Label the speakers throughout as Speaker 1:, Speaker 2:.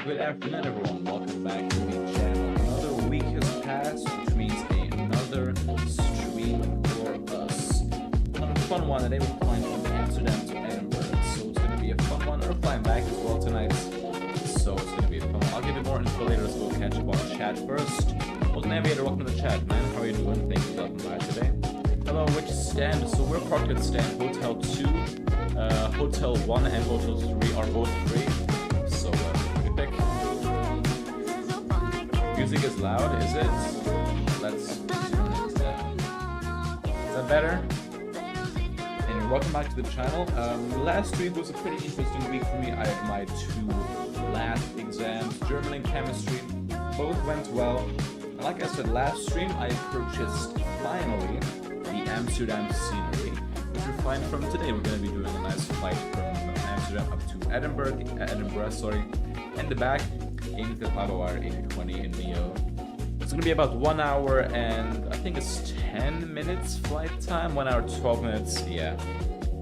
Speaker 1: Good afternoon, everyone. Welcome back to the channel. Another week has passed, which means another stream for us. Another fun one. Today we're flying from Amsterdam to Edinburgh, so it's going to be a fun one. We're flying back as well tonight, so it's going to be a fun one. I'll give you more info later, so we'll catch up on chat first. Well, Navigator, welcome to the chat, man. How are you doing? Thank you for welcome by today. Hello, which stand? So we're parked at stand Hotel 2, Hotel 1 and Hotel 3 are both free. So pick. Music is loud, is it? Let's turn it down. Is that better? And welcome back to the channel. Last week was a pretty interesting week for me. I had my two last exams, German and chemistry. Both went well. And like I said last stream, I purchased finally the Amsterdam Scenery, which we're flying from today. We're going to be doing a nice flight from Amsterdam up to Edinburgh, and the back in the FlyByWire A320N. It's going to be about 1 hour and I think it's 10 minutes flight time, 1 hour 12 minutes, yeah.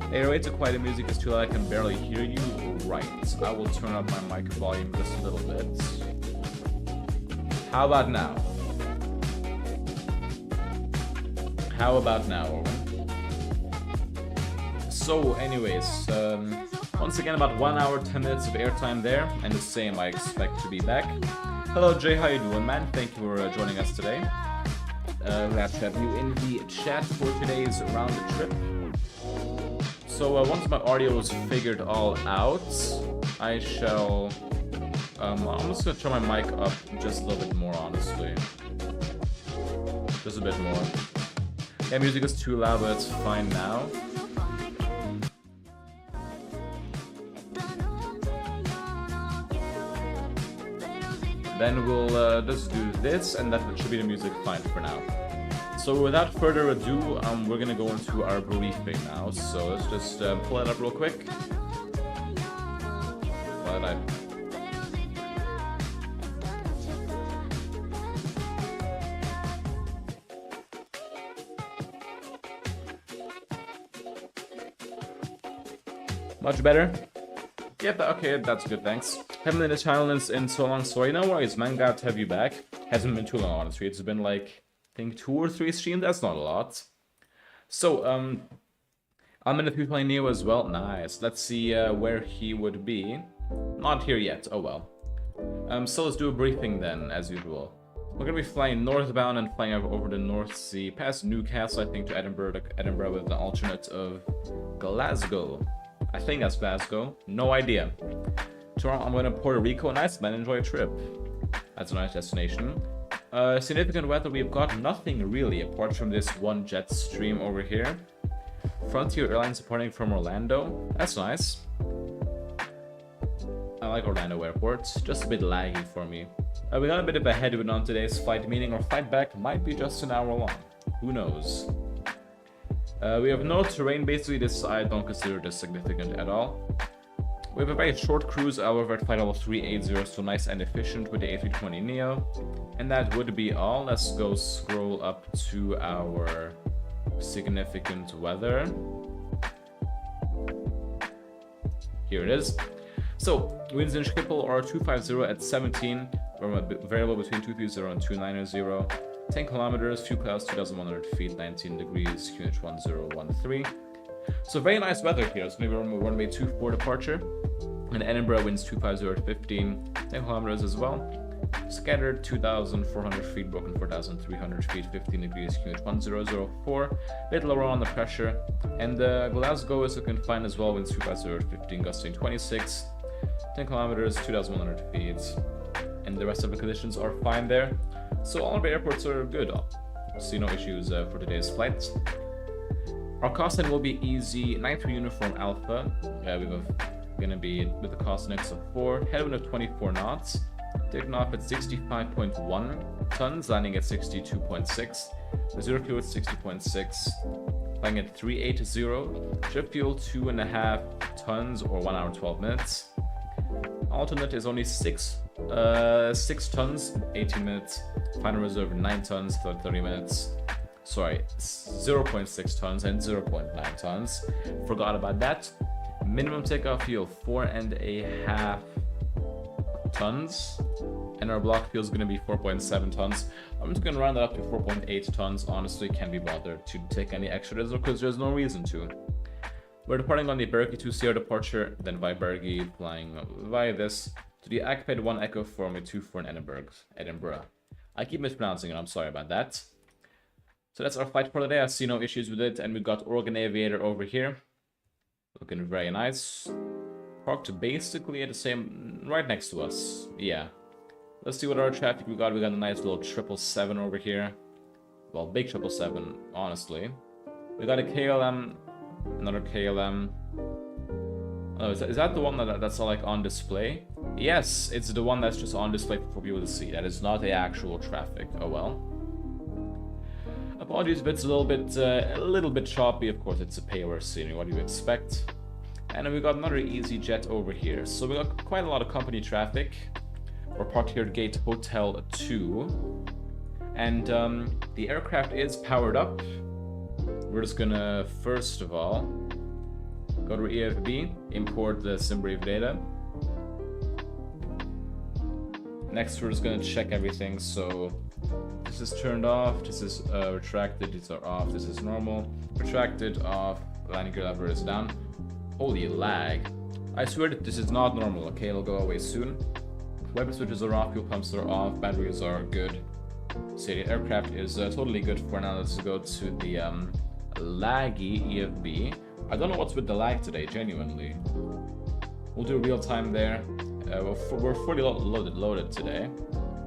Speaker 1: Hey, rate to quiet, the music is too loud, I can barely hear you. Right, I will turn up my mic volume just a little bit. How about now? How about now, Owen? So anyways, once again about 1 hour 10 minutes of airtime there, and the same I expect to be back. Hello Jay, how you doing, man? Thank you for joining us today. Glad to have you in the chat for today's round trip. So once my audio is figured all out, I shall I'm just gonna turn my mic up just a little bit more, honestly. Just a bit more. Yeah, music is too loud, but it's fine now. Then we'll just do this, and that should be the music fine for now. So without further ado, we're gonna go into our briefing now. So let's just pull it up real quick. Much better? Yep, okay, that's good, thanks. Haven't been in the channel in so long, so no worries, man, glad to have you back. Hasn't been too long, honestly. It's been like, I think 2 or 3 streams, that's not a lot. So, I'm in the A320neo as well, nice. Let's see where he would be. Not here yet, oh well. So let's do a briefing then, as usual. We're gonna be flying northbound and flying over the North Sea, past Newcastle, I think, to Edinburgh with an alternate of Glasgow. I think that's Glasgow. No idea. Tomorrow I'm going to Puerto Rico. Nice, man. Enjoy a trip. That's a nice destination. Significant weather. We've got nothing really apart from this one jet stream over here. Frontier Airlines departing from Orlando. That's nice. I like Orlando Airport. Just a bit laggy for me. We got a bit of a headwind on today's flight, meaning our flight back might be just an hour long. Who knows? We have no terrain, basically this I don't consider this significant at all. We have a very short cruise, however, at flight level 380, so nice and efficient with the A320neo. And that would be all. Let's go scroll up to our significant weather. Here it is. So, winds in Schiphol are 250 at 17, variable between 230 and 290. 10 kilometers, few clouds, 2,100 feet, 19 degrees, QNH 1013. So very nice weather here. It's going to be runway 24 departure. And Edinburgh winds 250 at 15, 10 kilometers as well. Scattered 2,400 feet, broken 4,300 feet, 15 degrees, QNH 1004. A bit lower on the pressure. And Glasgow is looking fine as well, winds 250 at 15, gusting 26, 10 kilometers, 2,100 feet. And the rest of the conditions are fine there. So all of the airports are good. See no issues for today's flight. Our cost line will be easy 93 uniform alpha. We're gonna be with the cost index of 4, headwind of 24 knots, taking off at 65.1 tons, landing at 62.6, reserve fuel at 60.6, flying at 380, jet fuel 2.5 tons or 1 hour 12 minutes. Alternate is only 6 tons, 18 minutes. Final reserve 9 tons, 30 minutes. Sorry, 0.6 tons and 0.9 tons. Forgot about that. Minimum takeoff fuel 4.5 tons, and our block fuel is going to be 4.7 tons. I'm just going to round that up to 4.8 tons. Honestly, can't be bothered to take any extra diesel because there's no reason to. We're departing on the Berkey 2CR departure, then by Berkey, flying via this to the ACPED 1 Echo for me 24 in Edinburgh. I keep mispronouncing it, I'm sorry about that. So that's our flight for the day. I see no issues with it, and we've got Oregon Aviator over here. Looking very nice. Parked basically at the same, right next to us. Yeah. Let's see what our traffic we got. We got a nice little 777 over here. Well, big 777, honestly. We got a KLM, another KLM. Oh, is that the one that's like on display? Yes, it's the one that's just on display for people to see. That is not the actual traffic. Oh well. Apologies if it's a little bit choppy. Of course, it's a payover scenery. What do you expect? And then we got another Easyjet over here. So we got quite a lot of company traffic. We're parked here at Gate Hotel 2. And the aircraft is powered up. We're just gonna, first of all, go to EFB, import the SimBrief data. Next, we're just gonna check everything. So this is turned off, this is retracted, these are off, this is normal. Retracted, off, landing gear lever is down. Holy lag. I swear that this is not normal, okay? It'll go away soon. Weapon switches are off, fuel pumps are off, batteries are good. So the aircraft is totally good for now. Let's go to the laggy EFB. I don't know what's with the lag today, genuinely. We'll do real time there. We're fully loaded today.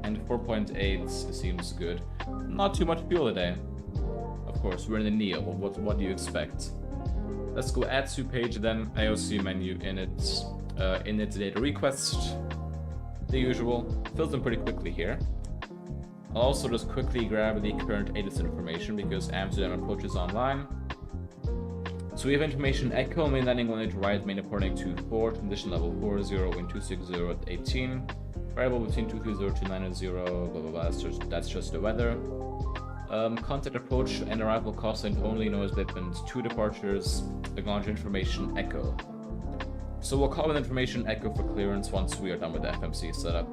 Speaker 1: And 4.8 seems good. Not too much fuel today. Of course, we're in the Neo. What do you expect? Let's go add to page, then AOC menu, init data request. The usual. Fills them pretty quickly here. I'll also just quickly grab the current ATIS information because Amsterdam approaches online. So we have information Echo, main landing on right, main departing 24, condition level 40, wind 260 at 18. Variable between 230 to 990, blah blah blah. That's just the weather. Contact approach and arrival cost and only noise weapons, 2 departures, acknowledge information Echo. So we'll call in information Echo for clearance once we are done with the FMC setup.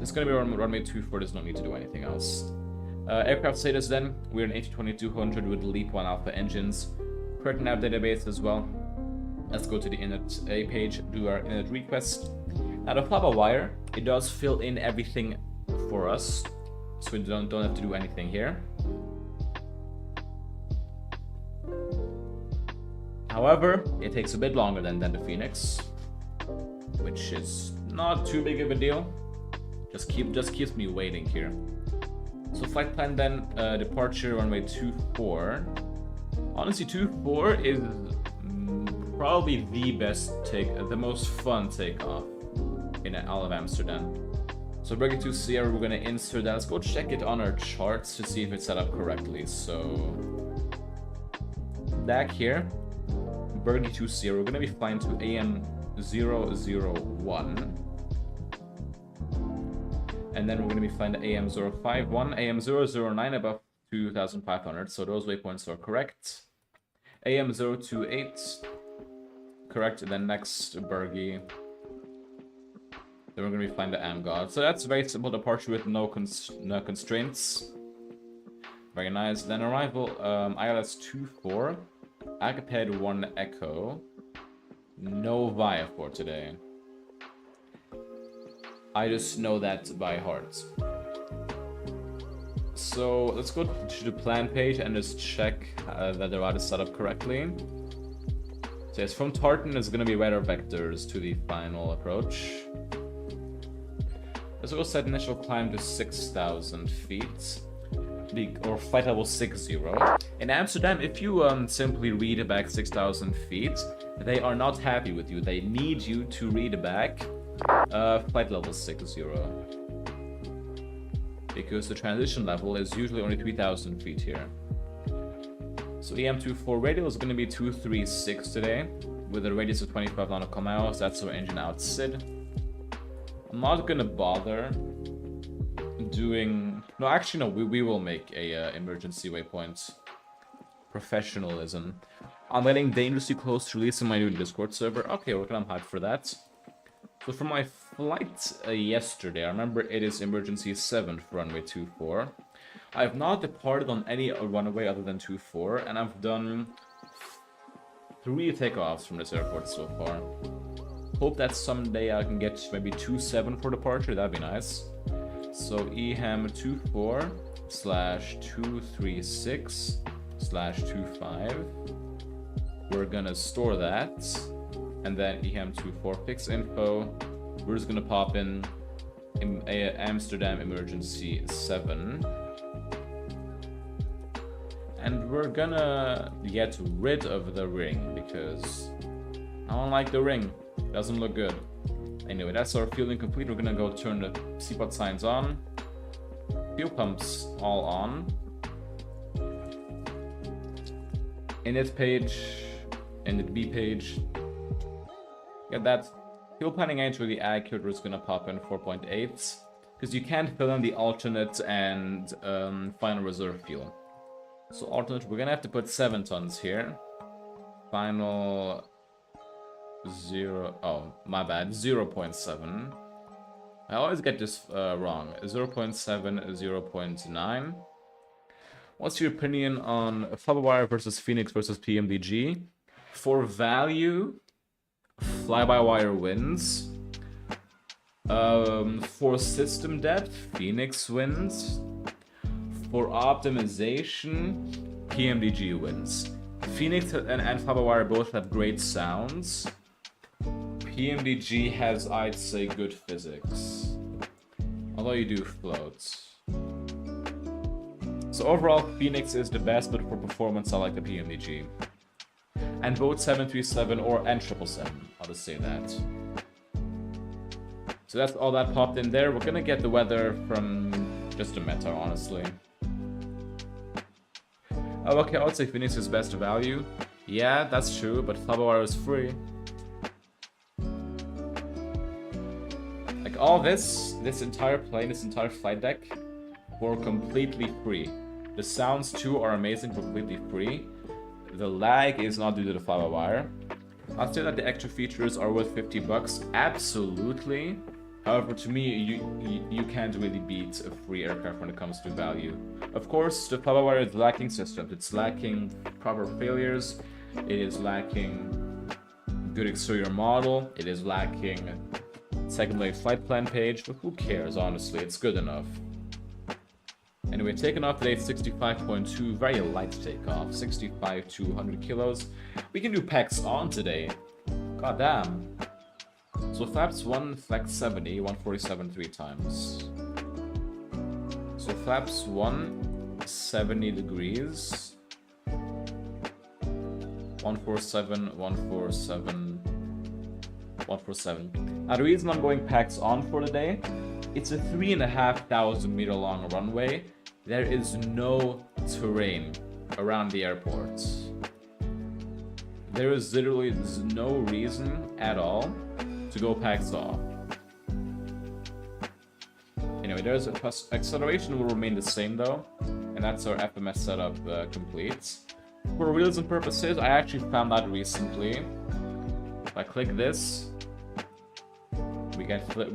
Speaker 1: It's going to be runway 24, there's no need to do anything else. Aircraft status then, we're an A320-200 with LEAP 1 Alpha engines. Correct nav database as well. Let's go to the init A page, do our init request. Now the FlyByWire, it does fill in everything for us, so we don't have to do anything here. However, it takes a bit longer than the Phoenix, which is not too big of a deal. Just keeps me waiting here. So flight plan then, departure runway 24. Honestly, 24 is probably the best the most fun takeoff in all of Amsterdam. So Berkey 2CR, we're gonna insert that. Let's go check it on our charts to see if it's set up correctly. So back here, Berkey 2CR, we're gonna be flying to AM 001. And then we're going to be flying to AM 051, AM 009 above 2,500, so those waypoints are correct. AM 028, correct, and then next Berkey. Then we're going to be flying to AMGOD. So that's a very simple departure with no constraints. Very nice. Then arrival, ILS 24, ACPED 1 Echo, no VIA for today. I just know that by heart. So let's go to the plan page and just check that the route is set up correctly. So yes, from Tartan it's going to be radar vectors to the final approach. Let's go set initial climb to 6,000 feet. Or flight level 60. In Amsterdam, if you simply read back 6,000 feet, they are not happy with you. They need you to read back flight level 60. Because the transition level is usually only 3,000 feet here. So EM24 radial is going to be 236 today, with a radius of 25 nautical miles. That's our engine out SID. I'm not going to bother doing... No, actually, no, we will make a emergency waypoint. Professionalism. I'm getting dangerously close to releasing my new Discord server. Okay, we're gonna hype for that. So for my flight yesterday. I remember it is emergency 7 for runway 24. I have not departed on any runway other than 24, and I've done 3 takeoffs from this airport so far. Hope that someday I can get maybe 27 for departure, that'd be nice. So EHAM 24/236/25. We're gonna store that. And then EHAM 24 fix info. We're just gonna pop in Amsterdam emergency 7. And we're gonna get rid of the ring because I don't like the ring. It doesn't look good. Anyway, that's our fueling complete. We're gonna go turn the seatbelt signs on. Fuel pumps all on. Init page, init B page. Get that. Fuel planning ain't really accurate. We're just gonna pop in 4.8 because you can't fill in the alternate and final reserve fuel. So alternate, we're gonna have to put 7 tons here. Final 0. Oh, my bad. 0.7. I always get this wrong. 0.7, 0.9. What's your opinion on FlyByWire versus Phoenix versus PMDG? For value, FlyByWire wins. For system depth, Phoenix wins. For optimization, PMDG wins. Phoenix and FlyByWire both have great sounds. PMDG has, I'd say, good physics. Although you do floats. So overall, Phoenix is the best, but for performance, I like the PMDG. And both 737 and 777, I'll just say that. So that's all that popped in there. We're gonna get the weather from just a meta, honestly. Oh, okay, I would say Phoenix is best value. Yeah, that's true, but FlyByWire is free. Like all this entire plane, this entire flight deck, for completely free. The sounds too are amazing, completely free. The lag is not due to the FlyByWire. I'd say that the extra features are worth $50. Absolutely. However, to me, you can't really beat a free aircraft when it comes to value. Of course, the FlyByWire is lacking systems. It's lacking proper failures. It is lacking good exterior model. It is lacking second-leg flight plan page. But who cares, honestly? It's good enough. Anyway, taking off today, 65.2, very light takeoff, 65 to 100 kilos. We can do packs on today. God damn. So flaps 1, flex 70, 147 3 times. So flaps 1, 70 degrees. 147, 147, 147. Now the reason I'm going packs on for today, it's a 3,500 meter long runway. There is no terrain around the airport. There is literally no reason at all to go packs off. Anyway, there's a acceleration will remain the same though, and that's our FMS setup complete. For realism purposes, I actually found that recently. If I click this, we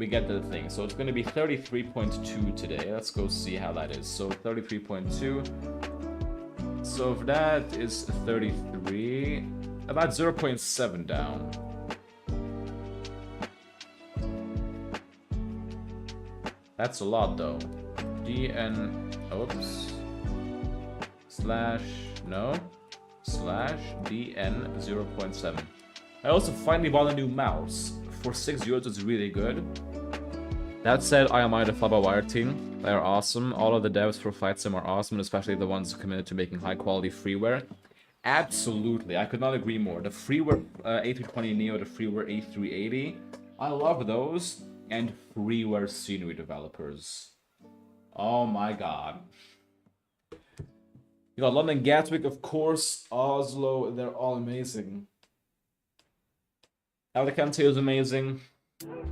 Speaker 1: get the thing. So it's going to be 33.2 today. Let's go see how that is. So 33.2. So if that is 33, about 0.7 down. That's a lot though. DN, oops, DN 0.7. I also finally bought a new mouse. For €6, it's really good. That said, I admire the FlyByWire team. They are awesome. All of the devs for FlightSim are awesome, especially the ones committed to making high quality freeware. Absolutely, I could not agree more. The freeware A320neo, the freeware A380, I love those. And freeware scenery developers. Oh my god. You got London Gatwick, of course, Oslo, they're all amazing. Alicante is amazing.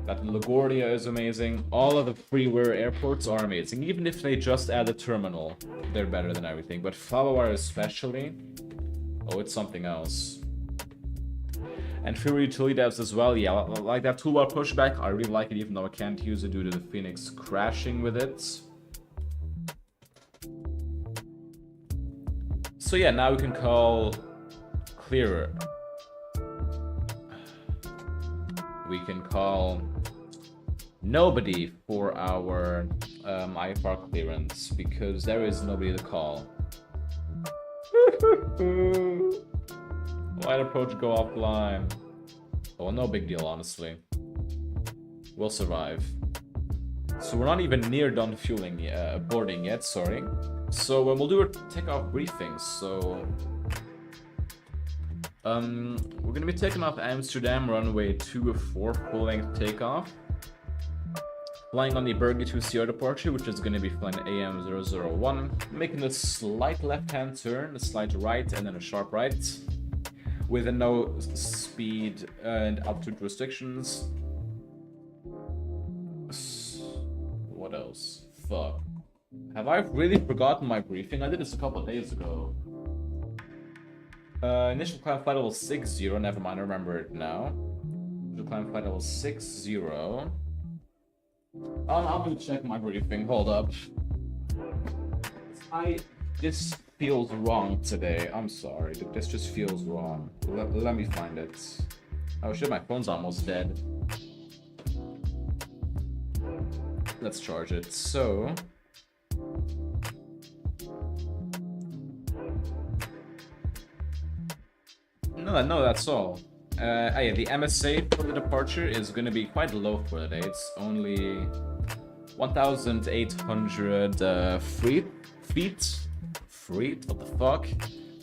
Speaker 1: That LaGuardia is amazing. All of the freeware airports are amazing. Even if they just add a terminal, they're better than everything. But FlyByWire especially, oh, it's something else. And freeware utility devs as well, yeah, like that toolbar pushback, I really like it even though I can't use it due to the Phoenix crashing with it. So yeah, now we can call clearer. We can call nobody for our IFR clearance because there is nobody to call. Light approach, go offline. Oh, no big deal, honestly. We'll survive. So we're not even near done fueling, boarding yet, sorry. So we'll do a takeoff briefing. So we're gonna be taking off Amsterdam, runway 24, full-length takeoff. Flying on the Berge to CR departure, which is going to be flying AM 001, making a slight left-hand turn, a slight right, and then a sharp right, with no speed and altitude restrictions. What else? Fuck. Have I really forgotten my briefing? I did this a couple of days ago. Initial climb flight level 60, never mind, I remember it now. Initial climb flight level 60. I'm gonna check my briefing. Hold up. This feels wrong today. I'm sorry. This just feels wrong. Let me find it. Oh shit, my phone's almost dead. Let's charge it. So no, that's all. Yeah, the MSA for the departure is going to be quite low for the day. It's only 1,800 feet. What the fuck?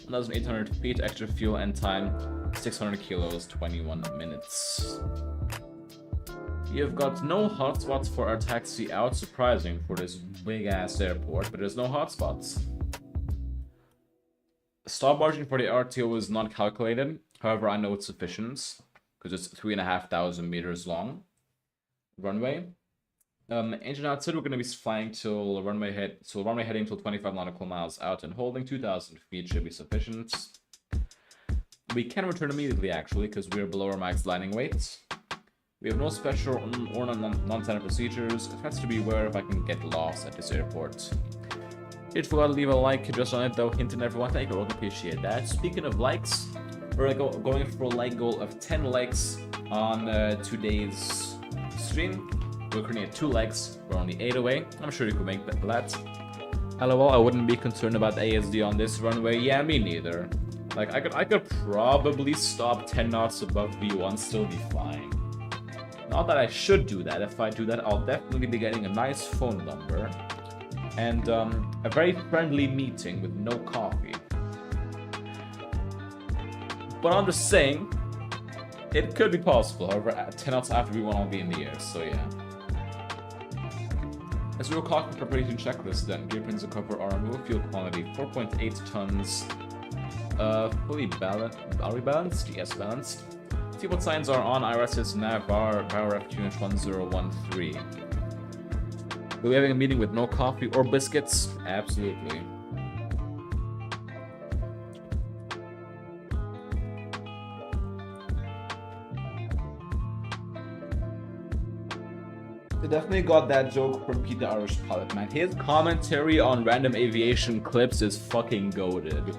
Speaker 1: 1,800 feet, extra fuel and time, 600 kilos, 21 minutes. You've got no hotspots for our taxi out, surprising for this big-ass airport, but there's no hotspots. Stop margin for the RTO is not calculated. However, I know it's sufficient because it's 3,500 meters long runway. Engine outside, we're going to be flying till runway heading till 25 nautical miles out and holding 2,000 feet should be sufficient. We can return immediately actually because we're below our max landing weight. We have no special or non-standard procedures. It has to be aware if I can get lost at this airport. If you forgot to leave a like just on it though, hinting everyone, thank you, I would appreciate that. Speaking of likes, we're going for a like goal of 10 likes on today's stream. We're currently at 2 likes, we're only 8 away. I'm sure you can make that. LOL, I wouldn't be concerned about ASD on this runway. Yeah, me neither. Like, I could probably stop 10 knots above V1, still be fine. Not that I should do that. If I do that, I'll definitely be getting a nice phone number. And a very friendly meeting with no coffee. But I'm just saying, it could be possible. However, 10 knots after V1, I'll be in the air, so yeah. As we were cockpit preparation checklist then, gear pins and cover are removed, fuel quantity 4.8 tons, fully balanced, are we balanced? Yes, balanced. See what signs are on IRS's nav bar, PowerF unit 1013. Will we be having a meeting with no coffee or biscuits? Absolutely. They definitely got that joke from Pete the Irish Pilot, man. His commentary on random aviation clips is fucking goated.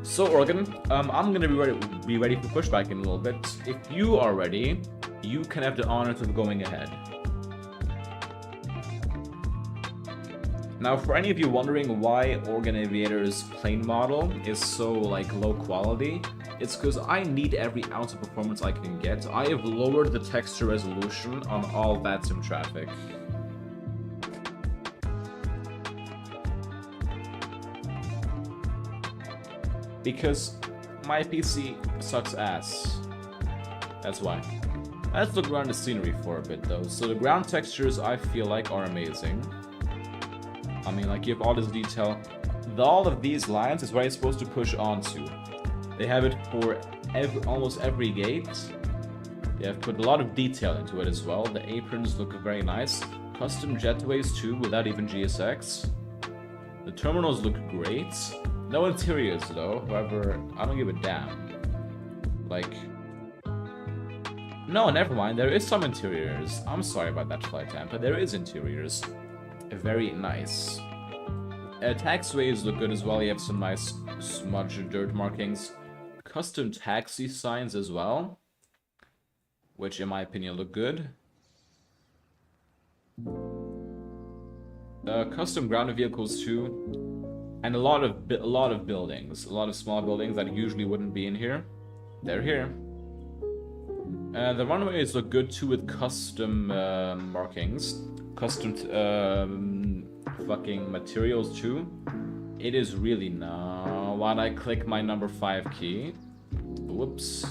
Speaker 1: So Oregon, I'm gonna be ready for pushback in a little bit. If you are ready, you can have the honor of going ahead. Now, for any of you wondering why Oregon Aviator's plane model is so low quality, it's because I need every ounce of performance I can get. I have lowered the texture resolution on all flightsim traffic. Because my PC sucks ass. That's why. Let's look around the scenery for a bit though. So the ground textures I feel like are amazing. I mean, you have all this detail. All of these lines is where you're supposed to push onto. They have it for almost every gate. They have put a lot of detail into it as well. The aprons look very nice. Custom jetways too, without even GSX. The terminals look great. No interiors though, however, I don't give a damn. Like... No, never mind, there is some interiors. I'm sorry about that, FlyTampa, there is interiors. Very nice. Taxiways look good as well, you have some nice smudged dirt markings. Custom taxi signs as well, which in my opinion look good. Custom grounded vehicles too, and a lot of buildings, a lot of small buildings that usually wouldn't be in here. They're here. The runways look good too with custom markings, custom fucking materials too. It is really now. Why'd I click my number 5 key? Whoops.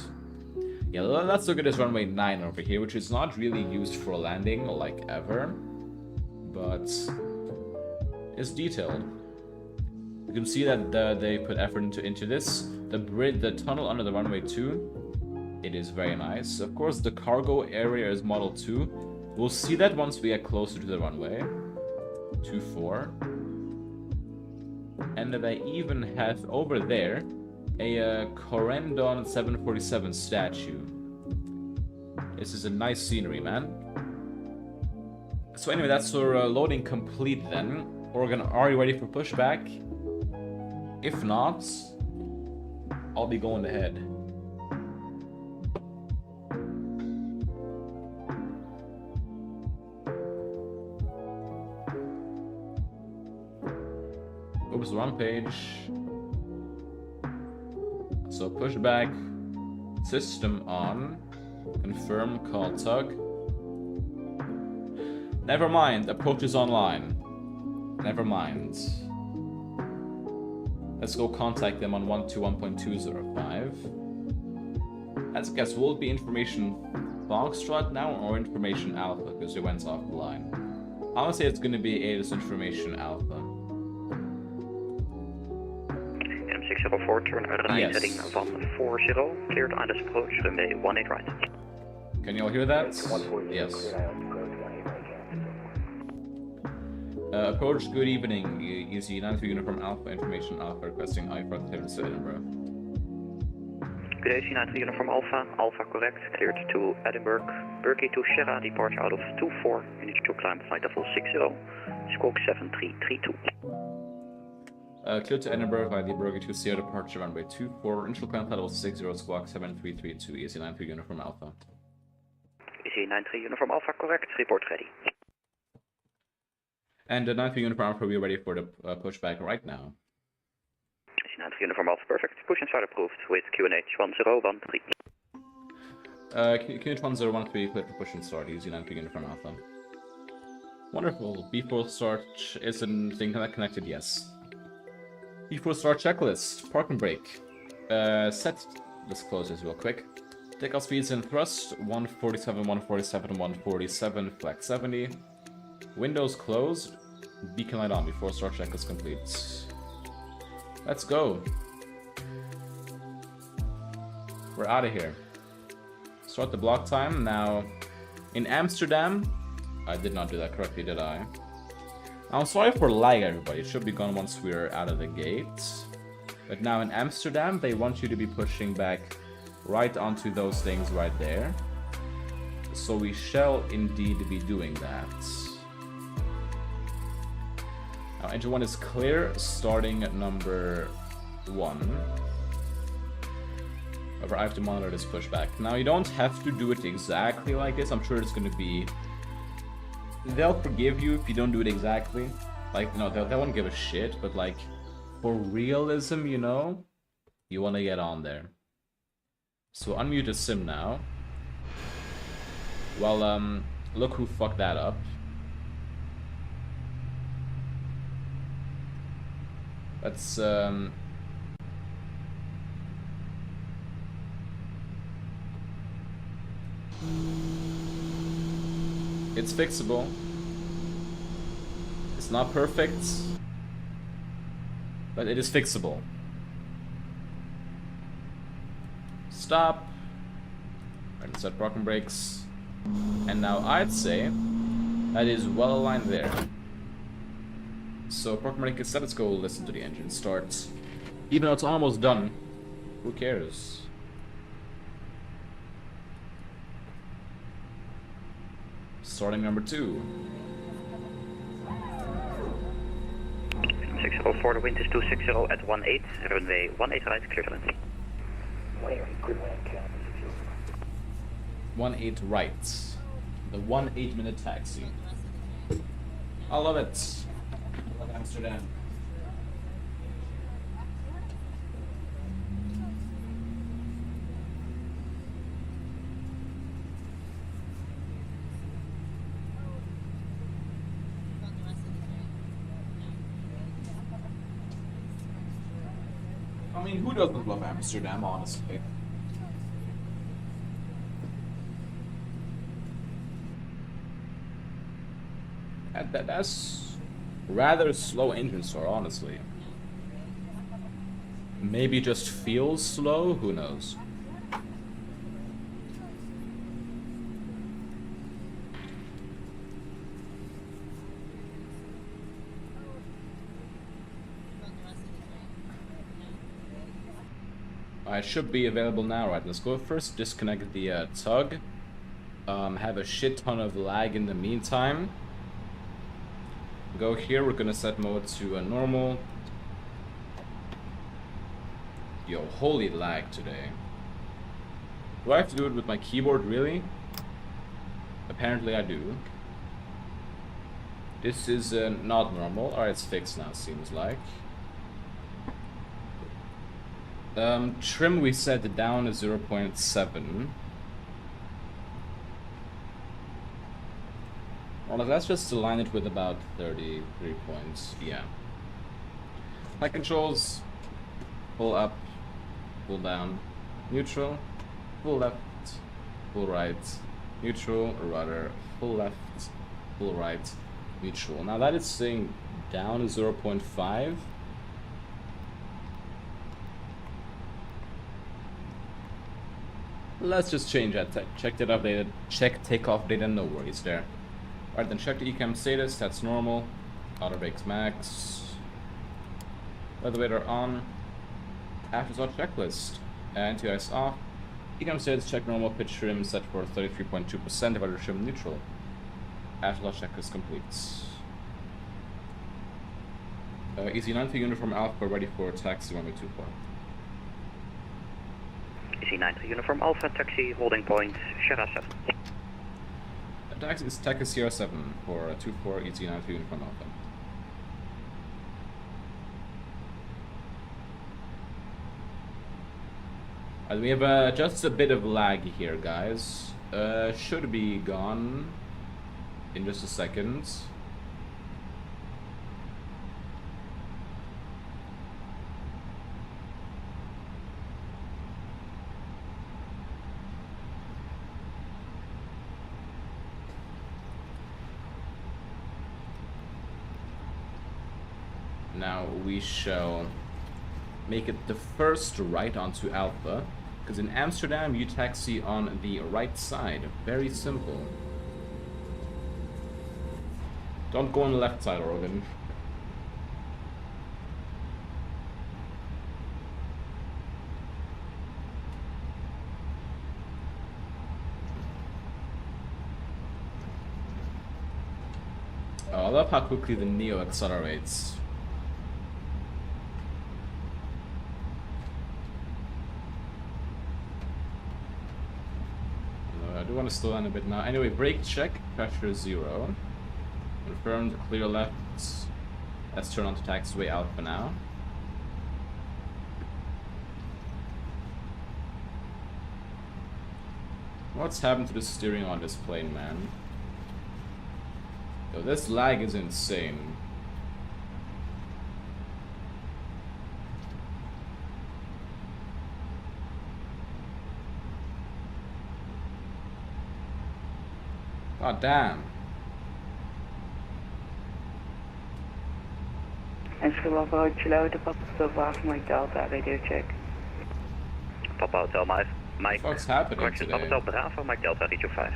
Speaker 1: Yeah, let's look at this runway 9 over here, which is not really used for landing like ever, but it's detailed. You can see that they put effort into this. The bridge, the tunnel under the runway 2, it is very nice. Of course, the cargo area is Model 2. We'll see that once we get closer to the runway. 2-4. And they even have over there a Corendon 747 statue. This is a nice scenery, man. So anyway, that's our loading complete then. Are you ready for pushback? If not, I'll be going ahead. Oops, wrong page. So pushback, system on, confirm, call tug. Never mind, approach is online. Never mind. Let's go contact them on 121.205. Let's guess, will it be information Foxtrot now or information Alpha? Because it went offline. I'm gonna say it's gonna be ADIS information Alpha.
Speaker 2: 604, turn right, heading 140, cleared ILS approach, runway 18 right.
Speaker 1: Can you all hear that? Yes. Approach, good evening. Easy 93 Uniform Alpha, information Alpha, requesting I for the to Edinburgh.
Speaker 2: Good day, 93 Uniform Alpha, Alpha correct, cleared to Edinburgh. Berkeley to Sierra, departure out of 24, unit to climb flight level 60, squawk 7332.
Speaker 1: Clear to Edinburgh via the Berkeley to Sierra, departure runway 24, initial climb flight level 60, squawk 7332, Easy 93 Uniform Alpha.
Speaker 2: Easy 93 Uniform Alpha correct, report ready.
Speaker 1: And 93 Uniform Alpha, we are ready for the pushback right now.
Speaker 2: Easy 93 Uniform Alpha, perfect. Push and start approved with QNH 1013.
Speaker 1: QNH 1013, click the push and start, Easy 93 Uniform Alpha. Wonderful. Before start, is anything connected? Yes. Before start checklist, park and brake. Set, let's close this real quick. Takeoff speeds and thrust, 147, 147, 147, flag 70. Windows closed, beacon light on before start checklist complete. Let's go. We're out of here. Start the block time. Now, in Amsterdam, I did not do that correctly, did I? I'm sorry for lag, everybody. It should be gone once we're out of the gate. But now in Amsterdam, they want you to be pushing back right onto those things right there. So we shall indeed be doing that. Now engine 1 is clear, starting at number 1. However, I have to monitor this pushback. Now you don't have to do it exactly like this. I'm sure it's going to be... They'll forgive you if you don't do it exactly. Like, no, they won't give a shit, but like, for realism, you know, you want to get on there. So unmute the sim now. Well, look who fucked that up. Let's, it's fixable. It's not perfect, but it is fixable. Stop. And set parking brakes. And now I'd say that is well aligned there. So, Pragmatic is set, let's go listen to the engine start. Even though it's almost done, who cares? Starting number 2.
Speaker 2: 604, the wind is 260 at 18, runway 18 right, clear to land.
Speaker 1: 18 right. The 1-8-minute taxi. I love it. I love Amsterdam. I mean, who doesn't love Amsterdam, honestly? That's rather slow engine start, honestly. Maybe just feels slow, who knows? I should be available now, right? Let's go first disconnect the tug. Have a shit ton of lag in the meantime. Go here, we're gonna set mode to a normal. Yo, holy lag today. Do I have to do it with my keyboard, really? Apparently I do. This is not normal. Alright, it's fixed now, seems like. Trim we set down to 0.7. Well, let's just align it with about 33 points. Yeah. Flight controls. Pull up. Pull down. Neutral. Pull left. Pull right. Neutral. Rudder. Pull left. Pull right. Neutral. Now that is saying down to 0.5. Let's just change that. Check takeoff data. Check takeoff data. No worries there. Alright, then check the ECAM status. That's normal. Auto brakes max. Weather radar on. Afterthought checklist. Anti-ice off. ECAM status check normal. Pitch trim set for 33.2%. Divider trim neutral. Afterthought checklist complete. Easy 9 uniform Alpha ready for taxi 124.
Speaker 2: Easy 9 uniform Alpha taxi holding point Sierra 7.
Speaker 1: Taxi is Taxi Sierra 7 for 24 Easy 9 uniform Alpha. We have just a bit of lag here, guys. Should be gone in just a second. Now we shall make it the first right onto Alpha, because in Amsterdam you taxi on the right side. Very simple. Don't go on the left side, Oregon. Oh, I love how quickly the Neo accelerates. I do want to slow down a bit now. Anyway, brake check, pressure 0. Confirmed, clear left. Let's turn on to taxiway Alpha now. What's happened to the steering on this plane, man? Yo, this lag is insane. God damn.
Speaker 3: En Schiphol gesloten, Papa Hotel Mike Delta, radio check.
Speaker 2: Papa Hotel Mike.
Speaker 1: What's happening
Speaker 2: Correction, Papa
Speaker 1: today?
Speaker 2: Hotel Bravo, Mike Delta, radio 5.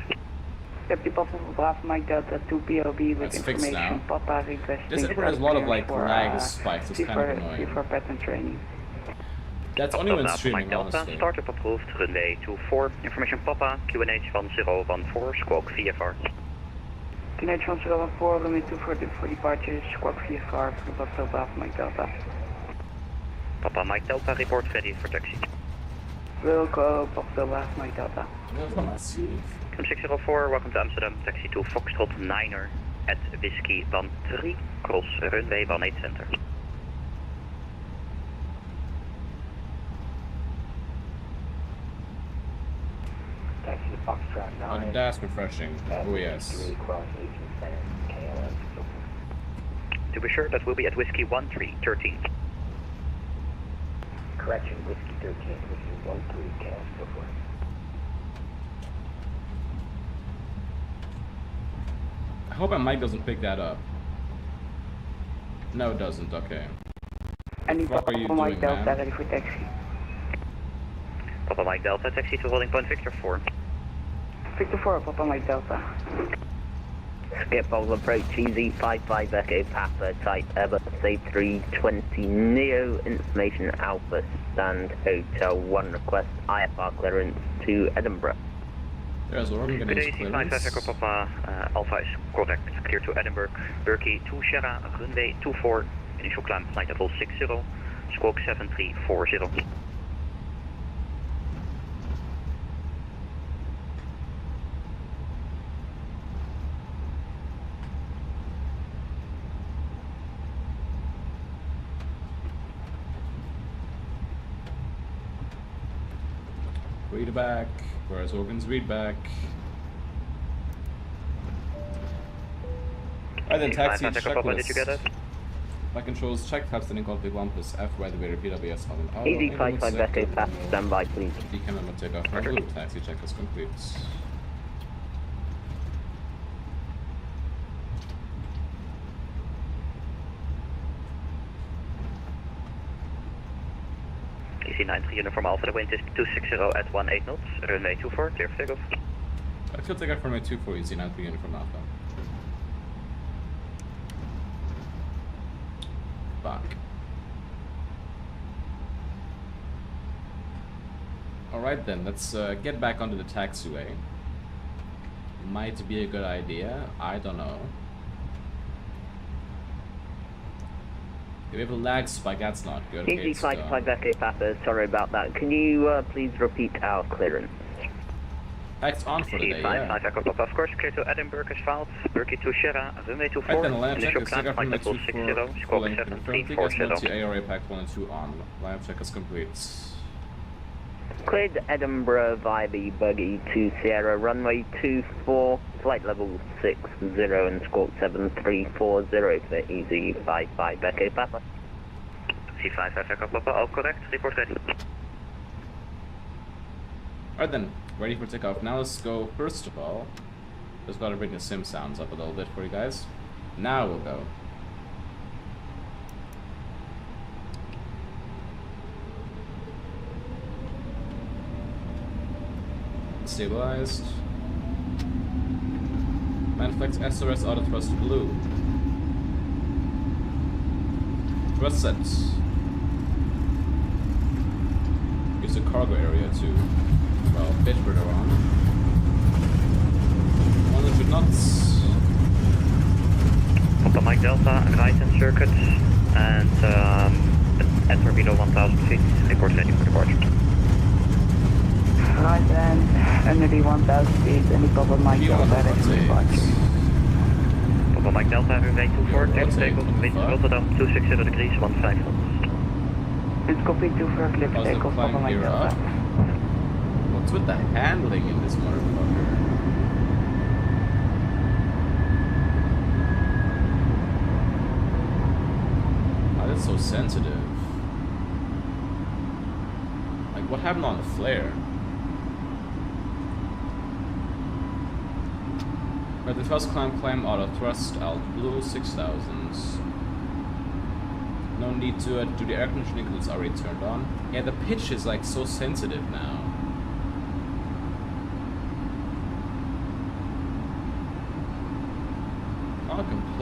Speaker 3: Deputy Papa Bravo Mike Delta 2 POB with
Speaker 1: That's fixed
Speaker 3: information.
Speaker 1: now.
Speaker 3: Papa requesting
Speaker 1: This airport has a lot of like lag spikes, it's kind of annoying.
Speaker 3: for pattern training.
Speaker 1: That's only when
Speaker 2: Mike
Speaker 1: streaming,
Speaker 2: Delta,
Speaker 1: honestly.
Speaker 2: startup approved, runway 24, information Papa, QNH 1014, squawk VFR.
Speaker 3: QNH 1014, runway 24 for departure, squawk VFR for Papa Bravo Mike Delta.
Speaker 2: Papa Mike Delta, report ready for taxi.
Speaker 3: Will go Papa Bravo Mike Delta.
Speaker 2: From 604, welcome to Amsterdam, taxi to Foxtrot 9er at Whiskey 13, cross runway 18 center.
Speaker 4: Taxi to Foxtrot 9.
Speaker 1: Oh, that's refreshing. Oh yes.
Speaker 2: To be sure, that will be at Whiskey 1313.
Speaker 4: Correction, Whiskey 13, Whiskey 13, KLM, so forth.
Speaker 1: I hope my mic doesn't pick that up. No, it doesn't. Okay.
Speaker 3: Any
Speaker 1: What are
Speaker 3: Papa
Speaker 1: you
Speaker 3: Mike
Speaker 1: doing,
Speaker 3: Delta
Speaker 1: man?
Speaker 3: ready for taxi.
Speaker 2: Papa Mike Delta, taxi to holding point Victor 4.
Speaker 3: Victor 4, Papa Mike Delta.
Speaker 5: Schiphol approach EZ55 Echo Papa type Airbus A320 Neo information Alpha Stand Hotel 1 request IFR clearance to Edinburgh.
Speaker 1: There's Oregon
Speaker 2: Good
Speaker 1: getting
Speaker 2: day,
Speaker 1: his
Speaker 2: C5
Speaker 1: clearance.
Speaker 2: Echo Papa, Alpha is correct, clear to Edinburgh, Berkey 2 Sierra, runway 24, initial climb flight level 60, squawk 7340.
Speaker 1: Read back. Where's Organ's read back? Alright then, taxi
Speaker 2: C5 Echo Papa, did you get it?
Speaker 1: checklist. My controls check, tab standing call big 1 plus F, right away, repeat ABS on an auto.
Speaker 5: EZ55 Echo Papa stand by please.
Speaker 1: Decam and takeoff for blue. Taxi check is complete.
Speaker 2: EC93 uniform Alpha, the wind is 260 at 18 knots, runway 24, clear for takeoff.
Speaker 1: Let's go take off from my 24 EC93 uniform Alpha. Back. Alright then, let's get back onto the taxiway. Might be a good idea, I don't know. We have a lag spike, that's not good. Okay, it's
Speaker 5: EZ55 Echo Papa, sorry about that. Can you please repeat our clearance?
Speaker 1: That's on for the day,
Speaker 2: C5
Speaker 1: yeah.
Speaker 2: Echo Papa, of course, clear to Edinburgh as filed, Berkey 2 Sierra, runway 24,
Speaker 1: Right then, land check
Speaker 2: initial
Speaker 1: is
Speaker 2: climb
Speaker 1: takeoff
Speaker 2: flight
Speaker 1: from my
Speaker 2: level 60,
Speaker 1: 24,
Speaker 2: squawk
Speaker 1: calling confirmed tickets,
Speaker 2: 7340.
Speaker 1: ARA pack 1 and 2 on. Land check is complete.
Speaker 5: Cleared Edinburgh via the buggy to Sierra, runway 24, flight level 60 and squawk 7340 for EZ55 Echo Papa.
Speaker 2: C5 Echo Papa, all correct, report ready.
Speaker 1: Alright then, ready for takeoff. Now let's go, first of all, just gotta bring the sim sounds up a little bit for you guys. Now we'll go. Stabilized. Manflex SRS auto thrust blue. Thrust set. Use the cargo area to, well, pitch further on. 100 knots.
Speaker 2: Papa Mike Delta, Ryzen circuit, and enter below 1000 feet, report ready for departure.
Speaker 3: Right then, under the 1000 feet, any Papa Mike Delta ready for departure.
Speaker 2: Papa Mike Delta, runway 24, clear to
Speaker 1: Rotate,
Speaker 2: takeoff,
Speaker 1: what the
Speaker 2: wind
Speaker 1: fuck?
Speaker 2: Rotterdam 260 degrees, 15 knots.
Speaker 3: It's copy 2 for clear for
Speaker 1: Positive
Speaker 3: takeoff, Papa
Speaker 1: climb
Speaker 3: Mike
Speaker 1: gear up.
Speaker 3: Delta.
Speaker 1: What's with the handling in this motherfucker? Oh, that's so sensitive. Like, what happened on the flare? Right, the thrust climb auto thrust alt blue 6000s. No need to do the air conditioning because it's already turned on. Yeah, the pitch is like so sensitive now.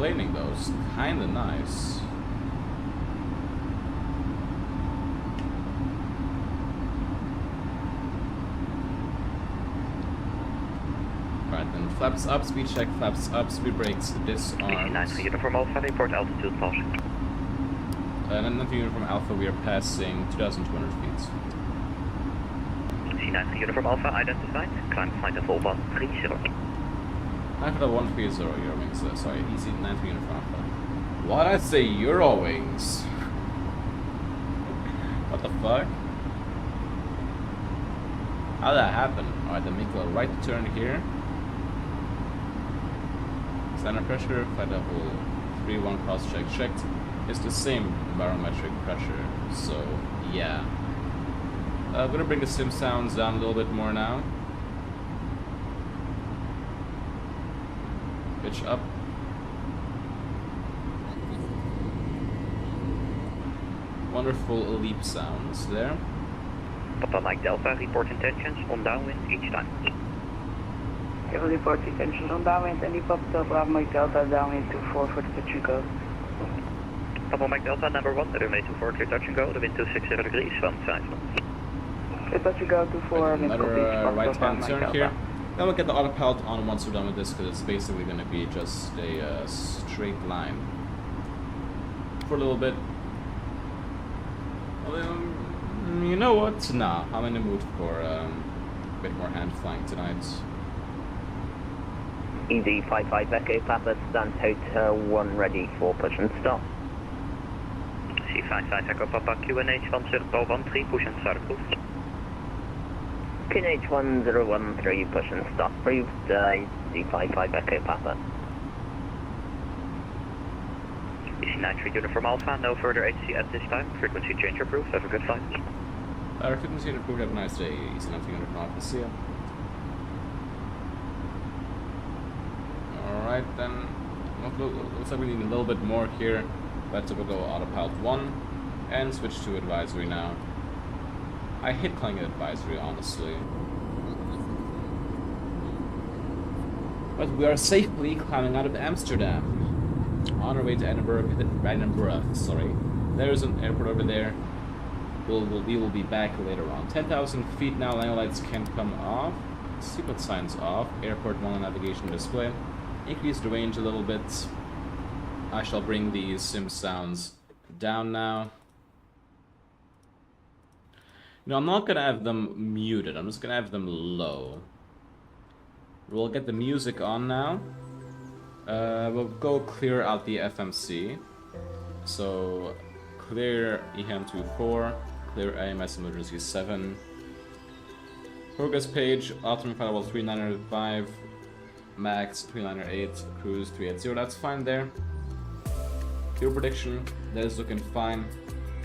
Speaker 1: complaining though, it's kinda nice. Right then, flaps up, speed check, flaps up, speed brakes, disarmed.
Speaker 2: Easyjet Uniform Alpha, report altitude passing.
Speaker 1: And then the Uniform Alpha, we are passing 2,200 feet.
Speaker 2: C9 Uniform Alpha identified, climb flight level 130.
Speaker 1: Flight level 130, Eurowings, sorry, EC9 Uniform Alpha. Why'd I say Eurowings? What the fuck? How'd that happen? Alright, then make a right turn here. Center pressure, flight level 3-1 cross check checked. It's the same barometric pressure, so yeah. I'm gonna bring the sim sounds down a little bit more now. Pitch up. Wonderful leap sounds there.
Speaker 2: Papa Mike Delta, report intentions on downwind each time.
Speaker 3: I will report intentions on downwind and Papa Mike Delta downwind 24 for the touch and go.
Speaker 2: Papa Mike Delta number 1, runway 24, clear touch and go, the wind 260 degrees from side.
Speaker 3: Clear touch and go 24, wind
Speaker 1: another right hand turn here. Then we'll get the autopilot on once we're done with this, because it's basically going to be just a straight line for a little bit. You know what? Nah, I'm in the mood for a bit more hand flying tonight.
Speaker 5: ED55 Echo Papa, stand Hotel 1 ready for push and stop.
Speaker 2: C55 Echo Papa, QNH 1013, push and start approved.
Speaker 5: QNH 1013, push and stop approved, ED55 Echo Papa.
Speaker 2: EC93 Uniform Alpha, no further HC at this time, frequency change approved, have a good flight.
Speaker 1: Frequency approved, have a nice day, EC93 Uniform Alpha, see ya. Alright then, looks like we need a little bit more here. Let's go autopilot 1 and switch to advisory now. I hate calling it advisory, honestly. But we are safely climbing out of Amsterdam. On our way to Edinburgh, sorry. There's an airport over there. We will be back later on. 10,000 feet now, landing lights can come off. Seatbelt signs off. Airport 1 navigation display. Increase the range a little bit. I shall bring these sim sounds down now. No, I'm not gonna have them muted. I'm just gonna have them low. We'll get the music on now. We'll go clear out the FMC. So clear EHAM 24, clear AMS emergency 7. Progress page, optimum firewall 3905, max 3908, cruise 380. That's fine there. Fuel prediction, that is looking fine.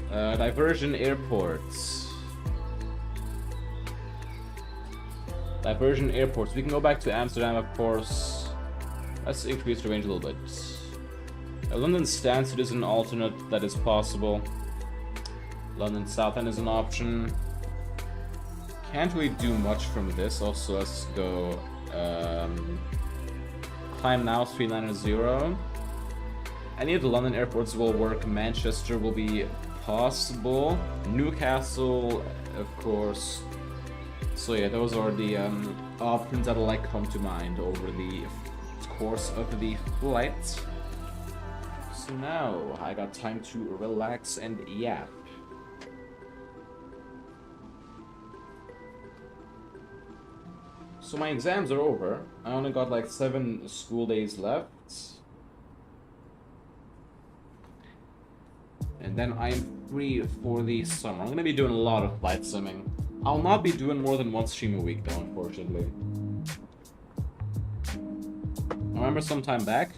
Speaker 1: Diversion airports. Diversion airports. We can go back to Amsterdam, of course. Let's increase the range a little bit. London Stansted is an alternate that is possible. London Southend is an option. Can't really do much from this. Also, let's go climb now 390. Any of the London airports will work. Manchester will be possible. Newcastle, of course. So yeah, those are the options that'll like come to mind over the course of the flight. So now I got time to relax and yap. So my exams are over. I only got like 7 school days left. And then I'm free for the summer. I'm gonna be doing a lot of flight simming. I'll not be doing more than 1 stream a week though, unfortunately. I remember some time back,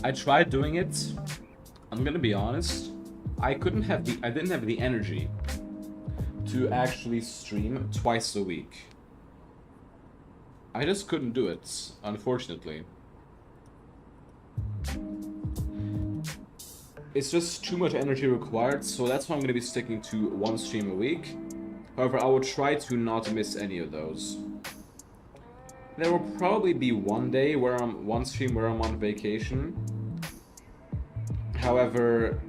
Speaker 1: I tried doing it. I'm gonna be honest, I didn't have the energy to actually stream twice a week. I just couldn't do it, unfortunately. It's just too much energy required, so that's why I'm gonna be sticking to 1 stream a week. However, I will try to not miss any of those. There will probably be one stream where I'm on vacation, However,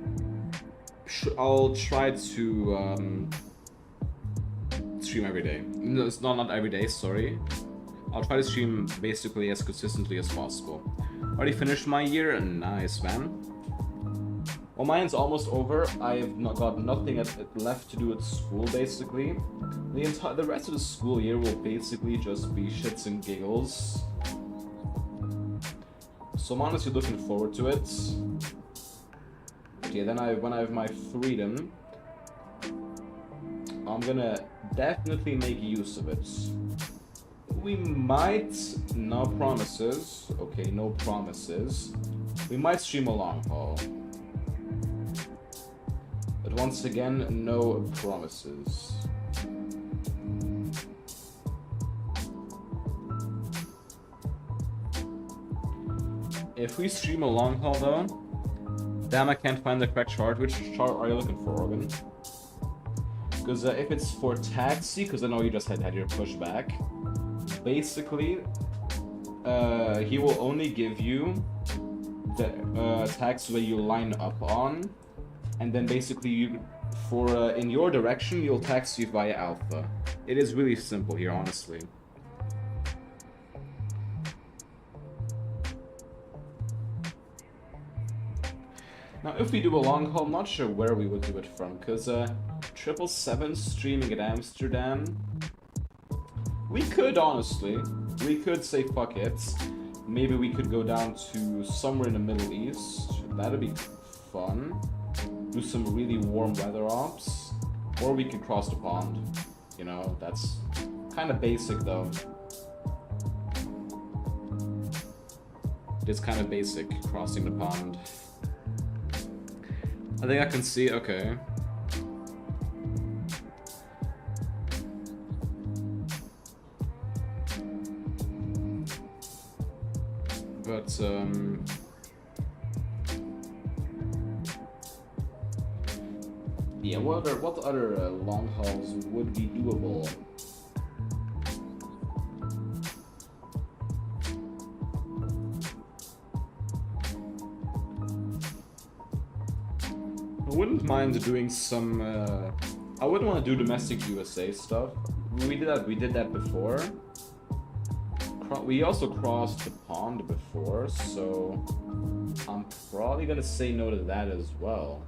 Speaker 1: I'll try to stream every day. No, it's not every day, sorry. I'll try to stream basically as consistently as possible. Already finished my year, nice, man. Well, mine's almost over. I've got nothing left to do at school, basically. The rest of the school year will basically just be shits and giggles. So I'm honestly looking forward to it. But yeah, then when I have my freedom, I'm gonna definitely make use of it. We might, no promises, okay, no promises. We might stream a long haul. But once again, no promises. If we stream a long haul though, damn, I can't find the correct chart. Which chart are you looking for, Organ? Because if it's for taxi, because I know you just had your pushback, basically, he will only give you the taxiway you line up on, and then basically in your direction, you'll taxi via Alpha. It is really simple here, honestly. Now, if we do a long haul, I'm not sure where we would do it from, because 777 streaming at Amsterdam, we could, honestly, we could say fuck it. Maybe we could go down to somewhere in the Middle East. That'd be fun. Do some really warm weather ops. Or we could cross the pond. You know, that's kind of basic though. It is kind of basic, crossing the pond. I think I can see, okay. But, yeah, what other long hauls would be doable? I wouldn't mind doing some, I wouldn't want to do domestic USA stuff. We did that before. We also crossed the pond before, so I'm probably gonna say no to that as well.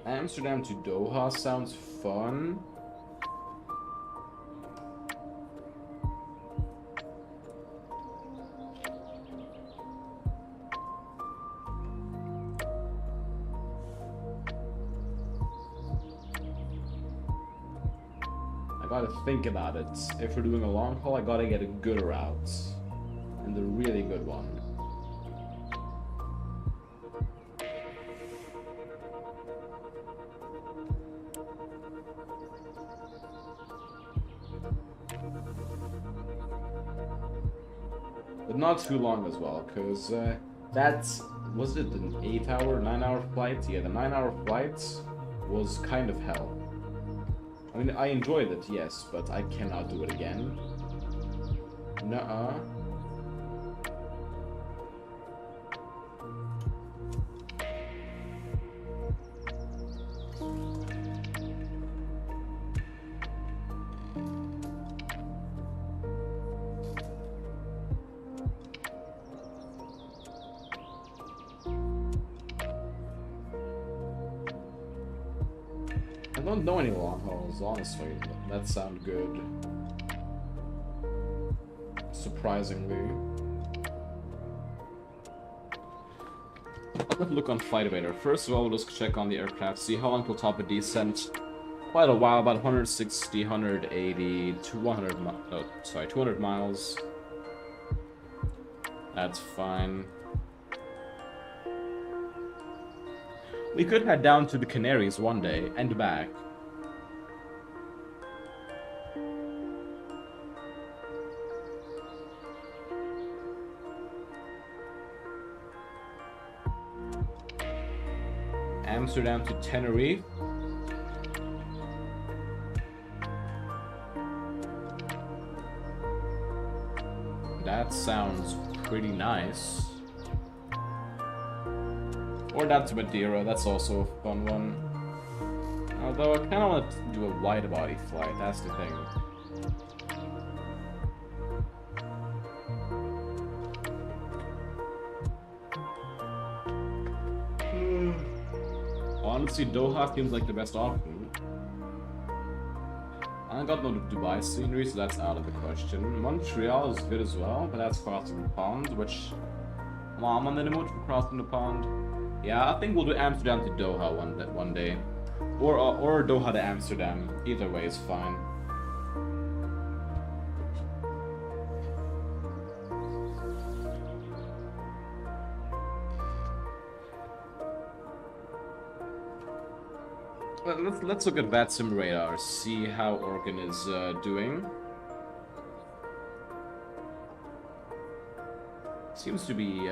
Speaker 1: Amsterdam to Doha sounds fun. I gotta think about it. If we're doing a long haul, I gotta get a good route. And a really good one. But not too long as well, because was it an 8-hour, 9-hour flight? Yeah, the 9-hour flight was kind of hell. I mean, I enjoyed it, yes, but I cannot do it again. Nuh-uh. I don't know any long hauls, honestly. That sound good. Surprisingly. I'll have a look on FlightByWire. First of all, we'll just check on the aircraft, see how long till top of descent. Quite a while, about 160, 180, 200 miles. That's fine. We could head down to the Canaries one day and back. Amsterdam to Tenerife. That sounds pretty nice. Or down to Madeira, that's also a fun one. Although I kind of want to do a wide body flight, that's the thing. Honestly, Doha seems like the best option. I got no Dubai scenery, so that's out of the question. Montreal is good as well, but that's crossing the pond, which... Well, I'm in the mood for crossing the pond. Yeah, I think we'll do Amsterdam to Doha one day. Or Doha to Amsterdam. Either way is fine. Let's look at VATSIM radar, see how Organ is doing. Seems to be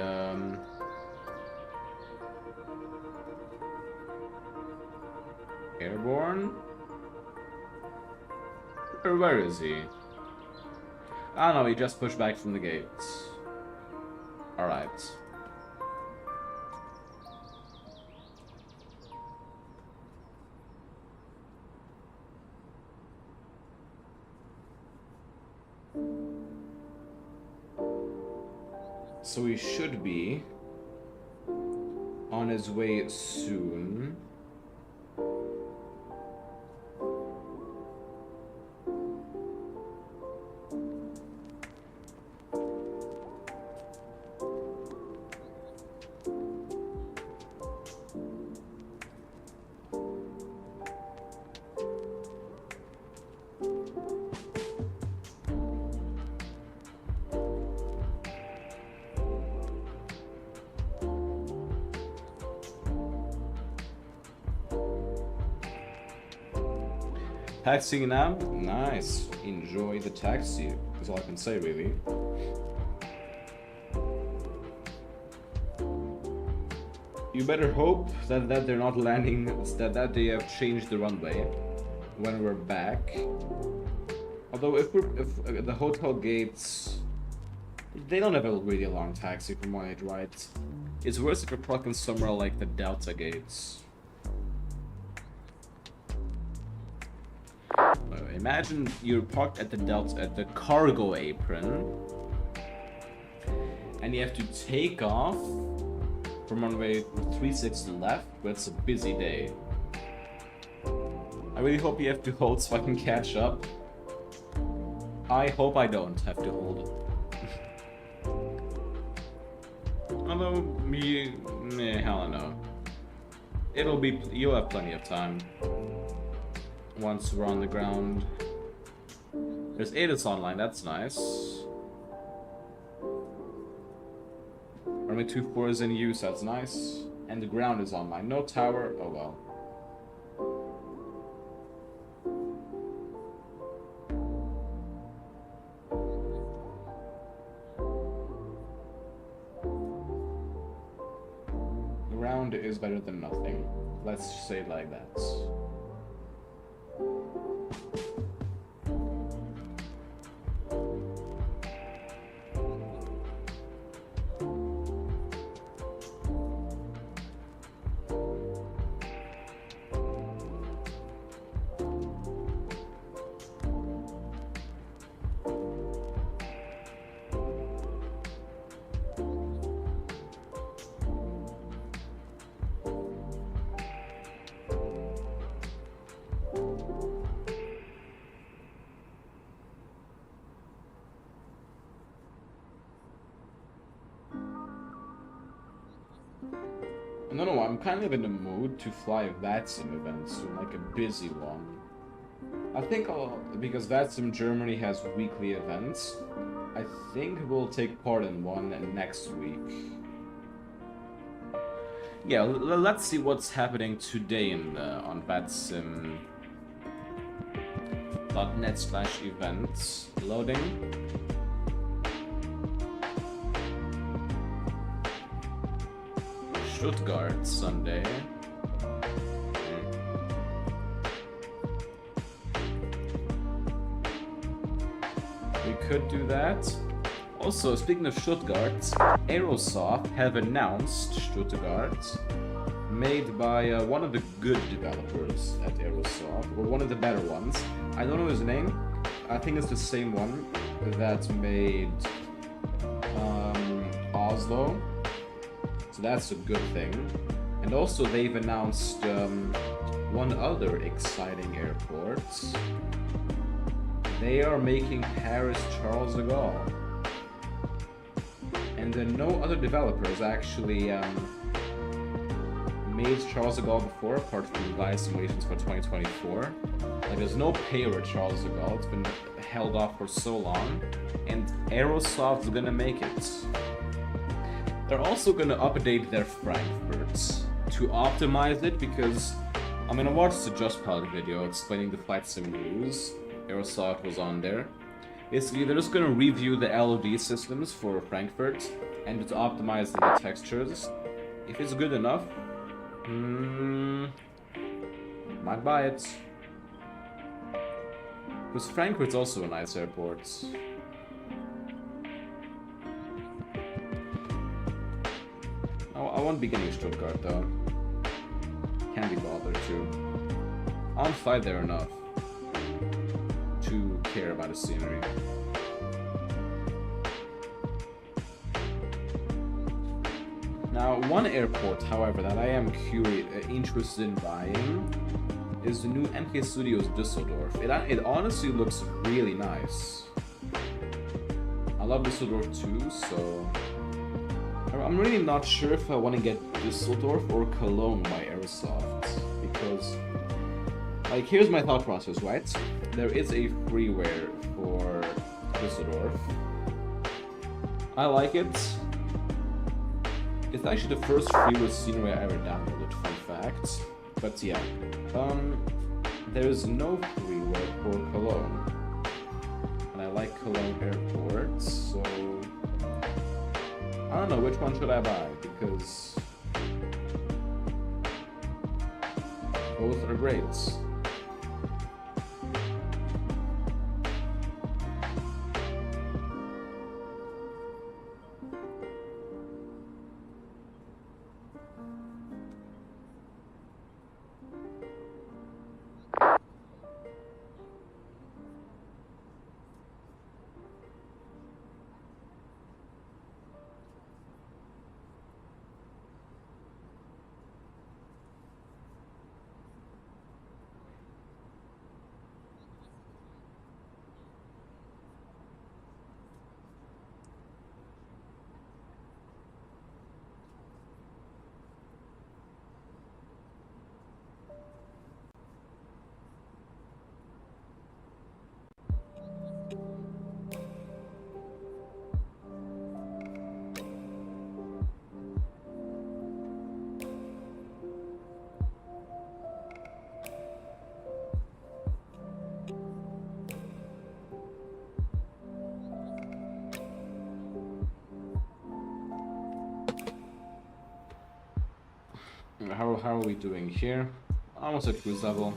Speaker 1: airborne? Or where is he? Ah no, he just pushed back from the gates. Alright. So he should be on his way soon. Taxiing now? Nice. Enjoy the taxi. That's all I can say, really. You better hope that they're not landing, that they have changed the runway when we're back. Although if the hotel gates, they don't have a really long taxi from what I'd right. It's worse if you're plucking somewhere like the Delta gates. Imagine you're parked at the cargo apron, and you have to take off from runway 36 left, but it's a busy day. I really hope you have to hold so I can catch up. I hope I don't have to hold it. Although, hell no. You'll have plenty of time. Once we're on the ground. There's ATIS online, that's nice. Runway 24 is in use, that's nice. And the ground is online. No tower, oh well. The ground is better than nothing. Let's say it like that. No, I'm kind of in the mood to fly a VATSIM event soon, like a busy one. I think because VATSIM Germany has weekly events, I think we'll take part in one next week. Yeah, let's see what's happening today on VATSIM.net/events. Loading. Stuttgart Sunday. We could do that. Also, speaking of Stuttgart, Aerosoft have announced Stuttgart, made by one of the good developers at Aerosoft, or one of the better ones. I don't know his name. I think it's the same one that made Oslo. So that's a good thing. And also they've announced one other exciting airport. They are making Paris Charles de Gaulle. And then no other developers actually made Charles de Gaulle before, apart from the live simulations for 2024. Like, there's no payer at Charles de Gaulle. It's been held off for so long, and Aerosoft's gonna make it. They're also gonna update their Frankfurt to optimize it, because I mean, I watched the Just Pilot video explaining the flightsim rules. Aerosoft was on there. Basically, they're just gonna review the LOD systems for Frankfurt and just optimize the textures. If it's good enough, might buy it. Because Frankfurt's also a nice airport. I won't be getting Stuttgart though. Can't be bothered to. I won't fly there enough to care about a scenery. Now, one airport, however, that I am interested in buying is the new MK Studios Düsseldorf. It honestly looks really nice. I love Düsseldorf too, so I'm really not sure if I want to get Düsseldorf or Cologne by Aerosoft, because, like, here's my thought process, right? There is a freeware for Düsseldorf. I like it. It's actually the first freeware scenery I ever downloaded, fun fact. But yeah, there's no freeware for Cologne. And I like Cologne Airport, so I don't know, which one should I buy? Because both are great. How are we doing here? Almost at cruise level.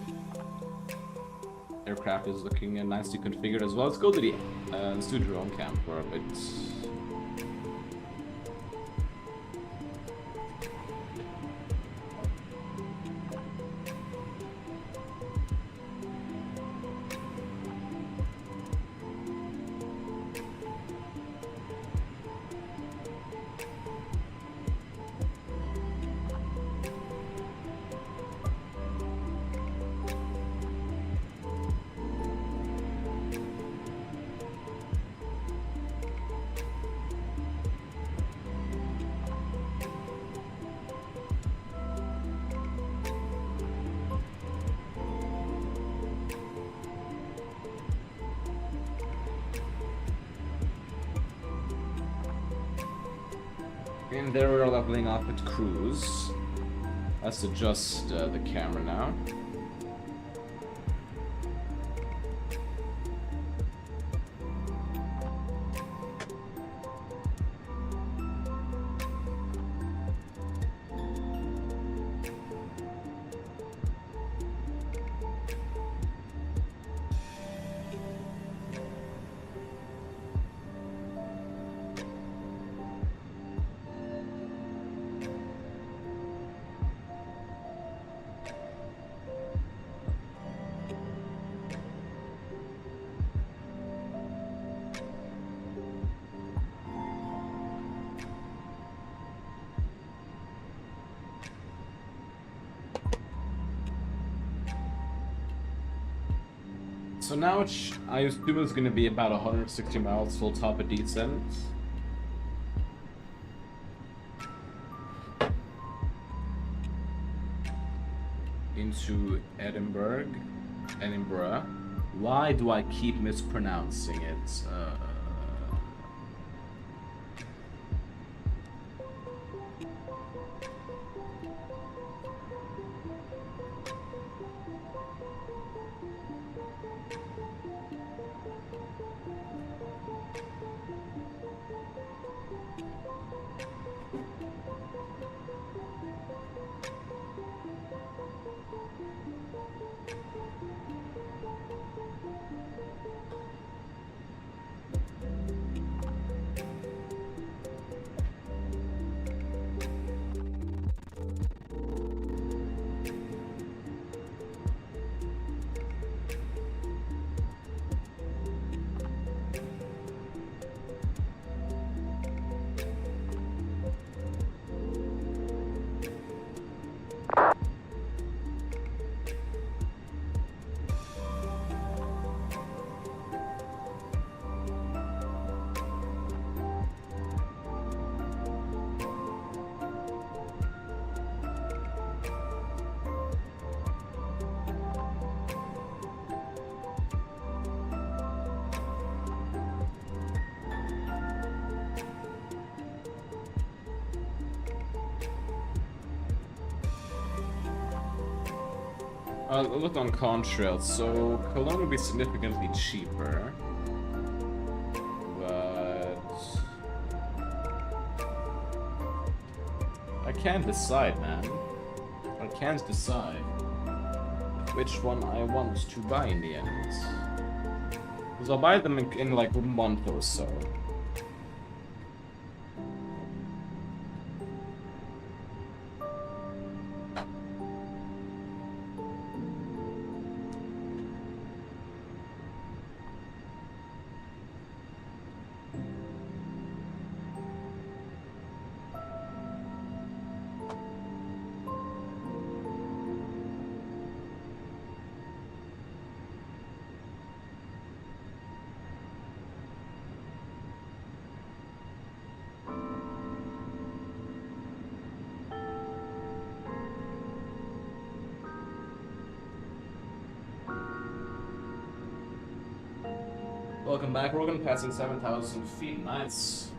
Speaker 1: Aircraft is looking nicely configured as well. Let's go to the studio drone cam for a bit. And there we are leveling up at cruise. Let's adjust the camera now. So now I assume it's going to be about 160 miles till top of descent. Into Edinburgh. Why do I keep mispronouncing it? Look on contrails, so Cologne would be significantly cheaper, but I can't decide, man. I can't decide which one I want to buy in the end, because I'll buy them in like a month or so. Welcome back, Rogan, passing 7,000 feet, nice.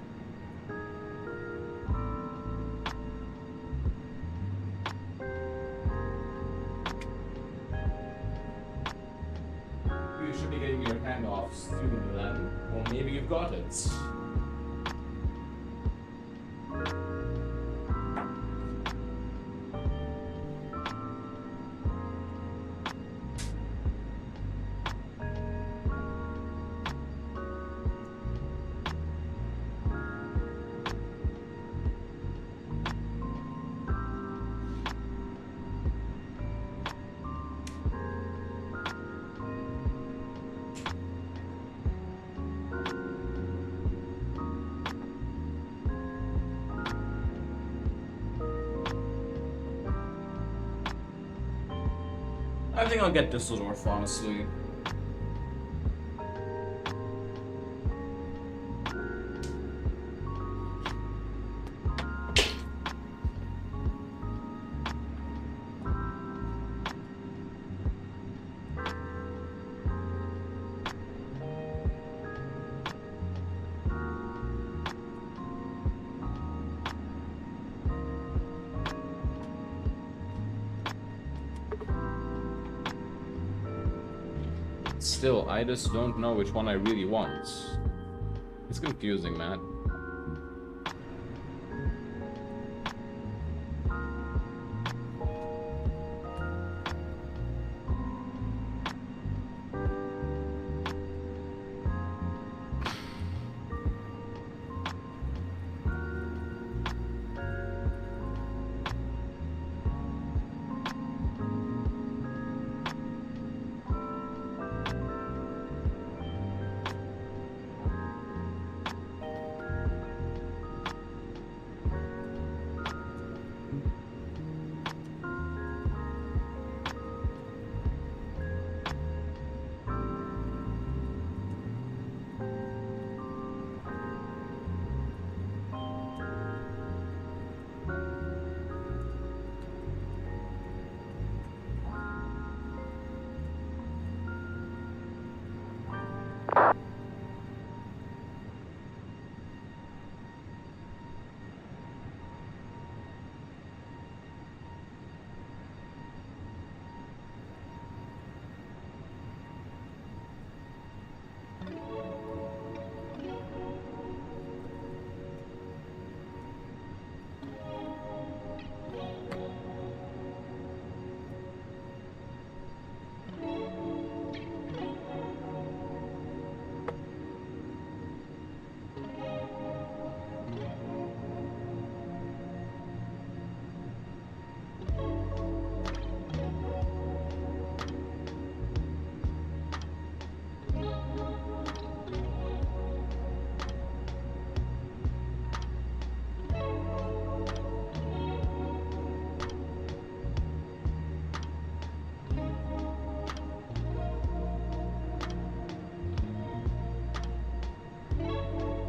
Speaker 1: You should be getting your handoffs soon then, or maybe you've got it. I think I'll get Düsseldorf, honestly. Still, I just don't know which one I really want. It's confusing, man.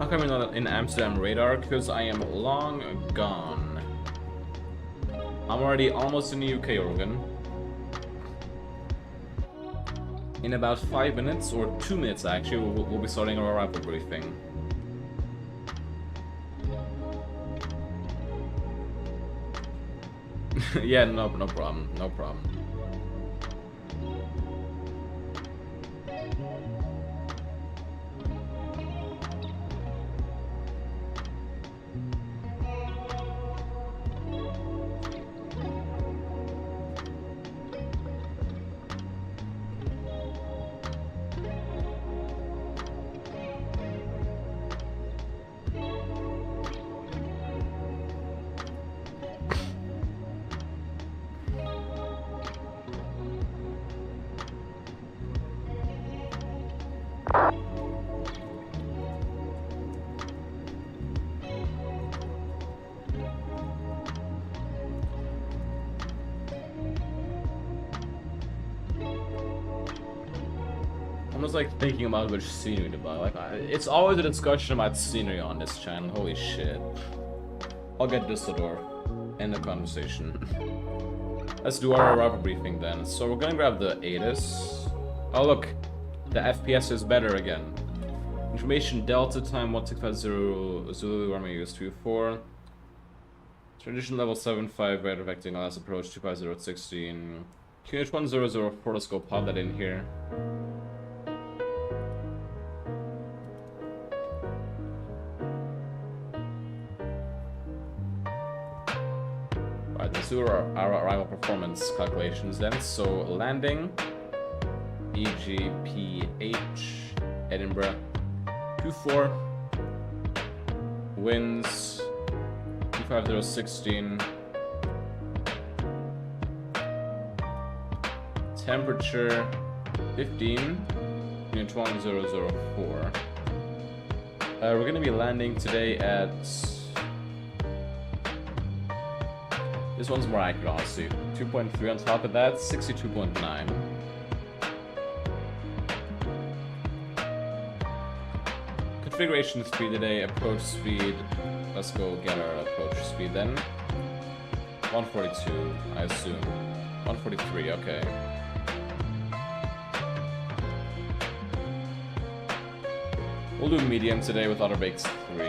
Speaker 1: How come you're not in Amsterdam radar? Because I am long gone. I'm already almost in the UK, Oregon. In about 5 minutes, or 2 minutes actually, we'll be starting our arrival briefing. Yeah, no problem, no problem. I'm just like thinking about which scenery to buy. Like, it's always a discussion about scenery on this channel. Holy shit. I'll get Düsseldorf. End the conversation. Let's do our arrival briefing then. So we're gonna grab the ATIS. Oh look, the FPS is better again. Information Delta time 1650 Zulu runway US24. Transition level 75 radar vectoring last approach 250 at 16. QH 1004, let's go pop that in here. Let's do our arrival performance calculations then. So landing, EGPH, Edinburgh, 24, winds, 25016, temperature, 15, unit 1004. We're going to be landing today at... This one's more accurate, honestly. 2.3 on top of that, 62.9. Configuration speed today, approach speed. Let's go get our approach speed then. 142, I assume. 143, okay. We'll do medium today with Otter Bakes 3.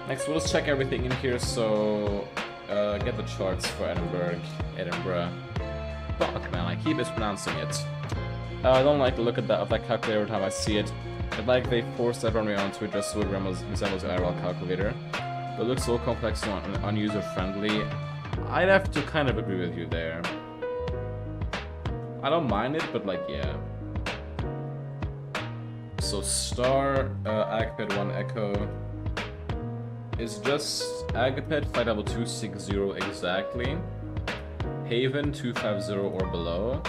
Speaker 1: Next, we'll just check everything in here, so get the charts for Edinburgh. Fuck, man, I keep mispronouncing it. I don't like the look of that calculator every time I see it. It's like they forced that runway onto it just so it resembles an IRL calculator. But it looks so complex and unuser-friendly. I'd have to kind of agree with you there. I don't mind it, but like, yeah. So star Agapet 1 Echo is just Agapet flight level 260 exactly, Haven 250 or below,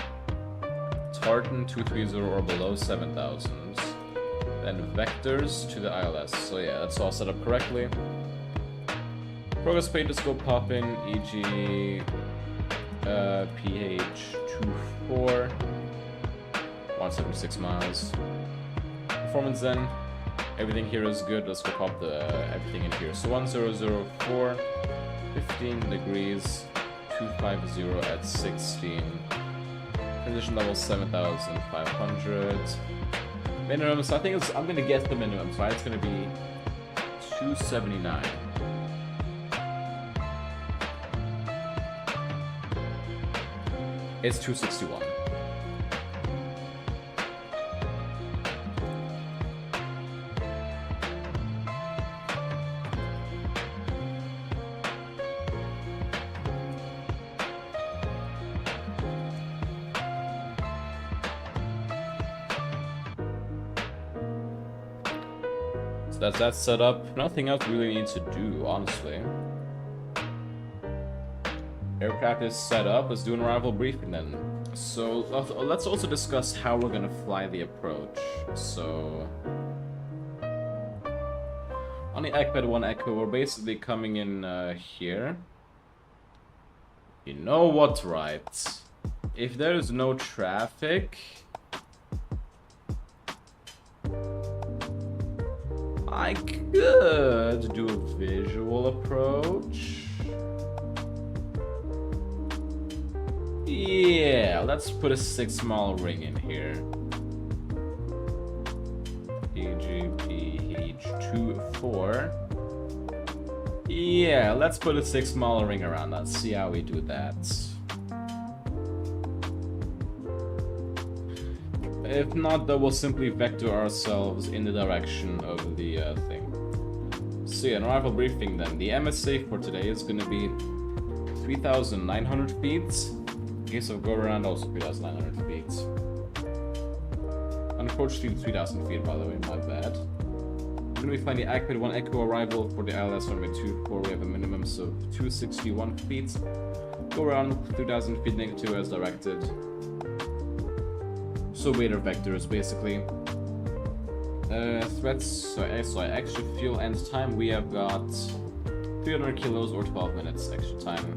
Speaker 1: Tartan 230 or below 7000s, then vectors to the ILS. So yeah, that's all set up correctly. Progress page, just go pop in EGPH 24, 176 miles. Performance then. Everything here is good. Let's go pop everything in here. So 1004, 15 degrees, 250 at 16. Transition level 7500. Minimum, so I think I'm gonna guess the minimum, so it's gonna be 279. It's 261. So that's that set up. Nothing else we really need to do, honestly. Aircraft is set up. Let's do an arrival briefing then. So let's also discuss how we're gonna fly the approach. So on the Agapet 1 Echo, we're basically coming in here. You know what, right? if there is no traffic, I could do a visual approach. Yeah, let's put a 6-mile ring in here. EGPH 24. Yeah, let's put a 6-mile ring around. Let's see how we do that. If not, then we'll simply vector ourselves in the direction of the thing. So yeah, an arrival briefing then. The MSA for today is going to be 3,900 feet. In case of go around, also 3,900 feet. Unfortunately, 3,000 feet, by the way, my bad. We're going to be flying the ACPID 1 Echo arrival for the ILS runway 24. We have a minimum of 261 feet. Go around 3,000 feet negative as directed. So radar vectors, basically. Threats, so extra fuel and time. We have got 300 kilos or 12 minutes extra time.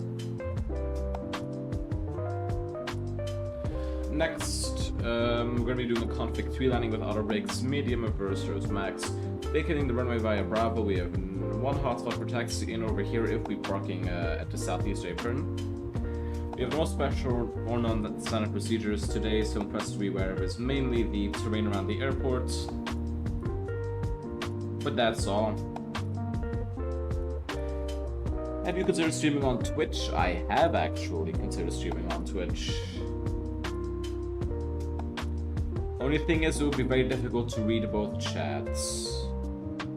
Speaker 1: Next, we're going to be doing a config 3 landing with auto brakes, medium reversers, max. Vacating the runway via Bravo. We have one hotspot for taxi in over here if we're parking at the southeast apron. We have no special or non-standard procedures today, so impressed to be aware of is mainly the terrain around the airport. But that's all. Have you considered streaming on Twitch? I have actually considered streaming on Twitch. Only thing is, it would be very difficult to read both chats.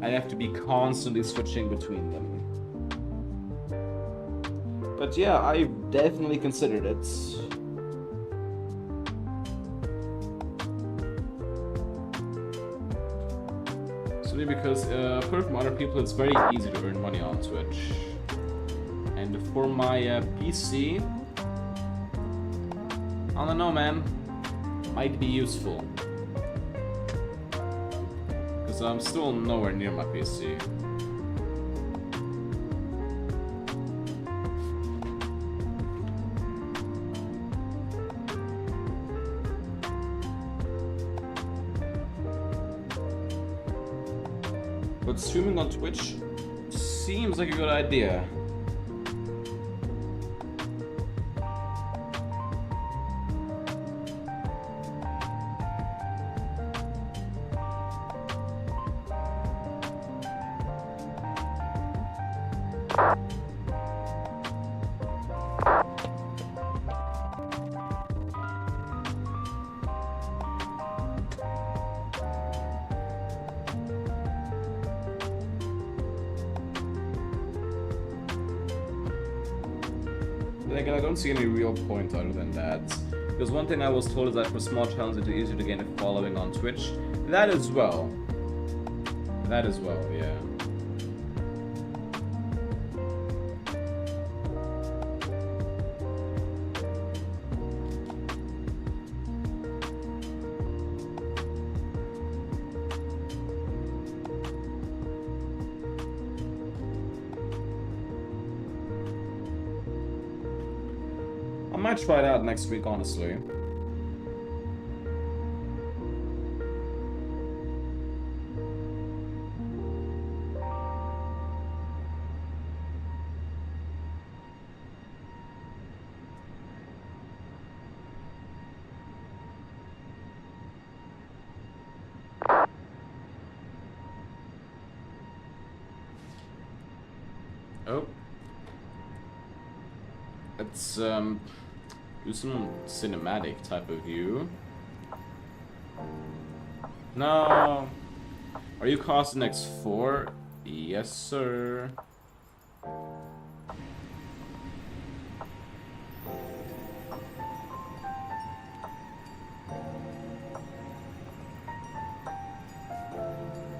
Speaker 1: I'd have to be constantly switching between them. But yeah, I definitely considered it. Simply because, I've heard from other people, it's very easy to earn money on Twitch. And for my PC, I don't know, man. Might be useful. Because I'm still nowhere near my PC. But streaming on Twitch seems like a good idea. I don't see any real point other than that. Because one thing I was told is that for small channels it's easier to gain a following on Twitch. That as well. That as well, yeah. I might try it out next week, honestly. Oh. It's, do some cinematic type of view. No. Are you costing X4? Yes, sir.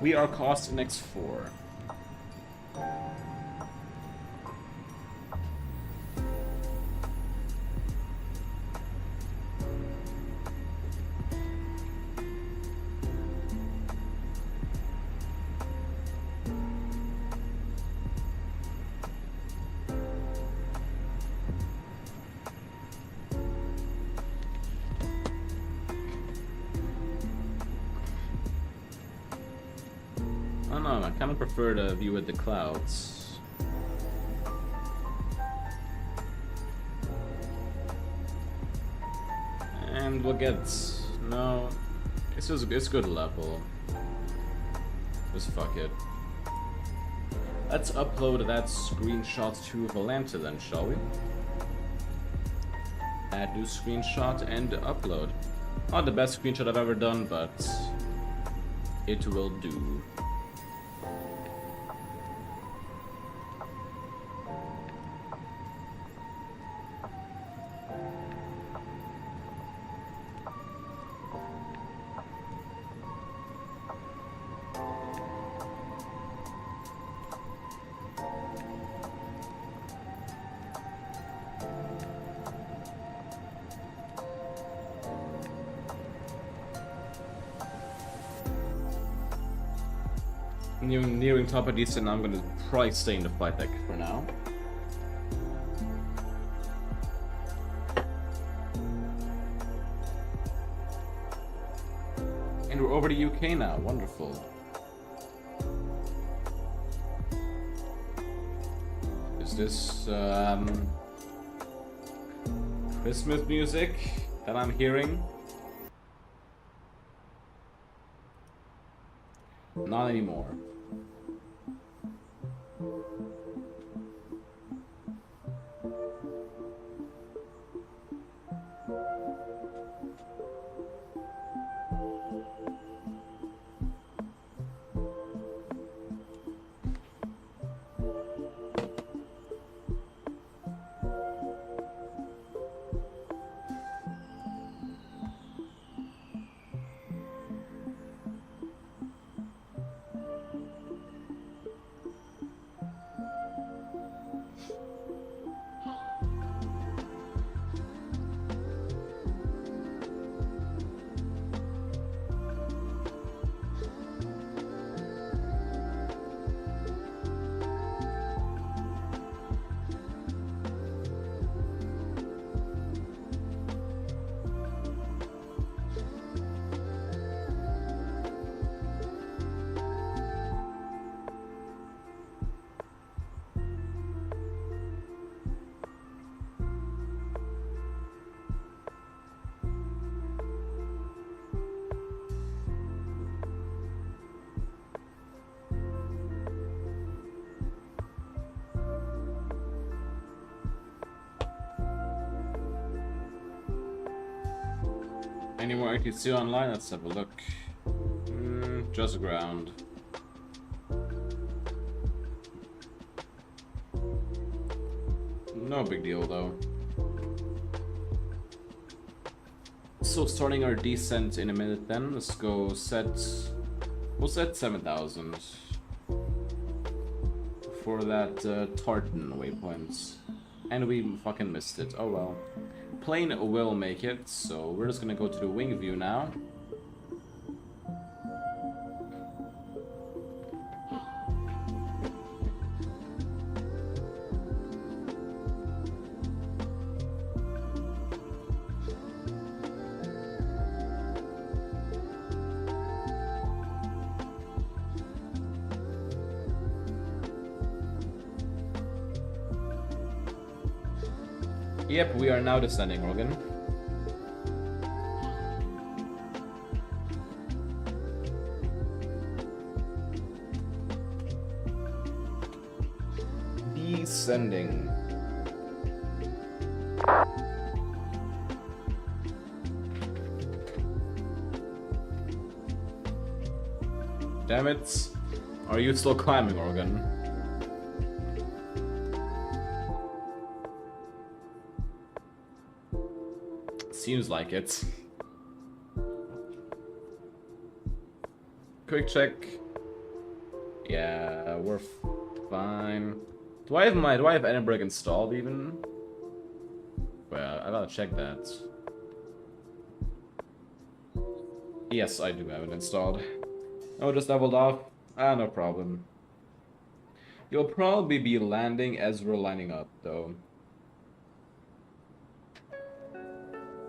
Speaker 1: We are costing X4. kind of prefer the view with the clouds. And we'll get... no... it's good level. Just fuck it. Let's upload that screenshot to Volanta then, shall we? Add new screenshot and upload. Not the best screenshot I've ever done, but it will do. Nearing top of decent, I'm gonna probably stay in the flight deck for now. And we're over to UK now, wonderful. Is this Christmas music that I'm hearing? Not anymore. Any more ATC online? Let's have a look. Just ground. No big deal though. So starting our descent in a minute then. Let's go set... we'll set 7,000. For that Tartan waypoint. And we fucking missed it. Oh well. Plane will make it, so we're just gonna go to the wing view now. Yep, we are now descending, Rogan. Descending. Damn it. Are you still climbing, Oregon? Seems like it. Quick check. Yeah, we're fine. Do I have Edinburgh installed even? Well, I gotta check that. Yes, I do have it installed. Oh, just leveled off. Ah, no problem. You'll probably be landing as we're lining up, though.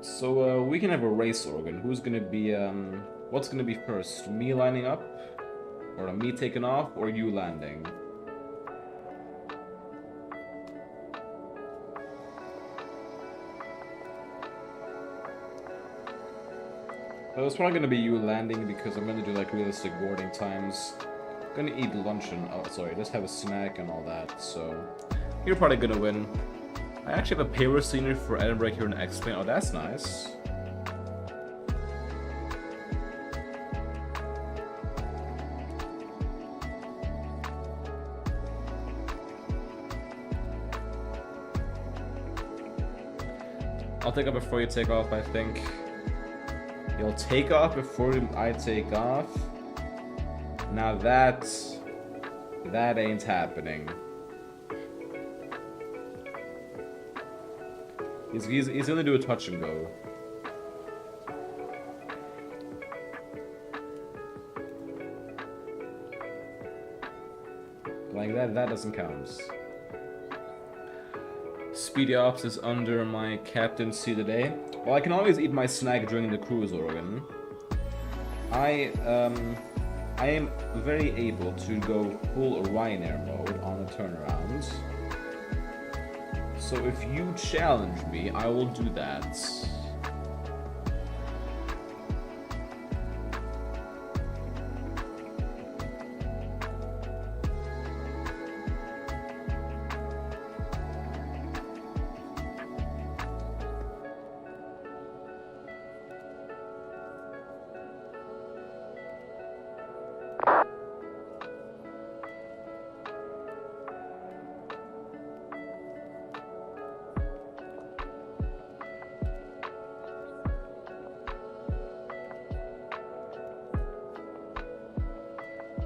Speaker 1: So, we can have a race, Organ. Who's gonna be, what's gonna be first? Me lining up? Or me taking off, or you landing? Well, it's probably gonna be you landing because I'm gonna do like realistic boarding times. I'm gonna eat lunch and just have a snack and all that. So you're probably gonna win. I actually have a payroll scenery for Edinburgh here in X-Plane. Oh, that's nice. I'll take off before you take off, I think. You'll take off before I take off? Now that ain't happening. He's gonna do a touch and go. Like that doesn't count. Speedy Ops is under my captaincy today. Well, I can always eat my snack during the cruise, Oregon. I am very able to go full Ryanair mode on a turnaround. So if you challenge me, I will do that.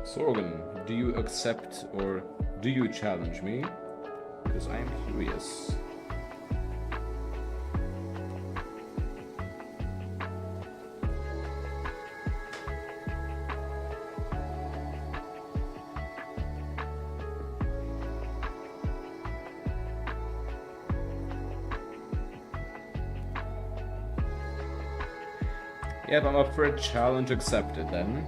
Speaker 1: Sorgan, do you accept or do you challenge me? Because I am curious. Yep, I'm up for a challenge accepted then.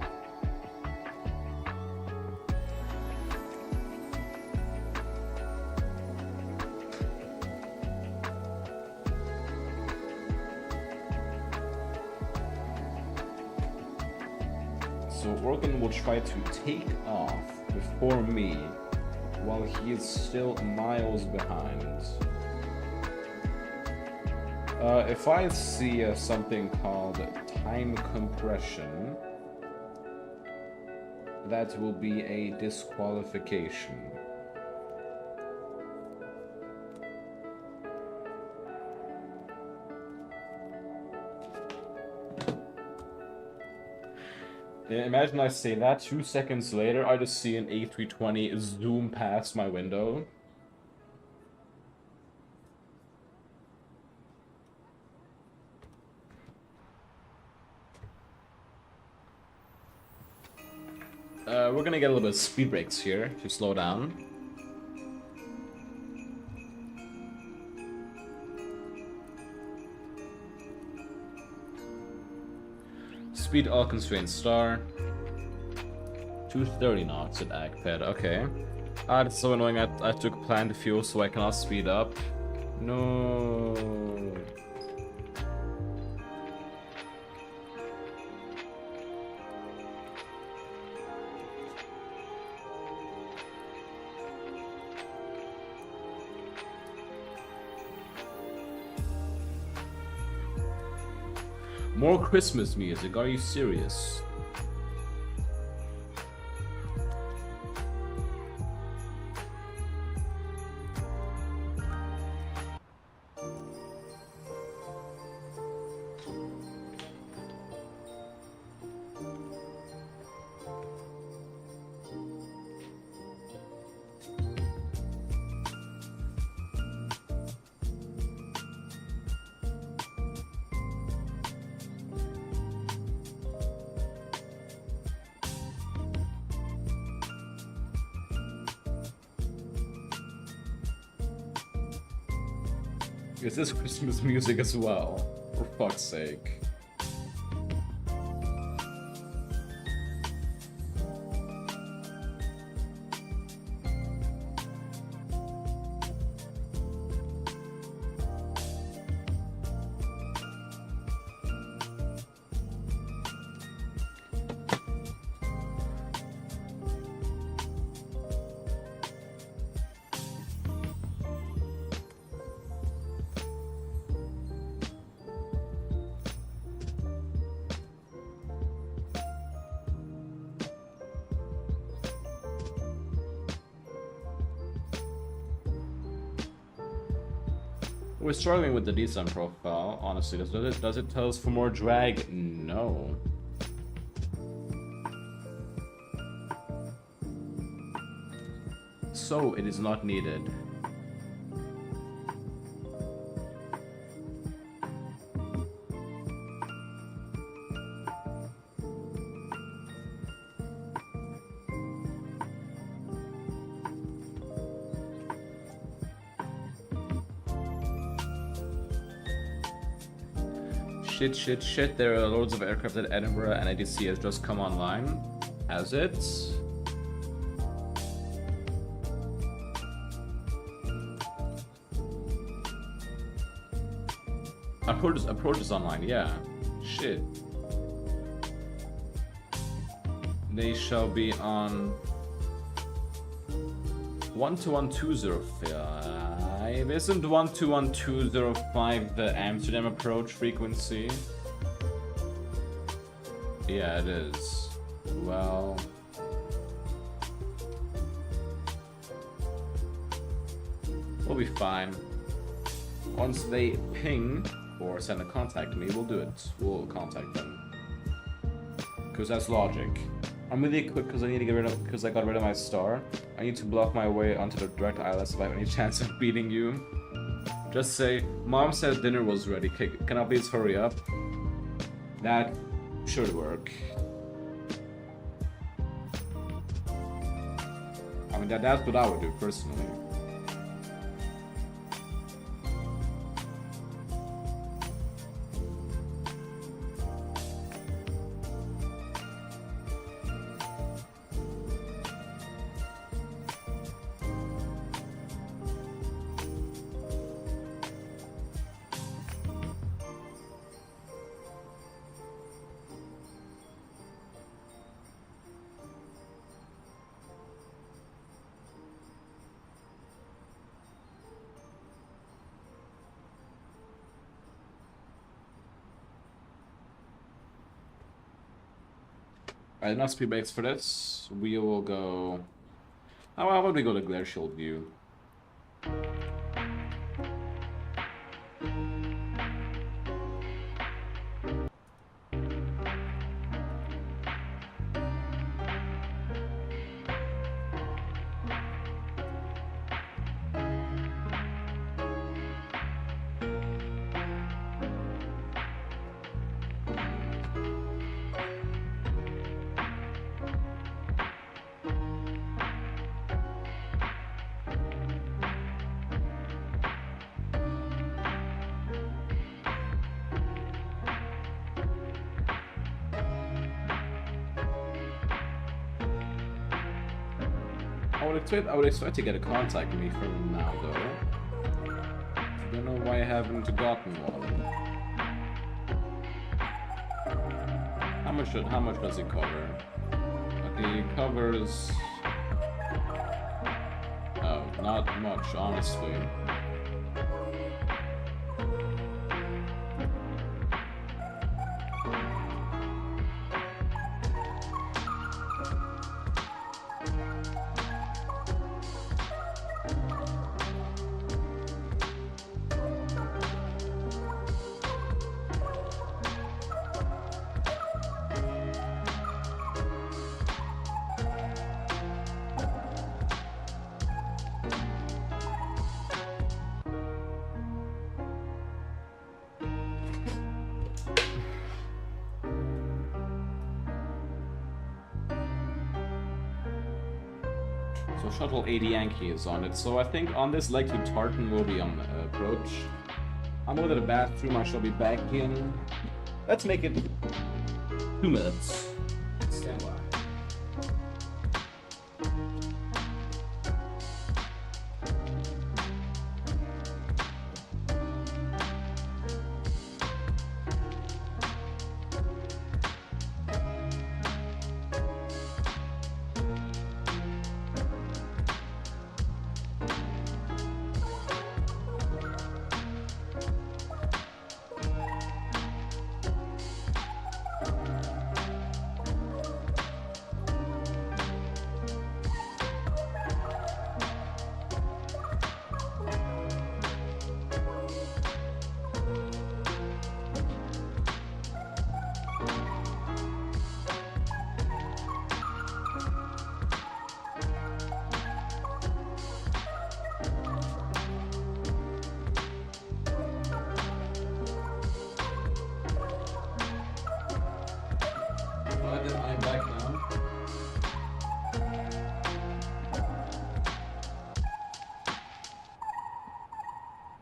Speaker 1: So Organ will try to take off before me while he is still miles behind. If I see something called time compression, that will be a disqualification. Yeah, imagine I say that, 2 seconds later I just see an A320 zoom past my window. We're gonna get a little bit of speed brakes here to slow down. Speed all constrained star. 230 knots at AgPed, okay. Ah, that's so annoying, I took planned fuel so I cannot speed up. No. More Christmas music, are you serious? Is this Christmas music as well? For fuck's sake. We're struggling with the descent profile, honestly. Does it tell us for more drag? No. So it is not needed. Shit, there are loads of aircraft at Edinburgh and ADC has just come online. Has it? Approach is online, yeah. Shit. They shall be on 121.205. Isn't 121.205 the Amsterdam approach frequency? Yeah, it is. Well, we'll be fine. Once they ping or send a contact to me, we'll do it. We'll contact them. Because that's logic. I'm really equipped because I need to get rid of, because I got rid of my star. I need to block my way onto the direct ILS if I have any chance of beating you. Just say, Mom said dinner was ready. Can I please hurry up? That should work. I mean, that's what I would do personally. Alright, enough speed breaks for this. We will go... How about we go to Glare Shield View? I would expect to get a contact me from now, though. I don't know why I haven't gotten one. How much does it cover? Okay, it covers... Oh, not much, honestly. So shuttle 80 Yankee is on it. So I think on this leg to Tartan will be on approach. I'm going to the bathroom. I shall be back in. Let's make it 2 minutes. Stand by.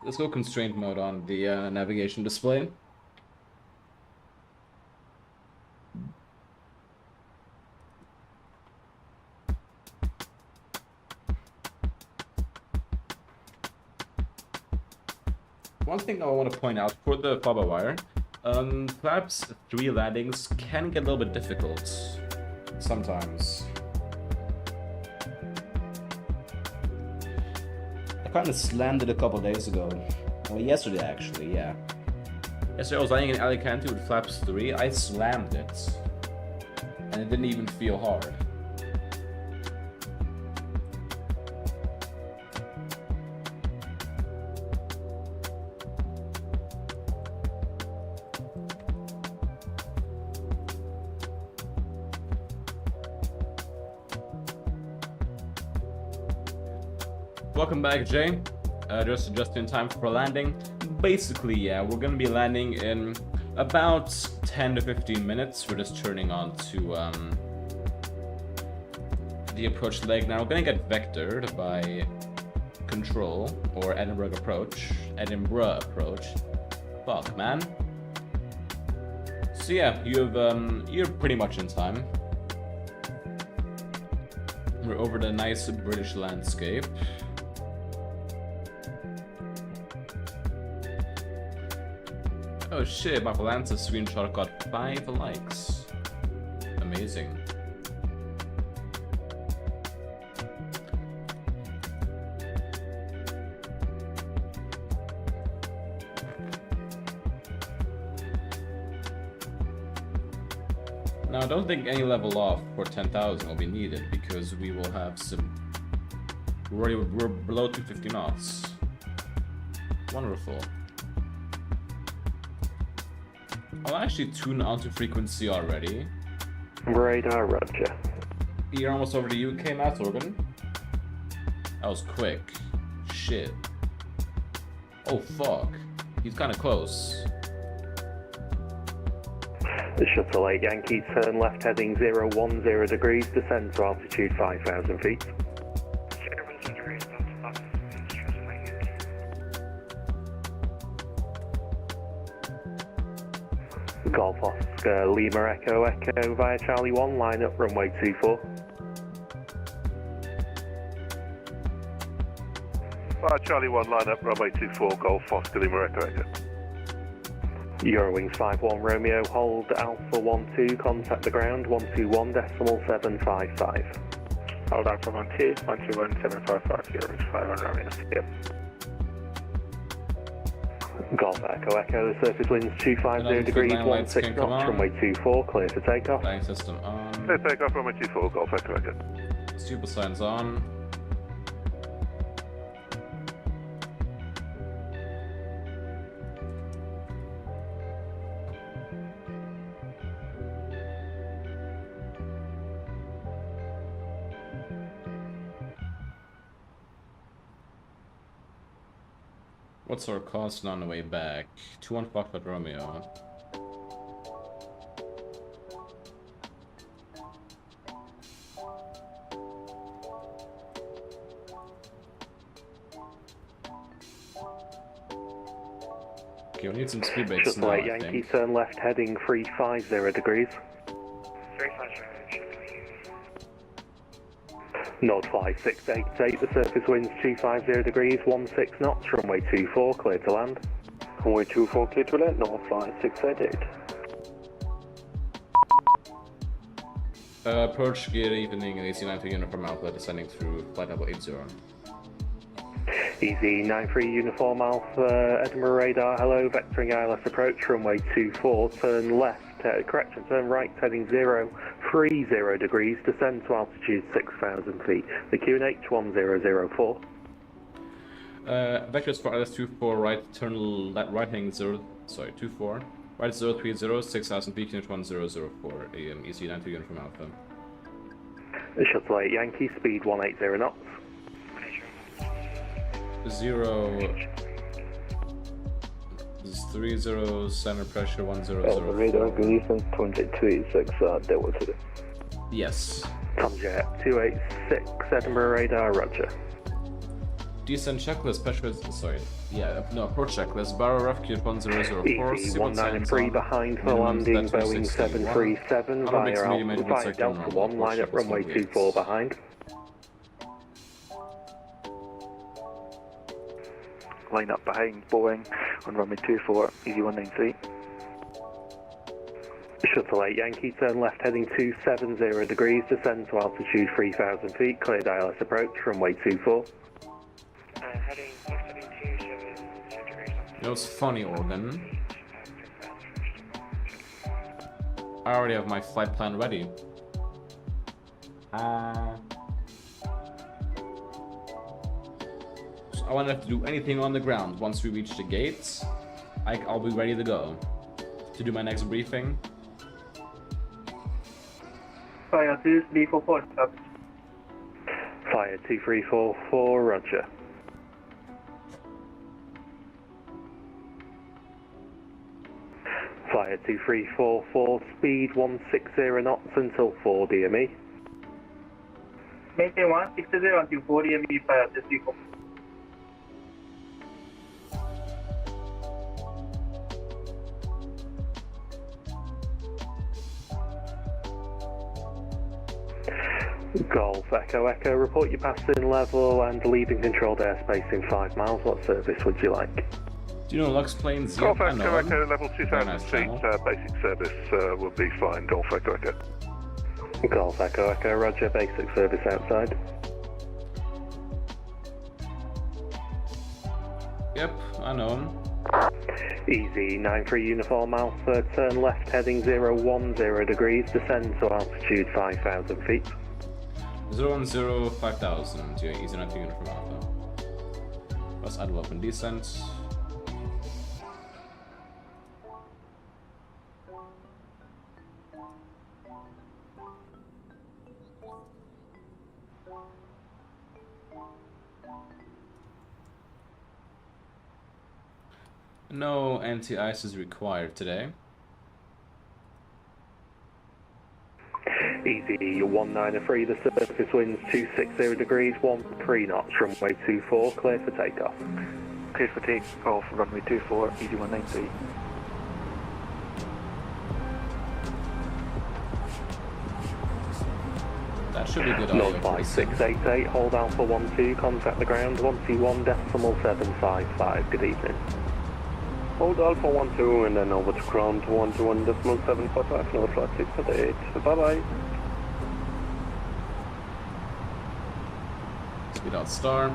Speaker 1: Let's go constraint mode on the navigation display. One thing I want to point out for the FlyByWire, flaps 3 landings can get a little bit difficult sometimes. I kind of slammed it a couple days ago. Well, yesterday actually, yeah. Yesterday I was landing in Alicante with flaps 3. I slammed it, and it didn't even feel hard. Welcome back, Jay. Just in time for landing. Basically, yeah, we're gonna be landing in about 10 to 15 minutes. We're just turning on to the approach leg. Now we're gonna get vectored by control or Edinburgh approach. Fuck, man. So yeah, you're pretty much in time. We're over the nice British landscape. Oh shit, my Valanza screenshot got 5 likes. Amazing. Now I don't think any level off for 10,000 will be needed because we will have some... We're below 250 knots. Wonderful. I'll actually tune onto frequency already.
Speaker 2: Radar, roger.
Speaker 1: You're almost over to UK, Matt Organ. That was quick. Shit. Oh fuck. He's kind of close.
Speaker 2: The Shuttle 8 Yankee, turn left heading 010 degrees, descend to altitude 5,000 feet. Golf Oscar Lima Echo Echo via Charlie 1, line up runway 24.
Speaker 6: Charlie 1, line up runway 24, Golf Oscar Lima Echo Echo.
Speaker 2: Eurowings 51 Romeo, hold Alpha 12, contact the ground 121.755.
Speaker 6: Hold Alpha 12, 121.755, Eurowings 51 Romeo, yep.
Speaker 2: Golf Echo Echo, the surface winds 250 degrees, 16 knots, runway 24, clear for takeoff.
Speaker 1: Flying system on.
Speaker 6: Clear takeoff, runway 24, Golf Echo Echo.
Speaker 1: Super signs on. What's our cost on the way back? 21 Foxtrot Romeo. Okay, we need some speed breaks now, I
Speaker 2: Yankee,
Speaker 1: think.
Speaker 2: turn left heading 350 degrees.
Speaker 6: 350.
Speaker 2: Nord fly 688, the surface winds 250 degrees, 16 knots, runway 24, clear to land.
Speaker 4: Runway 24, clear to land, Nord fly 688.
Speaker 1: Approach gear evening, AC-93 Uniform Alpha, descending through flight level 80.
Speaker 2: Easy 93 Uniform Alpha, Edinburgh radar, hello, vectoring ILS approach, runway 24, turn left, turn right, heading 030 degrees, descend to altitude 6,000 feet, the QNH 1004.
Speaker 1: Vectors for ILS 24, right, turn right heading 24, right 030, 6,000 feet, QNH 1004, EC-93 Uniform Alpha.
Speaker 2: Shuttle 8 Yankee, speed 180 knots.
Speaker 1: 30, center pressure 1004.
Speaker 4: Radar Gleason 286, Delta today.
Speaker 1: Yes.
Speaker 2: Tomjet 286, Edinburgh radar, roger.
Speaker 1: Descent checklist, special, sorry, yeah, no, approach checklist, barrel rough, Q1 004,
Speaker 2: Easy 193 behind for landing, Boeing 737 via Delta 1, line up runway 24 behind.
Speaker 6: Line up behind Boeing on runway 24, Easy 193.
Speaker 2: Shuttle 8 Yankee, turn left heading 270 degrees, descend to altitude 3,000 feet, cleared ILS approach, runway 24.
Speaker 6: Heading 270 degrees.
Speaker 1: You know, it's funny, Organ. I already have my flight plan ready. So I won't have to do anything on the ground. Once we reach the gates, I'll be ready to go to do my next briefing.
Speaker 2: Fire 2344, stop. Fire 2344, roger. Fire 2344, speed 160 knots until 4 DME.
Speaker 3: Maintain 160 until 4 DME, fire 344.
Speaker 2: Golf Echo Echo, report your passing level and leaving controlled airspace in 5 miles. What service would you like?
Speaker 1: Do you know Lux planes?
Speaker 6: Golf
Speaker 1: Yep, I
Speaker 6: Echo
Speaker 1: know
Speaker 6: Echo,
Speaker 1: them.
Speaker 6: level 2000 feet, basic service will be fine. Golf Echo Echo.
Speaker 2: Golf Echo Echo, roger, basic service outside.
Speaker 1: Yep, I know them.
Speaker 2: Easy 93 Uniform Alpha, turn left heading 010 degrees, descend to altitude 5,000 feet.
Speaker 1: 010 5000, yeah, easy 93 Uniform Alpha. Plus idle up and descent. No anti-ice is required today.
Speaker 2: Easy 193, the surface winds 260 degrees, 13 knots, runway 24, clear for takeoff.
Speaker 6: Clear for takeoff, runway 24, Easy 193.
Speaker 1: That should be good audio.
Speaker 2: 05688, hold Alpha 12, contact the ground 121.755, good evening.
Speaker 7: Hold Alpha 12 and then over to ground 121.745, no flight 648. Bye bye.
Speaker 1: Speed out star.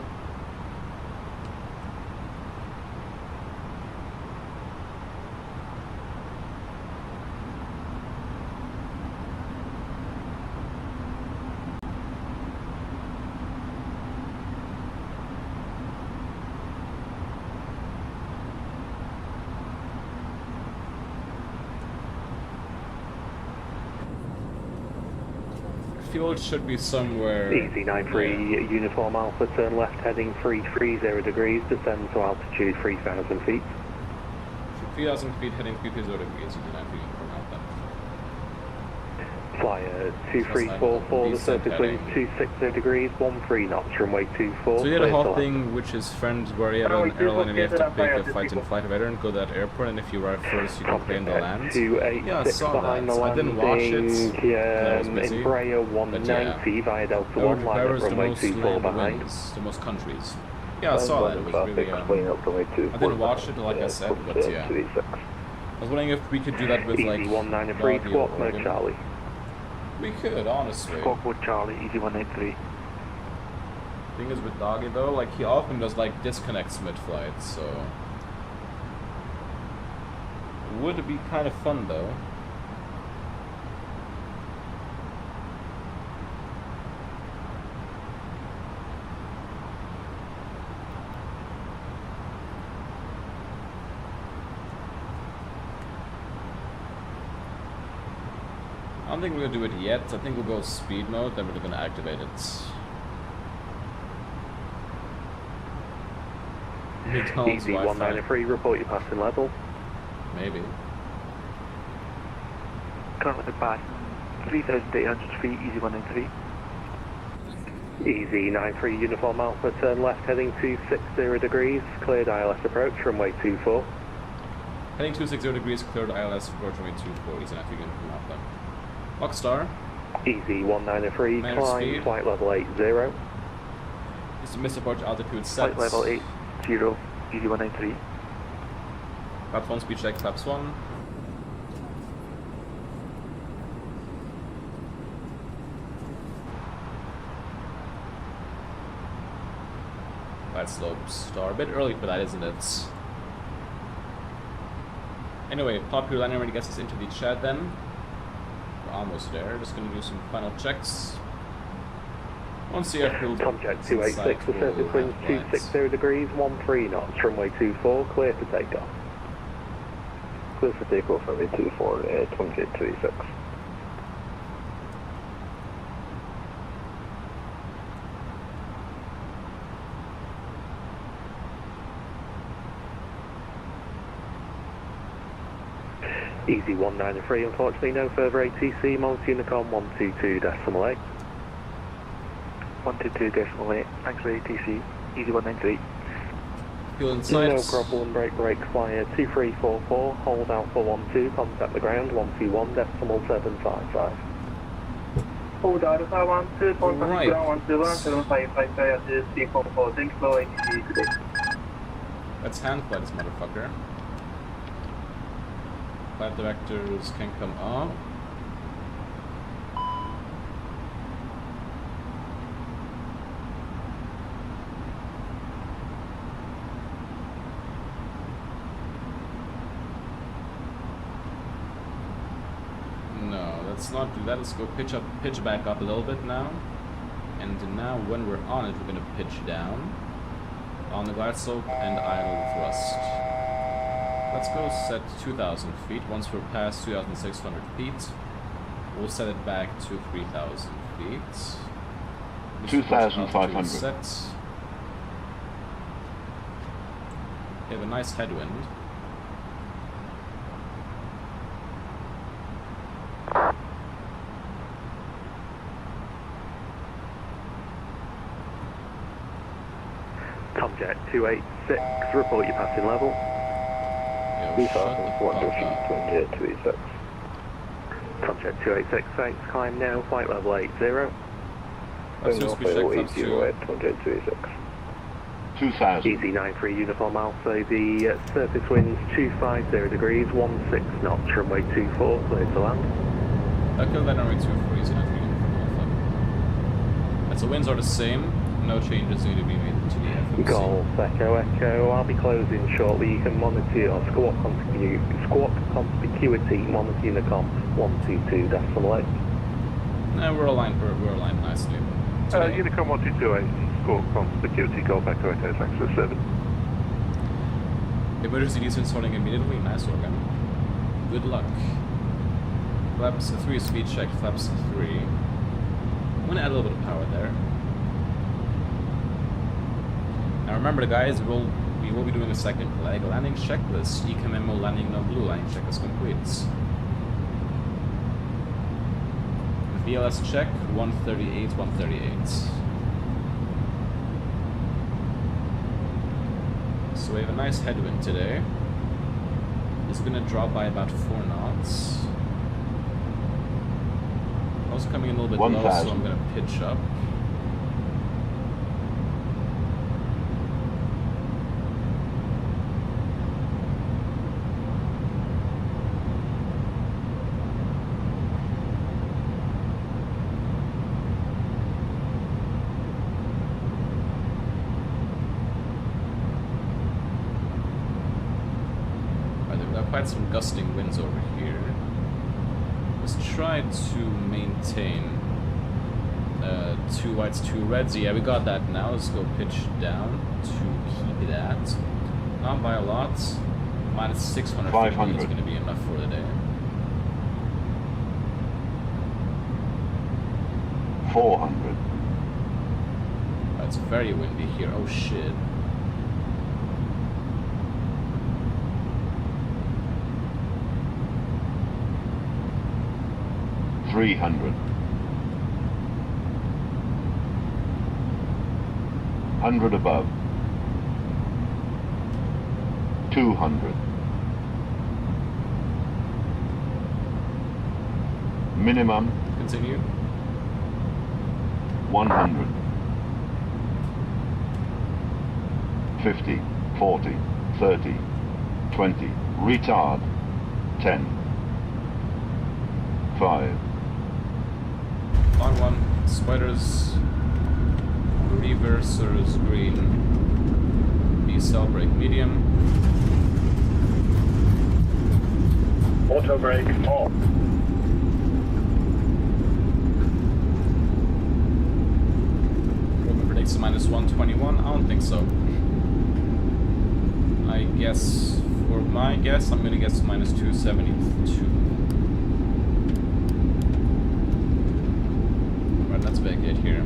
Speaker 1: Fuel should be somewhere.
Speaker 2: Easy 93 Uniform Alpha, turn left heading 330 degrees, descend to altitude 3,000 feet.
Speaker 1: 3,000 feet heading 330 degrees, easy 93 Uniform Alpha.
Speaker 2: Flyer 2344, the surface wind 260 degrees, 13 knots, runway 24.
Speaker 1: So you had a whole thing which is friends where you have an airline and you have to pick a flight in flight radar and go to that airport, and if you arrive first you can claim the land. Yeah, I saw that. I didn't watch it. I was busy.
Speaker 2: Embraer 190 via Delta 1 line at runway 24 behind.
Speaker 1: The most countries. Yeah, I saw that. It was really. I didn't watch it like I said, but yeah. I was wondering if we could do that with like.
Speaker 2: Easy 193, squawk mode Charlie.
Speaker 1: We could, honestly.
Speaker 6: Squawk mode Charlie, Easy 193.
Speaker 1: Thing is with Doggy though, like he often does like disconnects mid-flight, so would be kind of fun though. I don't think we're gonna do it yet. I think we'll go speed mode, then we're gonna activate it.
Speaker 2: Easy 193, report your passing level.
Speaker 1: Maybe.
Speaker 6: Currently passing 3,800 feet, Easy 193.
Speaker 2: Easy 93 Uniform Alpha, turn left heading 260 degrees, cleared ILS approach, runway 24.
Speaker 1: Heading 260 degrees, cleared ILS approach runway 24, Easy 93 Uniform Alpha. Lockstar.
Speaker 2: Easy 193,
Speaker 1: Manage
Speaker 2: climb,
Speaker 1: speed.
Speaker 2: flight level 80.
Speaker 1: Missed approach altitude set.
Speaker 6: Flight level 80, Easy 193.
Speaker 1: Platform speed check, flaps 1. Glide slopes are a bit early for that, isn't it? Anyway, popular liner already gets us into the chat then. We're almost there. Just gonna do some final checks. Once the airfield
Speaker 2: Tomjet 286, the surface winds 260 degrees, 13 knots, runway 24, clear for takeoff.
Speaker 7: Clear for takeoff, runway 24, Tomjet 286.
Speaker 2: Easy 193, unfortunately no further ATC, Mons Unicom 122.8.
Speaker 6: 122.8, thanks for ATC, Easy 193.
Speaker 1: Fuel inside.
Speaker 2: No problem, brake flyer 2344, hold Alpha 12, contact the ground 121.755.
Speaker 3: Hold Alpha 12, contact
Speaker 1: Right.
Speaker 3: ground 121.755 is C44, thanks for ATC today.
Speaker 1: Let's hand fly this motherfucker. Flight directors can come up. No, let's not do that. Let's go pitch back up a little bit now. And now when we're on it, we're gonna pitch down on the glide slope and idle thrust. Let's go set 2,000 feet. Once we're past 2,600 feet, we'll set it back to 3,000 feet.
Speaker 8: 2,500.
Speaker 1: Set. We have a nice headwind.
Speaker 2: Tomjet 286, report your passing level.
Speaker 1: Yo, shut the fuck up.
Speaker 7: Tomjet 286.
Speaker 2: Tomjet 286, thanks, climb now, flight level 80.
Speaker 1: Let's do speed check, flaps 2.
Speaker 7: Tomjet 286.
Speaker 8: 2,000.
Speaker 2: Easy 93 Uniform Alpha, the surface winds 250 degrees, 16 knots, runway 24, clear to land.
Speaker 1: Kill that runway 24, Easy 93 Uniform Alpha. And so winds are the same. No changes need to be made to the FMC.
Speaker 2: Golf Echo Echo, I'll be closing shortly. You can monitor your squawk conspicuity, monitor Unicom 122.8.
Speaker 1: No, we're aligned nicely. Today.
Speaker 6: Unicom 122.8, score conspicuity, Golf Echo Echo, thanks for 7.
Speaker 1: Emergency descent starting immediately. Nice organ. Good luck. Flaps 3 speed check, flaps 3. I'm gonna add a little bit of power there. Now remember guys, we will be doing a second flag landing checklist. ECMMO landing no blue landing check is complete. VLS check 138, 138. So we have a nice headwind today. It's gonna drop by about 4 knots. Also coming in a little bit low, so I'm gonna pitch up. Quite some gusting winds over here. Let's try to maintain 2 whites, 2 reds. Yeah, we got that now. Let's go pitch down to keep that. Not by a lot. Minus 600 feet is going to be enough for the day.
Speaker 8: 400.
Speaker 1: It's very windy here. Oh shit.
Speaker 8: 100 above. 200. Minimum
Speaker 1: Continue.
Speaker 8: 100. 50, 40, 30, 20. Retard. 10. 5.
Speaker 1: On one. Spiders. Reversers green. B-cell brake medium.
Speaker 6: Auto brake off.
Speaker 1: Roman predicts a -121. I don't think so. I guess, for my guess, I'm gonna guess -272. Right, let's vacate here.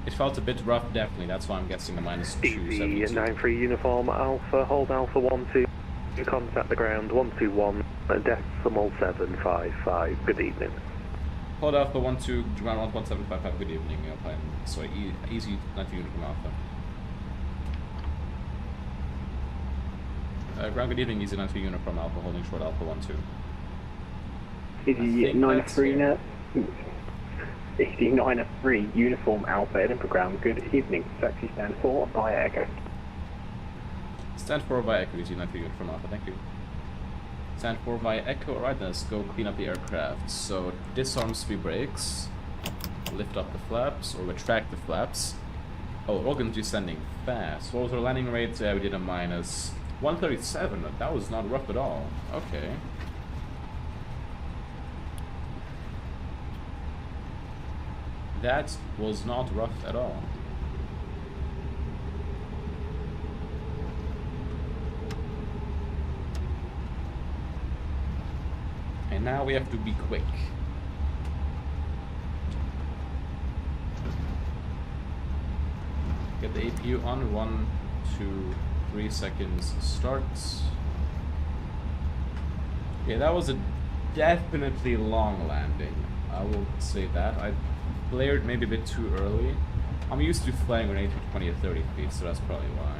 Speaker 1: It felt a bit rough, definitely. That's why I'm guessing a -272.
Speaker 2: Easy 93 uniform Alpha, hold Alpha 12. Contact the ground 121 decimal 755. Good evening.
Speaker 1: Hold Alpha 12, ground 11755. Good evening, Alpine. Sorry, easy 93 uniform Alpha. Ground, good evening, easy 93 uniform Alpha, holding short Alpha 12.
Speaker 9: Easy 93 now. Easy 93 uniform Alpha Edinburgh ground. Good evening. Taxi stand for via Echo.
Speaker 1: Stand for via Echo, easy 93 uniform Alpha. Thank you. Stand for via Echo. Alright, then let's go clean up the aircraft. So disarm speed brakes, lift up the flaps or retract the flaps. Oh, organs descending fast. What was our landing rate? We did a -137. That was not rough at all. Okay. That was not rough at all. And now we have to be quick. Get the APU on. 1, 2, 3 seconds. Starts. Okay, that was a definitely long landing. I will say that. I flared maybe a bit too early. I'm used to flying on A320 at 30 feet, so that's probably why.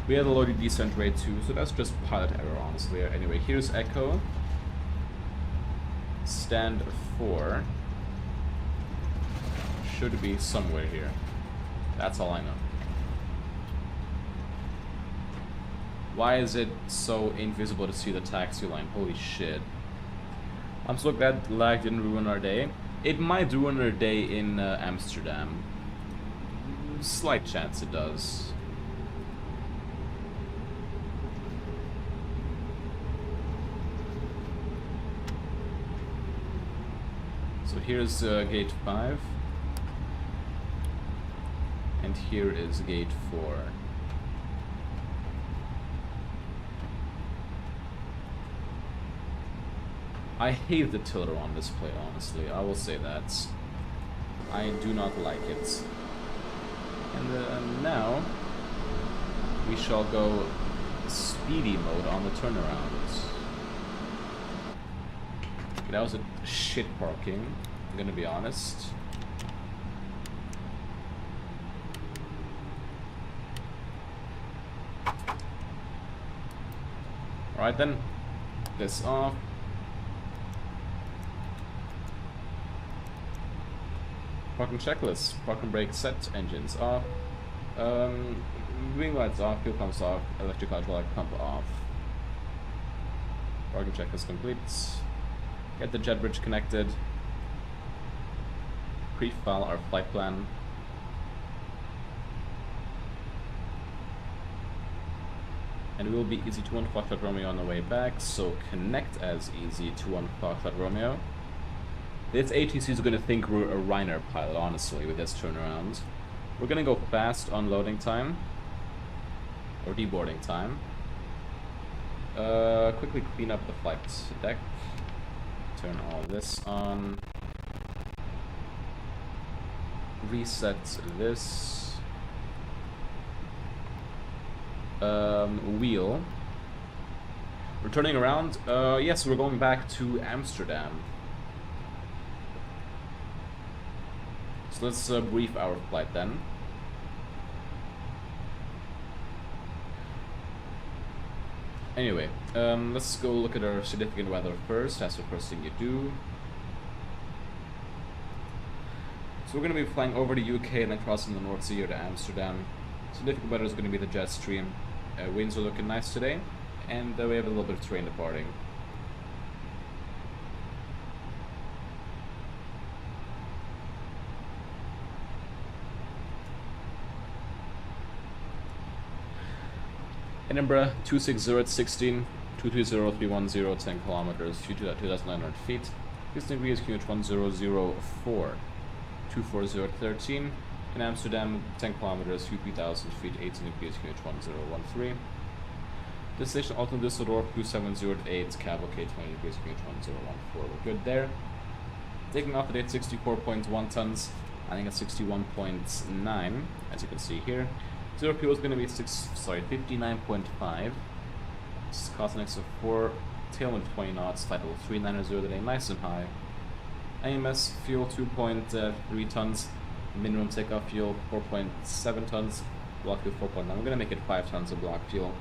Speaker 1: We had a loaded descent rate too, so that's just pilot error, honestly. Anyway, here's Echo. Stand 4. Should be somewhere here. That's all I know. Why is it so invisible to see the taxi line? Holy shit. I'm so glad lag didn't ruin our day. It might ruin our day in Amsterdam. Slight chance it does. So here's gate 5. And here is gate 4. I hate the tilter on this play, honestly. I will say that. I do not like it. And now we shall go speedy mode on the turnarounds. That was a shit parking, I'm gonna be honest. Alright then, this off. Parking checklist, parking brake set, engines off. Wing lights off, fuel pumps off, electric hydraulic pump off. Parking checklist complete. Get the jet bridge connected. Pre-file our flight plan. And we will be Easy 21 Foxtrot Romeo on the way back, so connect as Easy 21 Foxtrot Romeo. This ATC is going to think we're a Ryanair pilot, honestly, with this turnaround. We're going to go fast on loading time. Or deboarding time. Quickly clean up the flight deck. Turn all this on. Reset this. wheel. We're turning around. Yes, we're going back to Amsterdam. So let's brief our flight then. Anyway, let's go look at our significant weather first. That's the first thing you do. So we're going to be flying over the UK and then crossing the North Sea to Amsterdam. Significant weather is going to be the jet stream. Winds are looking nice today, and we have a little bit of train departing. Edinburgh 260 at 16, 230310, 10 kilometers, 2,900 feet. 16 degrees, QH 1004, 240 at 13. In Amsterdam, 10 kilometers, 3,000 feet, 18 degrees, QH 1013. Destination Alton Düsseldorf 2708, cavalcade 20 degrees, QH 1014. We're good there. Taking off at 864.1 tons, I think it's 61.9, as you can see here. Zero fuel is going to be 59.5. This cost an extra 4, tailwind 20 knots, flight level 390 today, nice and high. AMS fuel 2.3 tons, minimum takeoff fuel 4.7 tons, block fuel 4.9. We're going to make it 5 tons of block fuel.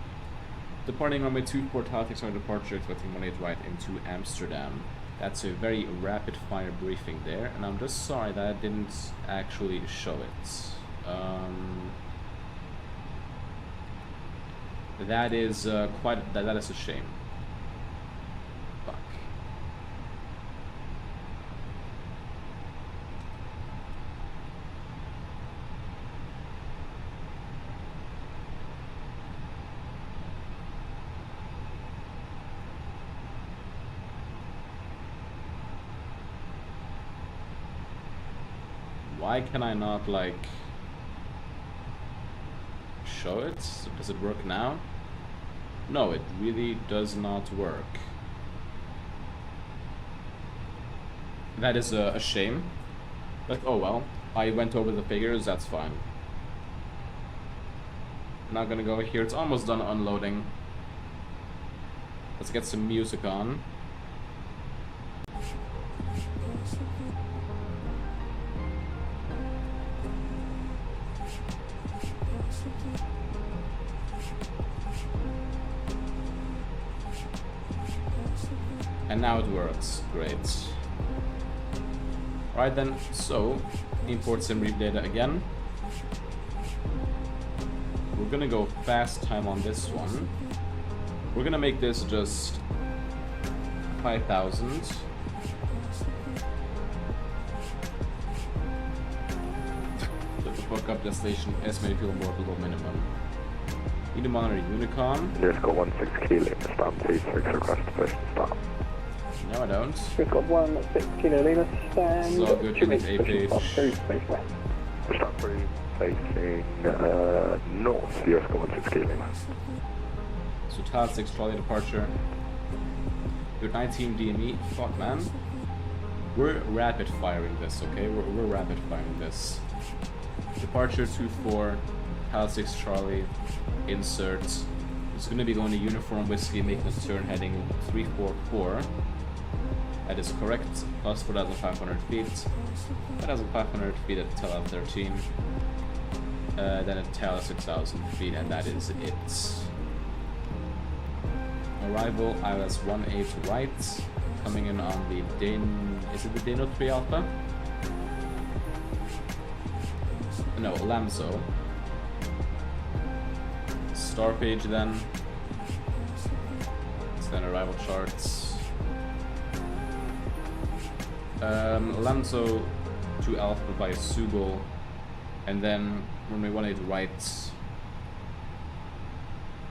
Speaker 1: Departing runway 24, Thalix on departure, expecting 18 right into Amsterdam. That's a very rapid fire briefing there, and I'm just sorry that I didn't actually show it. That is that is a shame. Fuck. Why can I not, like, show it? Does it work now? No, it really does not work. That is a shame. But oh well, I went over the figures, that's fine. Not gonna go here, it's almost done unloading. Let's get some music on. And now it works, great. Alright then, so import Sceneries data again. We're gonna go fast time on this one. We're gonna make this just 5,000. Let the fuck up destination, estimated fuel more below minimum. Need to monitor Unicom.
Speaker 6: Here's go 16 kilo, stand 6 request first stop.
Speaker 1: No, I don't.
Speaker 9: We've got 16 kilo Lima, stand.
Speaker 1: So good to the APH.
Speaker 6: Stop 3, facing north. Here's go 16 kilo.
Speaker 1: So TAL 6 trolley departure. Your 19 DME. Fuck, man. We're rapid firing this, okay? We're rapid firing this. Departure 24, TAL 6 Charlie, insert. It's going to be going to Uniform Whiskey, making a turn heading 344. That is correct, plus 4,500 feet. 4,500 feet at TAL 13. Then at TAL 6,000 feet, and that is it. Arrival, ILS 18 right. Coming in on the is it the Dano 3 Alpha? No, Lamso. Star page then. Then arrival charts. Lamso to Alpha by Sugal, and then runway 18 right.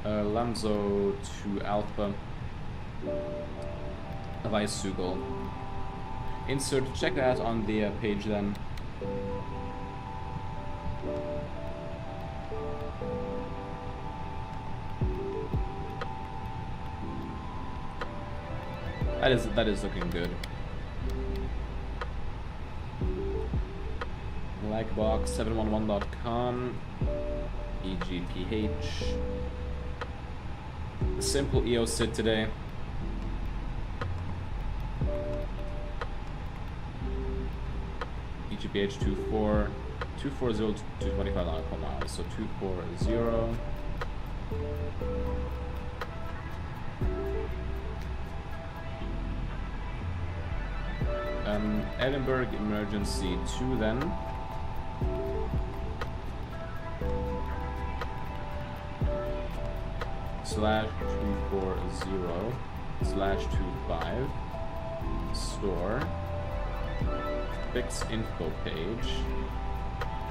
Speaker 1: Lamso to Alpha by Sugal. Insert, check that on the page then. That is looking good. Likebox711.com, EGPH. simple EO sit today. EGPH 240 to 25 nautical miles. So 240. Edinburgh emergency 2 then. /240/25 store fix info page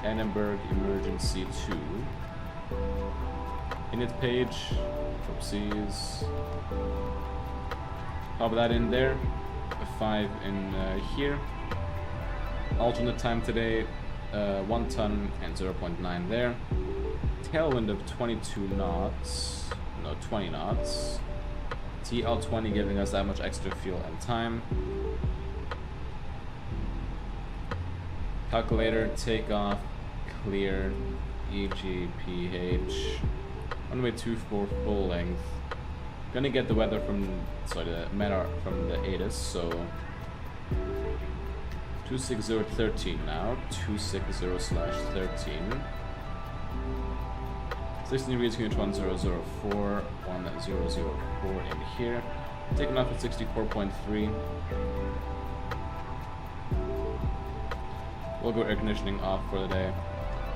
Speaker 1: Edinburgh emergency 2 init page, oopsies, pop that in there, a 5 in here. Alternate time today, 1 ton and 0.9 there. Tailwind of 22 knots, no 20 knots. TL20 giving us that much extra fuel and time. Calculator, takeoff, clear, EGPH, runway 24 full length. Gonna get the weather from, sorry, the METAR from the ATIS, so 26013 now, 260/13. 16 degrees, unit 1004, 1004 in here. Taking off at 64.3. We'll go air conditioning off for the day.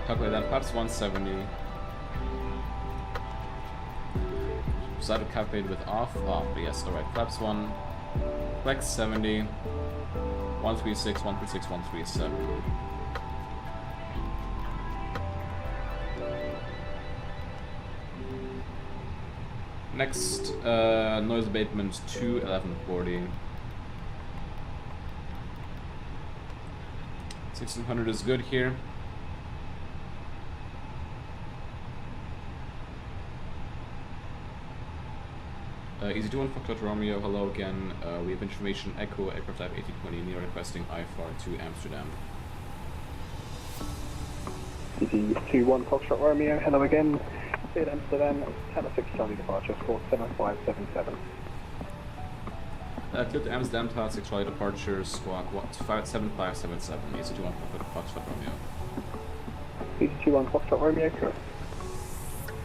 Speaker 1: Calculate that, perhaps 170. So I have to calculate with off, but yes, alright. Flaps 1, flex 70, 136, 136, 137. Next, noise abatement 2, 1140. 1600 is good here. Easy21 Foxtrot Romeo, hello again. We have information Echo aircraft type A320 near requesting IFR to Amsterdam.
Speaker 9: Easy21 Foxtrot Romeo, hello again. Cleared Amsterdam, Tanner 6 Charlie departure, score 7577.
Speaker 1: Cleared to Amsterdam, Tanner 6 Charlie departure, squawk 7577. Easy21 Foxtrot Romeo.
Speaker 9: Easy21 Foxtrot Romeo, correct.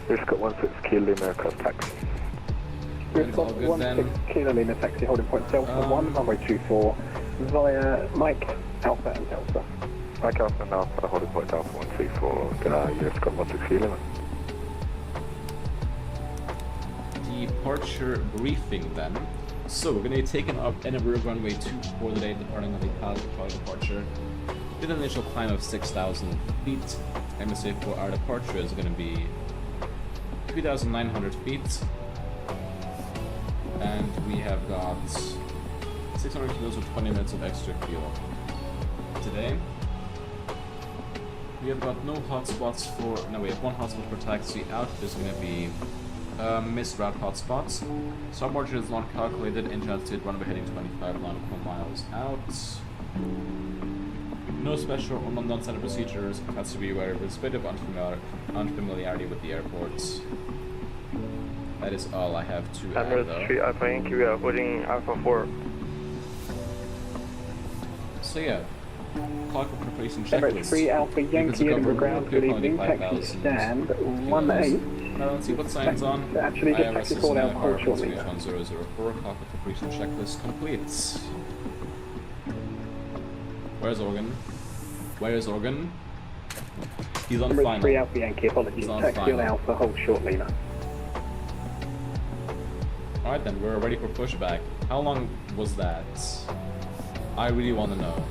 Speaker 6: We've got 16 Kilo Lima aircraft taxi.
Speaker 9: We've got 16 Kilo Lima taxi holding point Delta 1, runway 24 via Mike, Alpha and Delta.
Speaker 6: Mike Alpha and Alpha holding point Alpha 134. You've got 16 Kilo Lima.
Speaker 1: Departure briefing then. So we're going to be taking up Edinburgh runway 24 today, departing on the Charlie departure with an initial climb of 6,000 feet. MSA for our departure is going to be 3,900 feet. And we have got 600 kilos with 20 minutes of extra fuel. Today, we have got no hotspots for, no we have one hotspot for taxi out. There's going to be missed route hotspots. Starboard is not calculated, in transit runway heading 25 nautical miles out. No special or non-standard procedures, has to be aware of a bit of unfamiliarity with the airports. That is all I have to add though.
Speaker 6: 3 Alpha Yankee, we are holding Alpha 4.
Speaker 1: So yeah, clock of preparation
Speaker 9: Emirates
Speaker 1: checklist.
Speaker 9: 3 Alpha Yankee, Edinburgh ground, good evening, taxi stand 18.
Speaker 1: Now let's see what signs on.
Speaker 9: Actually, just taxi call out hold shortly.
Speaker 1: 1004, clock of preparation checklist completes. Where's Organ? Where is Organ? He's on
Speaker 9: Emirates
Speaker 1: final.
Speaker 9: 3 Alpha Yankee, apologies, taxi on Alpha, hold shortly now.
Speaker 1: Alright then, we're ready for pushback. How long was that? I really want to know.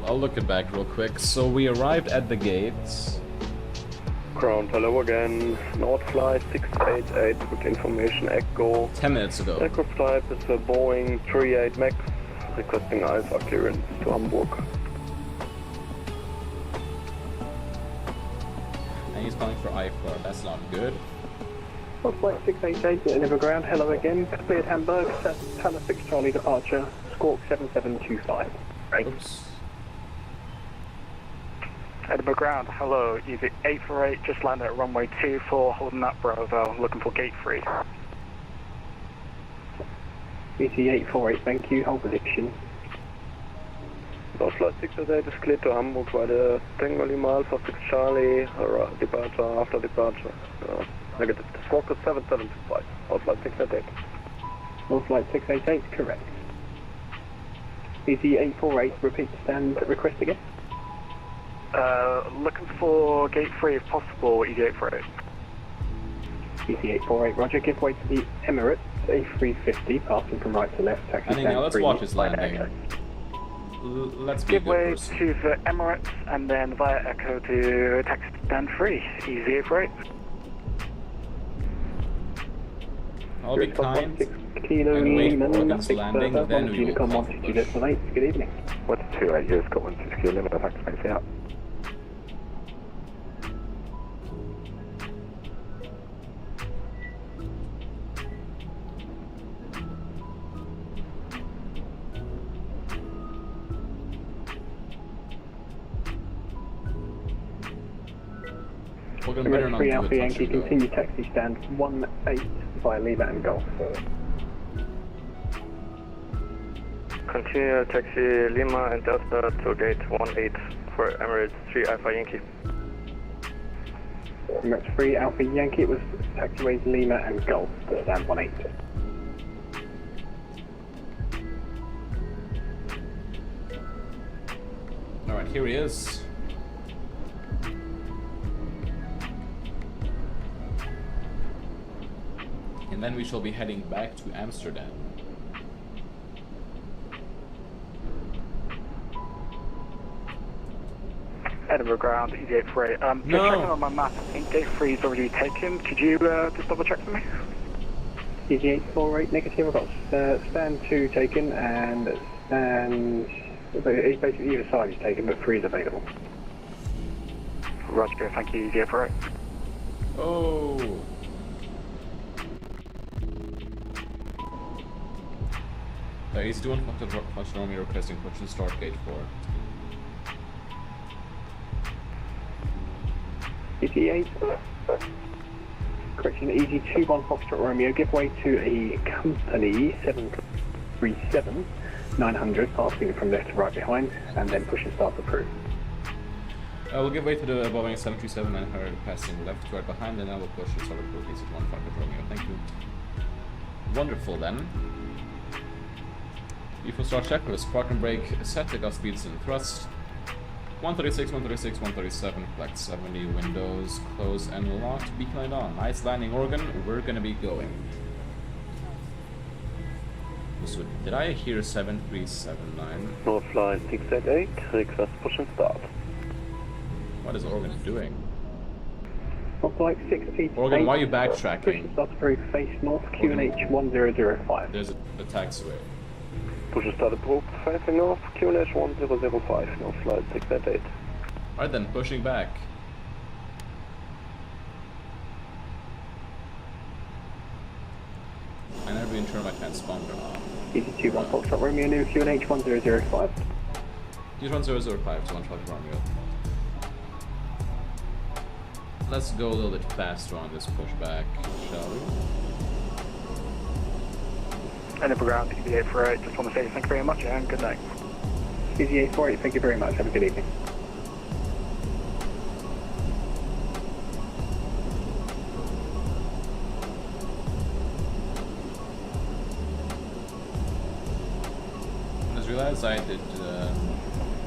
Speaker 1: I'll look it back real quick. So we arrived at the gates.
Speaker 7: Ground, hello again. North flight 688 with information Echo.
Speaker 1: 10 minutes ago.
Speaker 7: Aircraft type is a Boeing 38 MAX, requesting Alpha clearance to Hamburg.
Speaker 1: And he's calling for IFR. That's not good.
Speaker 9: North flight 688 Edinburgh ground, hello again. Cleared Hamburg, Tanner 6 Charlie departure, squawk 7725.
Speaker 1: Oops.
Speaker 6: Edinburgh ground, hello, Easy 848, just landed at runway 24, holding up Bravo, looking for gate 3.
Speaker 9: Easy 848, thank you, hold position.
Speaker 7: Flight 608 is cleared to Hamburg by the Tango Lima Alpha 6 Charlie, departure after departure. Negative, focus 7725, Flight 688.
Speaker 9: Flight 688, correct. Easy 848, repeat the stand request again.
Speaker 6: Looking for gate 3 if possible, Easy 848.
Speaker 9: Easy 848, roger, give way to the Emirates A350, passing from right to left, taxi
Speaker 1: I think
Speaker 9: stand
Speaker 1: now let's
Speaker 9: 3,
Speaker 1: watch his
Speaker 9: flight
Speaker 1: landing.
Speaker 9: Echo.
Speaker 1: Let's be a
Speaker 6: Give
Speaker 1: good
Speaker 6: way
Speaker 1: person.
Speaker 6: to the Emirates and then via Echo to taxi stand 3, Easy 848.
Speaker 1: I'll be kind
Speaker 9: Kilo
Speaker 1: and wait for
Speaker 9: Lima,
Speaker 1: Organ's
Speaker 9: nothing
Speaker 1: landing,
Speaker 9: further,
Speaker 1: then we will
Speaker 9: Unicom
Speaker 1: call
Speaker 9: 1
Speaker 1: the
Speaker 9: to destinate, good evening.
Speaker 6: 128, you've got 160 kilo limit, thanks, mate, out.
Speaker 1: Organ better not
Speaker 9: 3
Speaker 1: do a
Speaker 9: Alpha
Speaker 1: touch
Speaker 9: Yankee,
Speaker 1: and go.
Speaker 9: continue taxi stand 18 via Lima and Golf.
Speaker 7: Continue taxi Lima and Delta to gate 18 for Emirates 3 Alpha Yankee.
Speaker 9: Emirates 3 Alpha Yankee, it was taxiways Lima and Golf to stand 18.
Speaker 1: Alright, here he is. And then we shall be heading back to Amsterdam.
Speaker 6: Edinburgh ground, Easy 848. Just
Speaker 1: No.
Speaker 6: checking on my map, I think gate 3 is already taken. Could you just double check for me?
Speaker 9: Easy 848 negative, I've got stand 2 taken and stand... basically either side is taken but 3 is available.
Speaker 6: Roger, thank you, Easy 848.
Speaker 1: Oh! He's doing functional requesting question start gate 4.
Speaker 9: Easy 8, correction, Easy 21 Foxtrot Romeo, give way to a company 737-900, passing from left to right behind, and then push and start approved.
Speaker 1: We'll give way to the Boeing 737-900 passing left to right behind, and I will push and start approved. Easy 1 Foxtrot Romeo, thank you. Wonderful then. Before start checklist, park and brake set, take off speeds and thrust. 136, 136, 137, flight 70, windows closed and locked, beacon light on. Nice landing, Oregon, we're gonna be going. So, did I hear 7379?
Speaker 7: North flight 688, request push and start.
Speaker 1: What is Oregon doing?
Speaker 9: On flight 688,
Speaker 1: Oregon, why are you
Speaker 9: push and
Speaker 1: backtracking?
Speaker 9: start approved, face north, QNH 1005.
Speaker 1: There's a taxiway.
Speaker 7: Push and start approved, facing north, QNH 1005, North flight 688.
Speaker 1: Alright then, pushing back. I never even turned my transponder on.
Speaker 9: Easy 21 Foxtrot Romeo, new QNH 1005.
Speaker 1: Use 1005 to 112 Romeo. Let's go a little bit faster on this pushback, shall we?
Speaker 6: Edinburgh ground, Easy 848, just want to say thank you very much and good night.
Speaker 9: Easy 848, thank you very much, have a good evening.
Speaker 1: I just realized I did.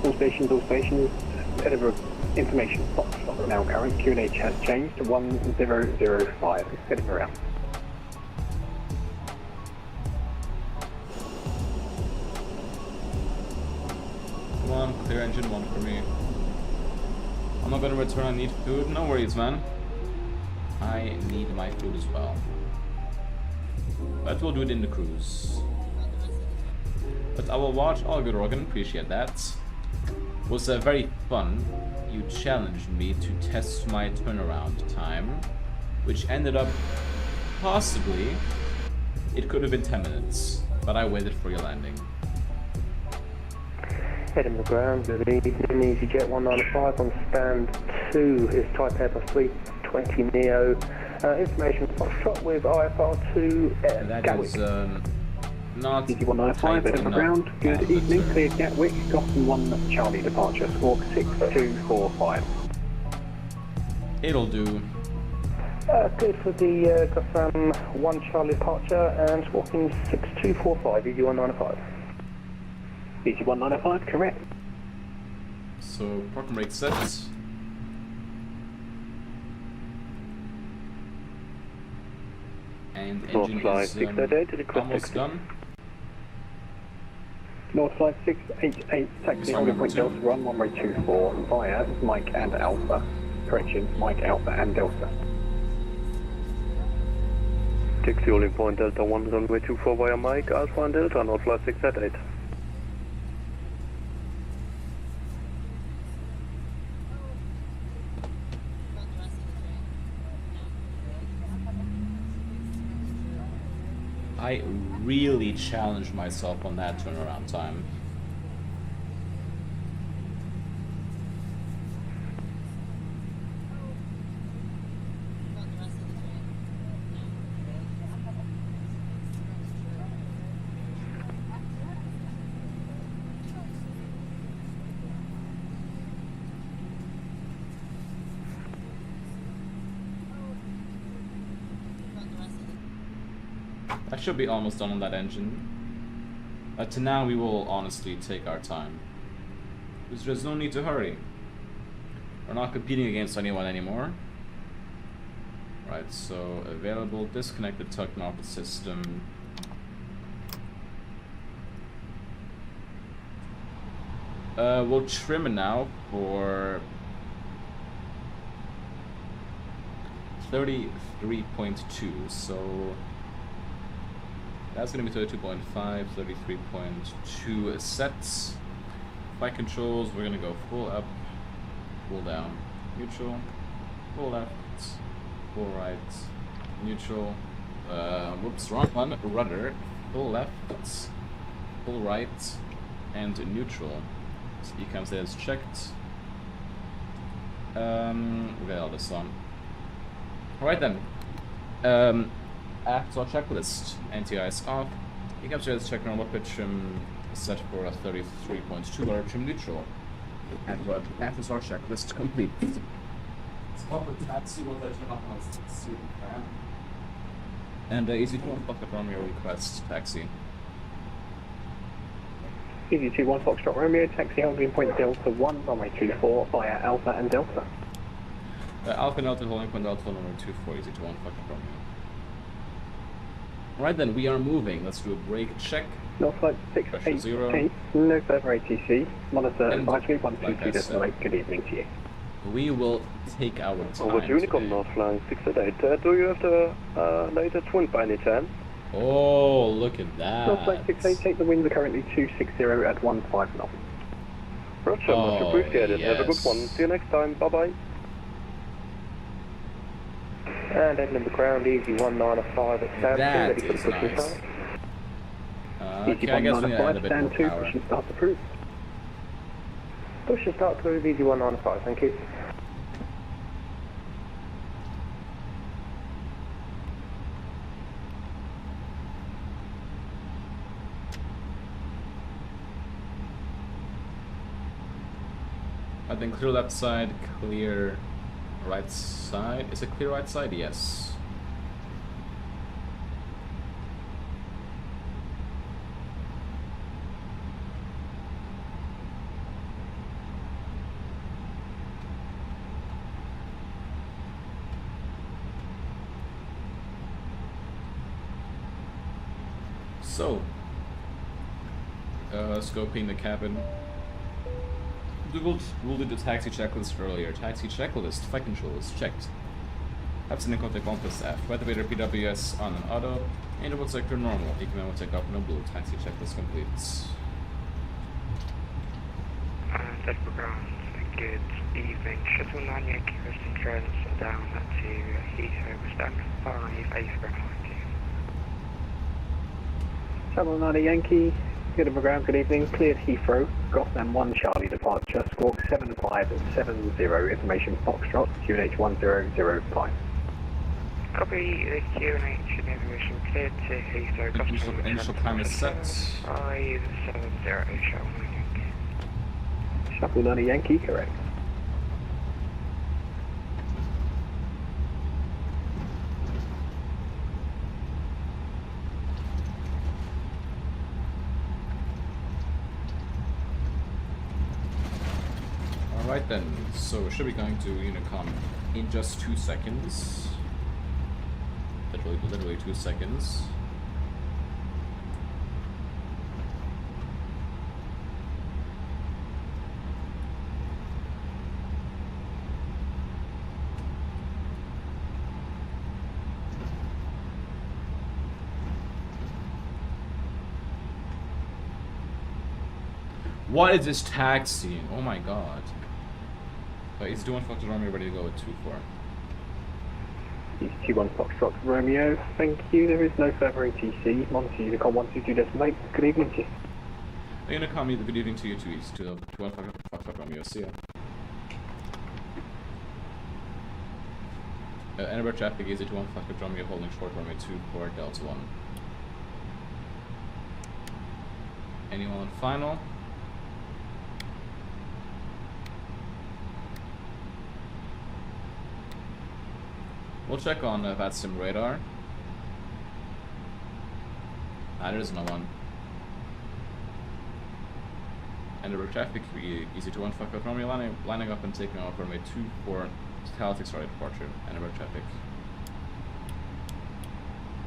Speaker 9: All stations, Edinburgh information Foxtrot now current, QNH has changed to 1005, heading around.
Speaker 1: Come on, clear engine 1 for me. I'm not gonna return, I need food. No worries, man. I need my food as well. But we'll do it in the cruise. But I will watch. All good, Oregon. Appreciate that. It was very fun. You challenged me to test my turnaround time, which ended up possibly. It could have been 10 minutes, but I waited for your landing.
Speaker 2: Edinburgh ground, good evening, Easyjet 195 on stand 2 is type Airbus 320neo. Information Foxtrot with IFR2
Speaker 1: That
Speaker 2: Gatwick.
Speaker 1: is not
Speaker 9: Easy 195,
Speaker 1: tight
Speaker 9: Edinburgh
Speaker 1: enough
Speaker 9: ground, good
Speaker 1: on the
Speaker 9: evening,
Speaker 1: turn.
Speaker 9: cleared Gatwick, Gotham 1 Charlie departure, squawk 6245.
Speaker 1: It'll do.
Speaker 2: Good for the Gotham 1 Charlie departure and walking 6245, Easy 195.
Speaker 9: Easy 195, correct.
Speaker 1: So parking brake set. And engine is almost done.
Speaker 9: North flight 688, taxi holding point Delta, run runway 24 via Mike and Alpha. Correction, Mike, Alpha and Delta.
Speaker 7: Taxi holding point Delta 1, runway 24 via Mike, Alpha and Delta, North flight 688.
Speaker 1: I really challenged myself on that turnaround time. I should be almost done on that engine. To now we will honestly take our time. There's no need to hurry. We're not competing against anyone anymore. Right, so available, disconnected tugging off the system. We'll trim it now for 33.2, so that's going to be 32.5, 33.2 sets. Flight controls, we're going to go full up, full down, neutral, full left, full right, neutral, whoops, wrong one, rudder, full left, full right, and neutral. So EHAM says checked. We got all this on. Alright then. Act or checklist. Anti-ice off. EHAM says check normal pitch trim set for a 33.2 rudder trim neutral. And after our checklist complete. And easy to unlock from your request, taxi.
Speaker 9: Easy 21 Foxtrot Romeo, taxi holding point Delta 1, runway 24 via Alpha and Delta.
Speaker 1: Alpha Delta holding point Delta number 24, easy to 1 Foxtrot Romeo. Right then, we are moving. Let's do a brake check.
Speaker 9: North flight 688, no further ATC, monitor 53122 decimal 8, good evening to you.
Speaker 1: We will take our time.
Speaker 7: Over to Unicom, North flying 688. Do you have the latest wind by any chance?
Speaker 1: Oh, look at that.
Speaker 9: North flight 688, the winds are currently 260 at 15 knots.
Speaker 7: Roger, much appreciated.
Speaker 1: Yes.
Speaker 7: Have a good one. See you next time. Bye-bye.
Speaker 2: And Edinburgh ground, easy 195 at stand 2,
Speaker 1: That
Speaker 2: ready for the
Speaker 1: is
Speaker 2: push
Speaker 1: nice.
Speaker 2: start.
Speaker 1: Okay, I guess we need to add a bit more
Speaker 9: stand 2,
Speaker 1: power.
Speaker 9: push and start approved.
Speaker 2: Push and start cruise, easy 195, thank you.
Speaker 1: I think clear left side, clear right side. Is it clear right side? Yes. So, scoping the cabin. We'll do the taxi checklist earlier. Taxi checklist, flight controls, checked. Captain in contact 1 plus F. Weather radar PWS on an auto. Interval sector normal. EQM will take off no blue. Taxi checklist complete.
Speaker 6: Edinburgh ground, good evening. Shuttle 9 Yankee resting trends down to Heathrow. Stand 5 A for thank you.
Speaker 9: Channel 9 Yankee, Edinburgh Ground, good evening. Cleared Heathrow. Gotham 1 Charlie departure. Squawk 7570. Information Foxtrot. QNH 1005.
Speaker 6: Copy the QNH and information cleared to Heathrow.
Speaker 1: Initial climb is set.
Speaker 6: 570
Speaker 9: Shuffle Nani Yankee, correct.
Speaker 1: Alright then, so we should be going to Unicom in just 2 seconds. Literally 2 seconds. What is this taxiing? Oh my god. Wait, is doing Fox Romeo ready to go with 2-4?
Speaker 9: East 21 Foxtrot Romeo, thank you. There is no further ATC. Monty Unicom 122.8. Good evening to you.
Speaker 1: Unicom, good evening to you too, East 21 Foxtrot Romeo. See ya. Edinburgh traffic is 21 Foxtrot Romeo holding short runway 24 Delta 1. Anyone on final? We'll check on flightsim radar. There's no one. Edinburgh traffic, easy to 1 Foxtrot Romeo lining up and taking off runway 24 Celtic started departure. Edinburgh traffic.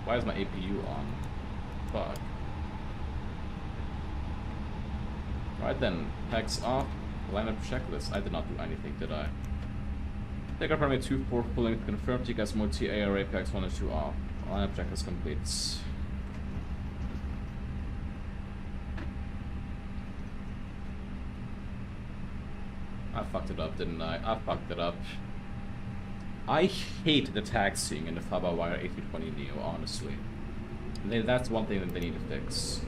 Speaker 1: Why is my APU on? Fuck. Right then, pegs off, lineup checklist. I did not do anything, did I? Take up runway 24, pulling confirmed TCAS mode TARA pegs 1 and 2 off. Lineup checklist complete. I fucked it up, didn't I? I fucked it up. I hate the taxiing in the FlyByWire A320neo, honestly. That's one thing that they need to fix.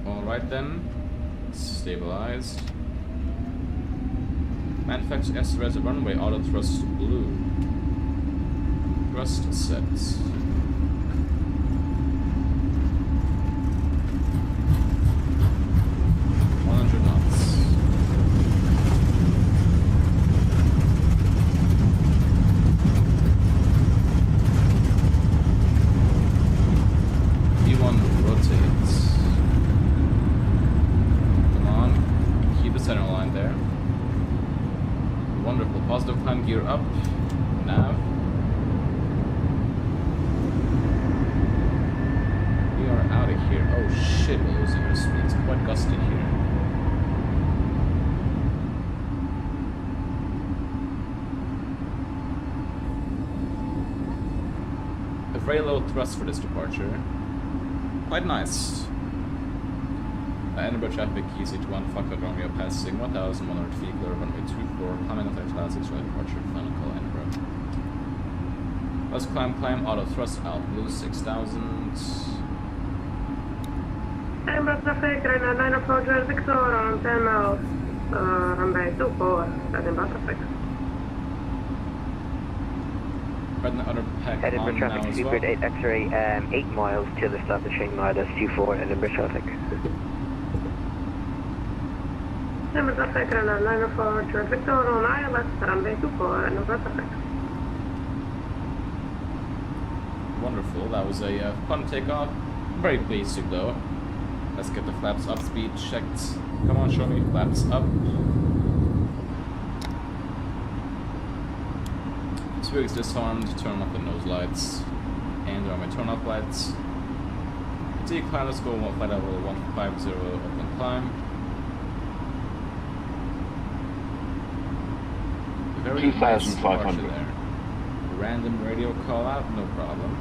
Speaker 1: Alright then. Stabilized. Manufacturer S runway auto thrust blue. Thrust sets. Gear up, nav. We are out of here. Oh shit, we're losing our speed. It's quite gusty here. A very low thrust for this departure. Quite nice. Edinburgh traffic, easy to 1 Foxtrot Romeo passing 1,100 feet, clear runway 24, climbing up to classics, right departure, final call Edinburgh. Let's climb, auto thrust out, blue 6,000.
Speaker 3: Edinburgh traffic, right now 9 approach, Victor on 10 miles, runway 24, Edinburgh traffic.
Speaker 1: Right now, other pack
Speaker 4: Edinburgh
Speaker 1: on
Speaker 4: traffic,
Speaker 1: now as well.
Speaker 4: Super 8 X-ray, 8 miles to the south of Shanghai, that's 24 Edinburgh traffic.
Speaker 3: Edinburgh traffic, right now 9 approach, Victor on ILS, runway 24, Edinburgh traffic.
Speaker 1: Wonderful, that was a fun takeoff. Very basic though. Let's get the flaps up, speed checked. Come on, show me flaps up. Wheels disarmed, turn off the nose lights, and there are my turn off lights. Continue climb, let's go flight level 150, open climb. Very
Speaker 8: 2,500
Speaker 1: there. Random radio call out, no problem.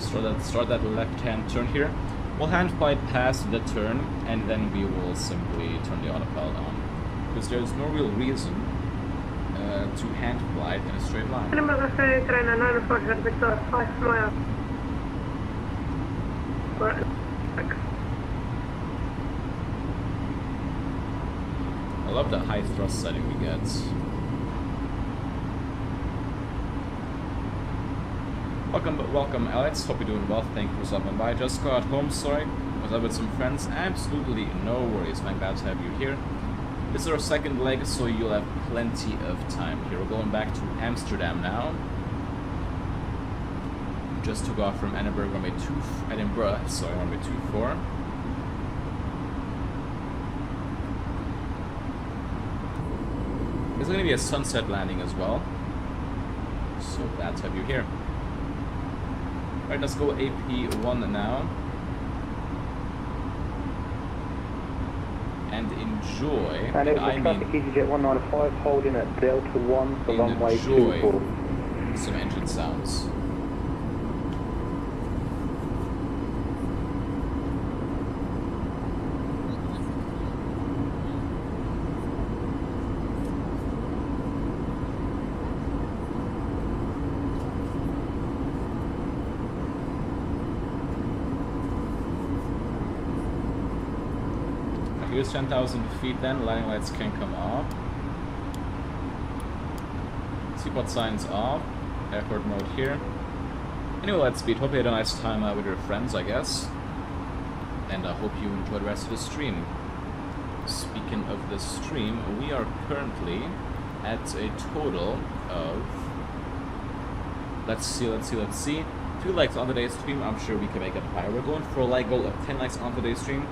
Speaker 1: start that left-hand turn here. We'll hand flight past the turn, and then we will simply turn the autopilot on. Because there's no real reason to hand flight in a straight line. I love the high thrust setting we get. Welcome Alex, hope you're doing well, thank you for stopping by. Just got home, sorry, was out with some friends, absolutely no worries, man, glad to have you here. This is our second leg, so you'll have plenty of time here. We're going back to Amsterdam now. Just took off from Edinburgh, runway 24. There's going to be a sunset landing as well, so glad to have you here. Alright, let's go AP1 now. And enjoy.
Speaker 9: And it was traffic EasyJet 195 holding at Delta 1 for runway 24.
Speaker 1: Some engine sounds. Here's 10,000 feet then, landing lights can come off. Seatbelt signs off. Airport mode here. Anyway, light speed. Hope you had a nice time with your friends, I guess. And I hope you enjoy the rest of the stream. Speaking of the stream, we are currently at a total of... Let's see. 2 likes on today's stream. I'm sure we can make it higher. We're going for a like goal of 10 likes on today's stream.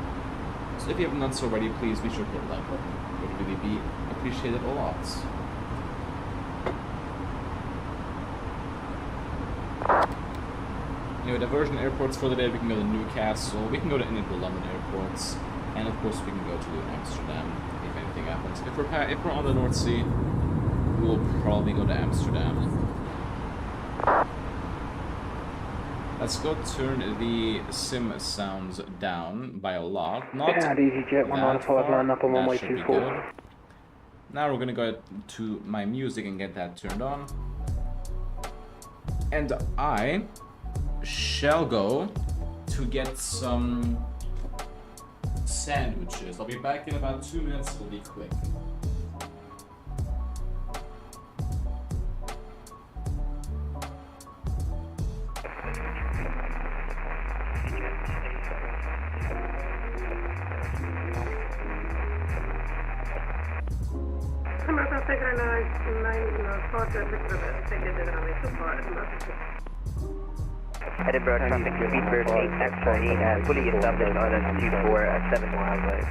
Speaker 1: So if you have not so already, please be sure to hit like button. It would really be appreciated a lot. Anyway, diversion airports for the day. We can go to Newcastle, we can go to any of the London airports, and of course we can go to Amsterdam if anything happens. If we're on the North Sea, we will probably go to Amsterdam. Let's go turn the sim sounds down by a lot. Not
Speaker 9: EasyJet 195 line up on runway 24.
Speaker 1: Now we're gonna go to my music and get that turned on. And I shall go to get some sandwiches. I'll be back in about 2 minutes, it'll be quick.
Speaker 4: Edinburgh traffic, Speedbird 8X40, fully established island 24 at 7 miles away.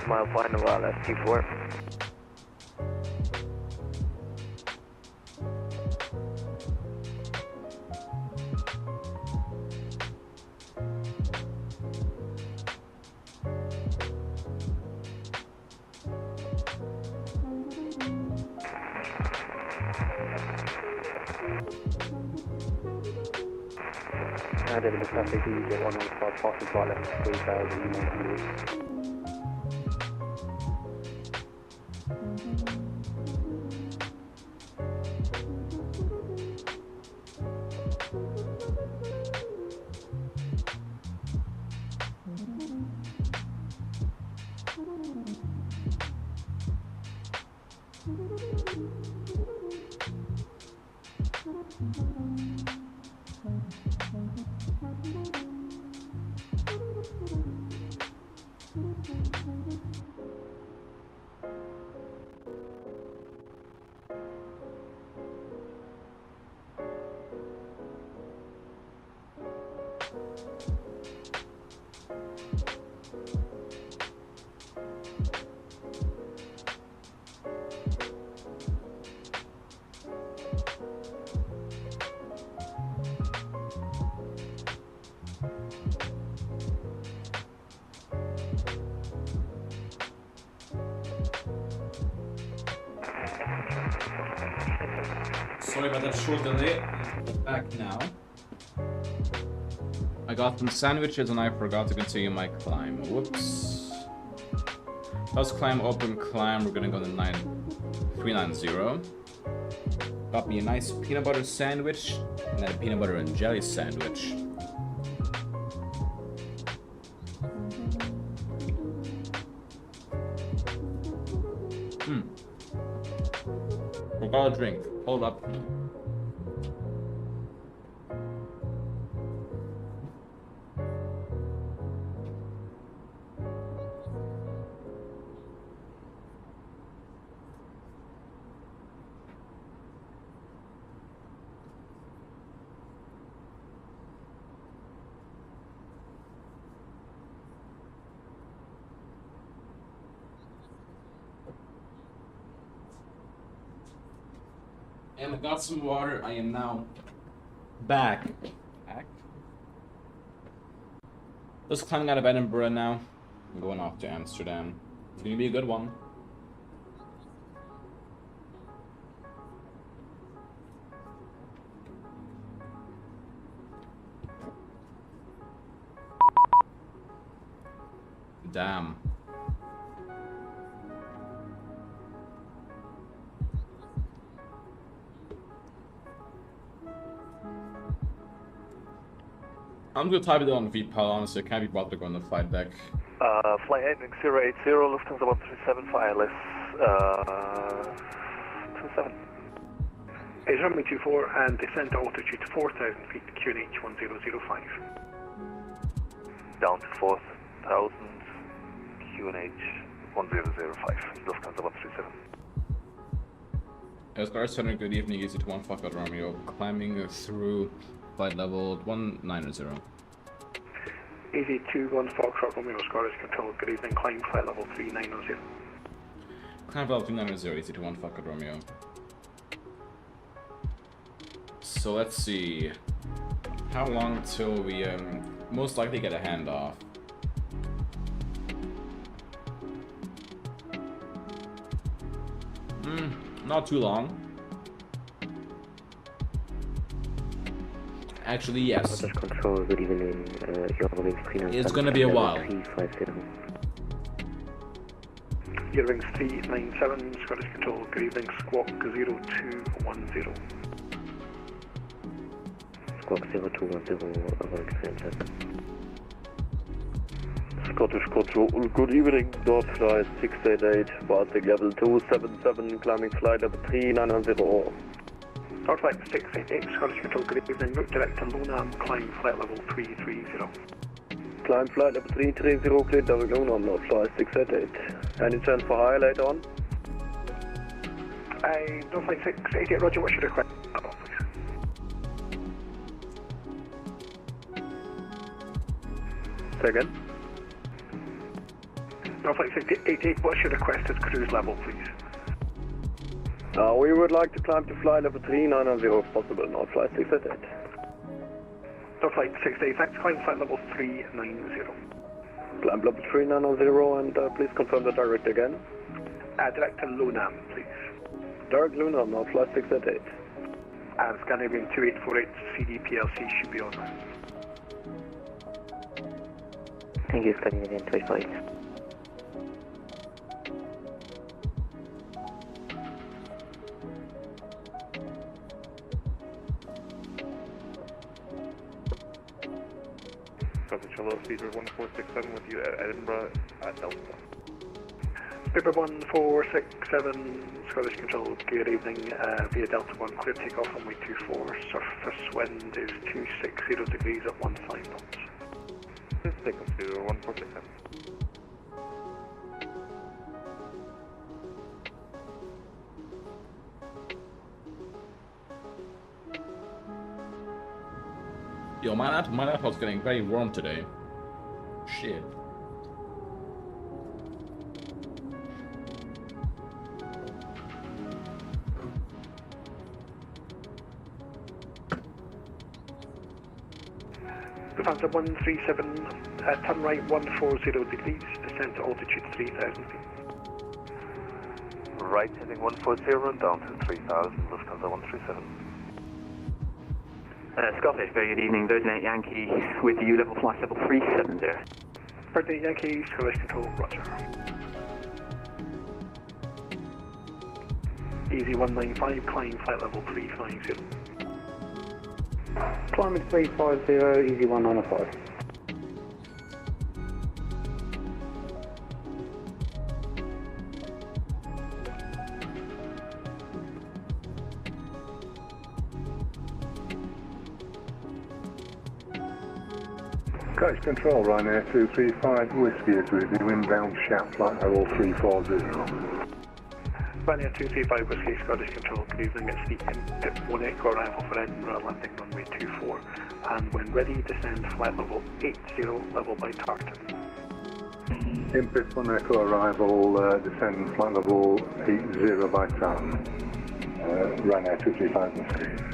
Speaker 4: Mile final LS24.
Speaker 9: Edinburgh traffic EasyJet 195 passing flight level 3,100.
Speaker 1: Sorry about that short delay. Back now. I got some sandwiches and I forgot to continue my climb. Whoops. Let's climb, open climb. We're gonna go to 390. Got me a nice peanut butter sandwich and then a peanut butter and jelly sandwich. Forgot a drink. Hold up. And I got some water. I am now back. Just climbing out of Edinburgh now. I'm going off to Amsterdam. It's gonna be a good one. Damn. I'm gonna type it on VPAL, honestly. I can't be bothered to go on the flight deck.
Speaker 7: Flight 8080, Lufthansa 137 for ILS 27.
Speaker 9: It's runway 24 and descend to altitude 4,000 feet, QNH 1005.
Speaker 7: Down to 4,000, QNH 1005, Lufthansa 137.
Speaker 1: Oscar Center, good evening, easy to 1 Foxtrot Romeo, climbing through flight level 190.
Speaker 9: Easy 21 Foxtrot Romeo, Scottish Control, good evening, climb flight level 390.
Speaker 1: Climb level 390, easy to 1 Foxtrot Romeo. So let's see, how long till we most likely get a handoff? Not too long. Actually, yes.
Speaker 5: Control, good evening.
Speaker 1: It's gonna be a while.
Speaker 9: Eurowings 397, Scottish Control, good evening, Squawk 0210.
Speaker 5: Squawk 0210,
Speaker 7: Scottish Control, good evening, Northflight 688, Baltic level 277, climbing flight level 390.
Speaker 9: Northflight 688, Scottish Control, good evening, route direct to Lonam, climb flight level 330.
Speaker 7: Climb flight level 330, clear direct Lonam, Northflight 688. Any chance for high later on?
Speaker 9: Northflight 688, roger, what's your request?
Speaker 7: Say again?
Speaker 9: Northflight 688, what's your requested cruise level, please?
Speaker 7: We would like to climb to flight level 390 if possible, Northflight 688.
Speaker 9: Northflight 688, thanks, climb flight level 390.
Speaker 7: Climb level 390 and please confirm the direct again.
Speaker 9: Direct to Lonam, please.
Speaker 7: Direct Lonam, Northflight 688.
Speaker 9: Scandinavian 2848, CDPLC should be on.
Speaker 5: Thank you, Scandinavian 2848.
Speaker 7: Hello, Speedbird 1467 with you at Edinburgh at Delta.
Speaker 9: Speedbird 1467, Scottish Control, good evening, via Delta 1, clear takeoff runway 24, surface wind is 260 degrees at 15 knots.
Speaker 7: Please take us to 1467.
Speaker 1: Yo, my laptop's getting very warm today. Shit.
Speaker 9: Lufthansa 137, turn right 140 degrees, descend to altitude 3,000 feet.
Speaker 7: Right heading 140 down to 3,000, Lufthansa 137.
Speaker 4: Scottish, very good evening. 39 Yankee with you, level flight level 370.
Speaker 9: 38 Yankee, Scottish Control, roger. Easy 195, climb flight level 350.
Speaker 10: Climate 350, easy 195.
Speaker 11: Scottish Control, Ryanair 235, Whiskey is with you, inbound Shat, flight level 340.
Speaker 9: Ryanair 235 Whiskey, Scottish Control, good evening, it's the MPIP 1 Echo arrival for Edinburgh, landing runway 24, and when ready, descend flight level 80, level by target.
Speaker 11: MPIP 1 Echo arrival, descend flight level 80 by target. Ryanair 235 Whiskey.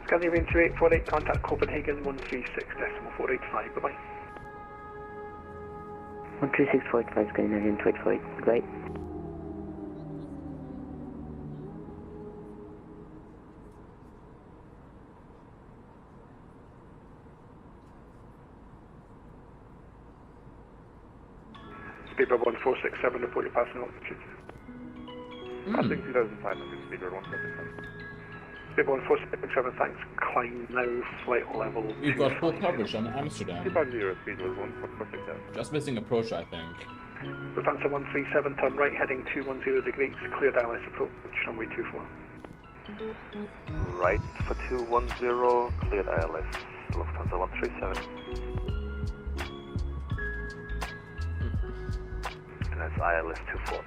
Speaker 9: Scandinavian 2848, contact Copenhagen 136.485, bye-bye.
Speaker 5: 136.45, Scandinavian 2848, great.
Speaker 9: Speedbird 1467, report your passing altitude.
Speaker 7: Passing 2500, Speedbird 175.
Speaker 9: Speedbird 1467, thanks. Climb now, flight level.
Speaker 1: We've got full coverage on Amsterdam.
Speaker 7: Speedbird 0, Speedbird 1467.
Speaker 1: Just missing approach, I think.
Speaker 9: Lufthansa 137, turn right, heading 210 degrees, cleared ILS approach, runway 24.
Speaker 7: Right for 210, cleared ILS, Lufthansa 137. And that's ILS 24.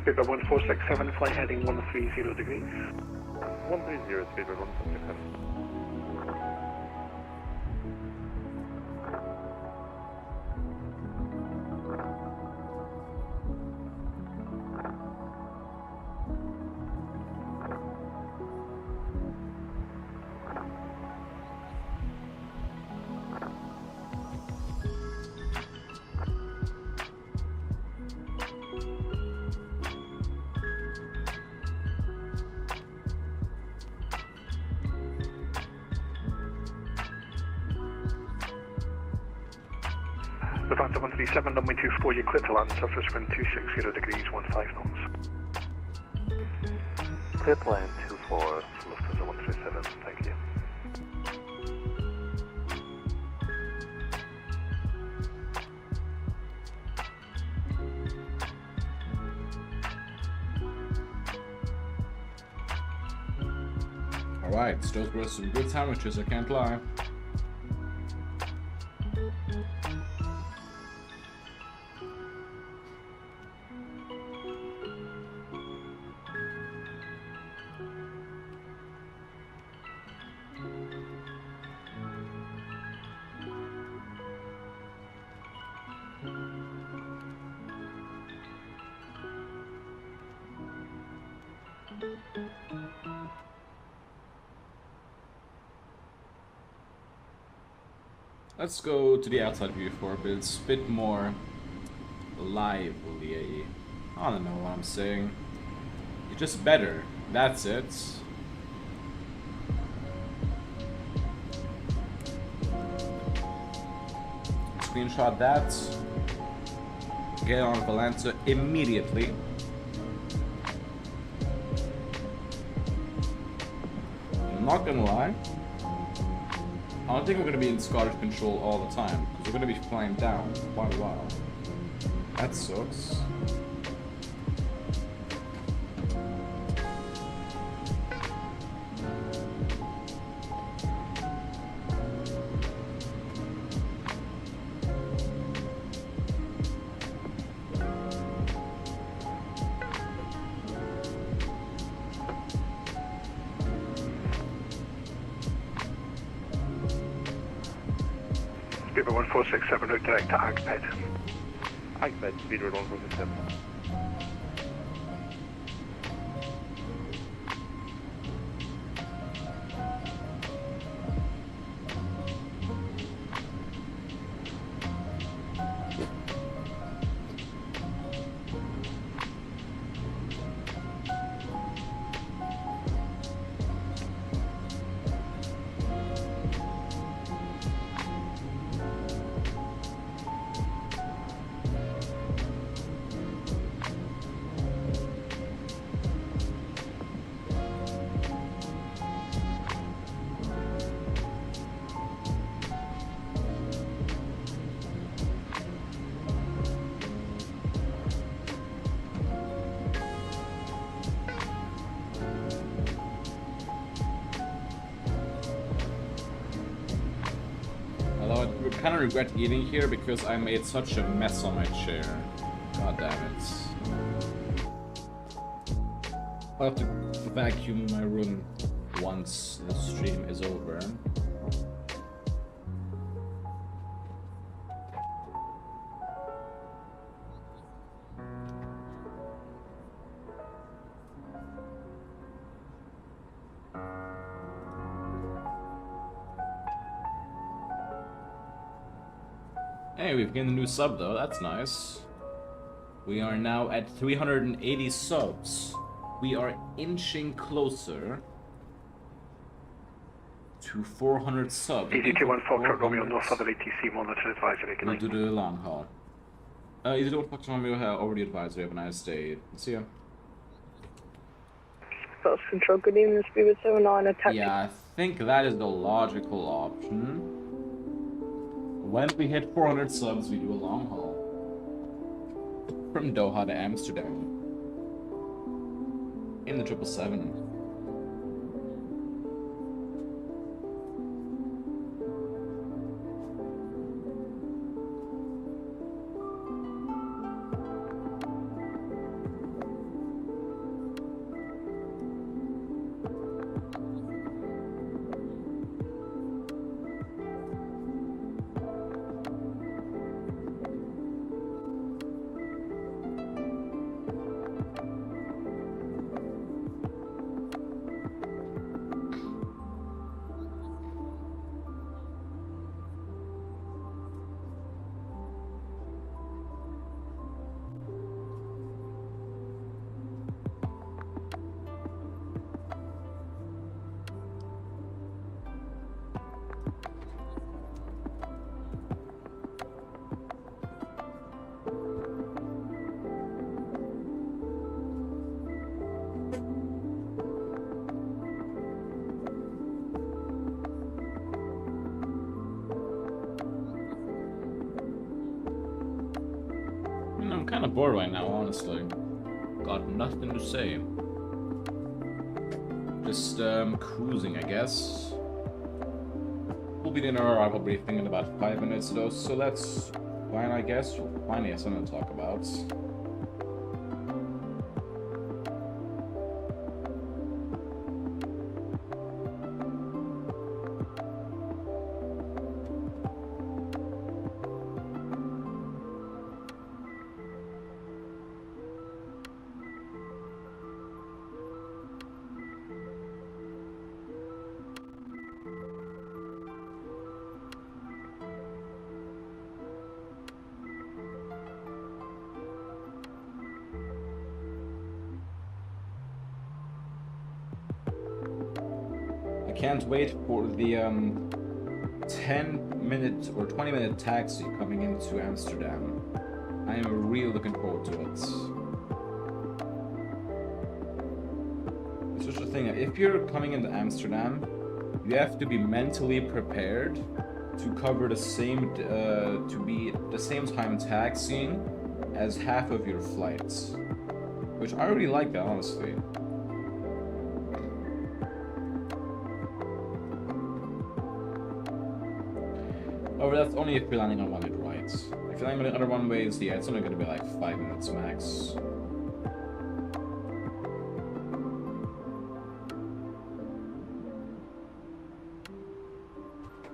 Speaker 9: Speedbird 1467, flight heading 130 degrees.
Speaker 7: 130, Speedbird 1467.
Speaker 9: Lufthansa 137, runway 24, you clear to land, surface wind 260 degrees, 15 knots.
Speaker 7: Clear to land 24, Lufthansa 137, thank you.
Speaker 1: Alright, those were some good sandwiches, I can't lie. Let's go to the outside view for a bit. It's a bit more lively. I don't know what I'm saying. You're just better. That's it. Screenshot that. Get on Valenta immediately. I'm not gonna lie. I don't think we're going to be in Scottish control all the time, because we're going to be flying down for quite a while. That sucks.
Speaker 9: Beaver 1467, route direct to Agped.
Speaker 7: Agped, speed road 1467.
Speaker 1: I kind of regret eating here because I made such a mess on my chair. God damn it. I'll have to vacuum my room once the stream is over. Hey, we've gained a new sub though, that's nice. We are now at 380 subs. We are inching closer to 400 subs.
Speaker 9: EZ214 Truck Romeo, North Other ATC monitor advisory.
Speaker 1: We'll do the long haul. EZ214 Truck Romeo already advisory, have a nice day. See ya.
Speaker 3: First control, good evening, Speedbird 79, attack.
Speaker 1: Yeah, I think that is the logical option. When we hit 400 subs, we do a long haul. From Doha to Amsterdam. In the 777. I'm kind of bored right now, honestly. Got nothing to say. Just cruising, I guess. We'll be in our arrival briefing in about 5 minutes though, so that's fine, I guess. We'll finally have something to talk about. Can't wait for the 10-minute or 20-minute taxi coming into Amsterdam. I am really looking forward to it. It's just a thing, if you're coming into Amsterdam, you have to be mentally prepared to cover the same, to be the same time taxiing as half of your flights. Which I really like that, honestly. However, that's only if you're landing on one-way rights. If you're landing on other runways, yeah, it's only going to be like 5 minutes max.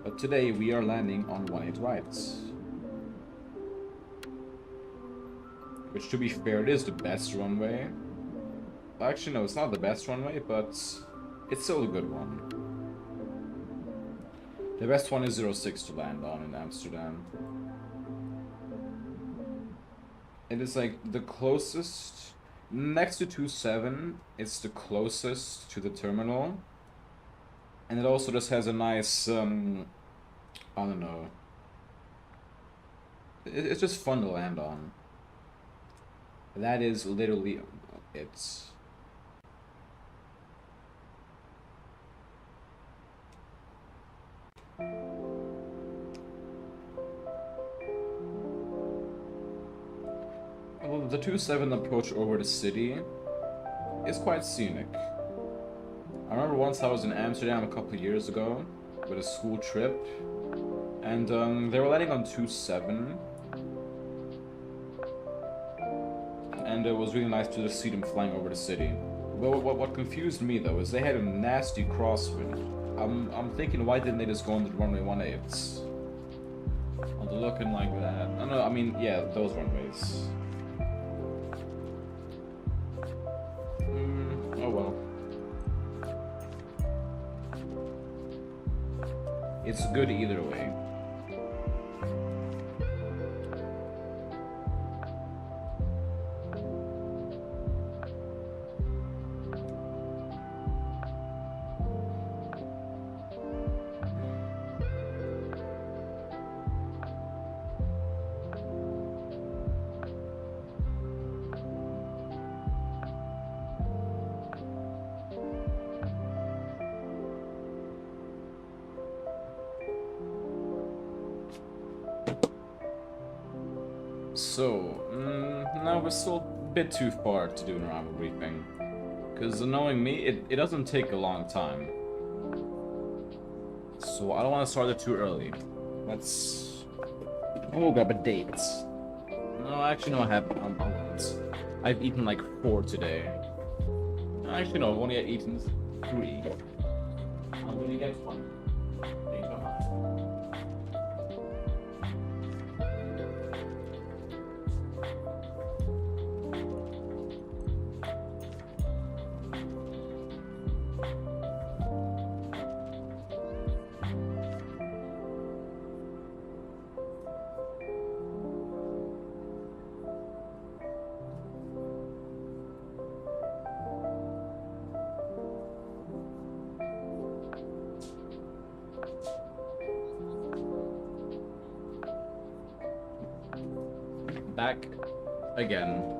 Speaker 1: But today we are landing on 18 right. Which, to be fair, it is the best runway. Actually, no, it's not the best runway, but it's still a good one. The best one is 06 to land on in Amsterdam. It is like the closest, next to 27, it's the closest to the terminal. And it also just has a nice, I don't know. It's just fun to land on. That is literally it. Well, the 27 approach over the city is quite scenic. I remember once I was in Amsterdam a couple of years ago with a school trip, and they were landing on 27, and it was really nice to just see them flying over the city. But what confused me though is they had a nasty crosswind. I'm thinking, why didn't they just go on the runway 18? On the looking like that. I know, I mean, yeah, those runways. Oh well. It's good either way. So, now we're still a bit too far to do an arrival briefing. Because knowing me, it doesn't take a long time. So I don't want to start it too early. Let's... Oh, grab a date. No, actually no, I won't. I've eaten like 4 today. Actually no, I've only eaten 3. I'm gonna get 1. Think behind. Back again.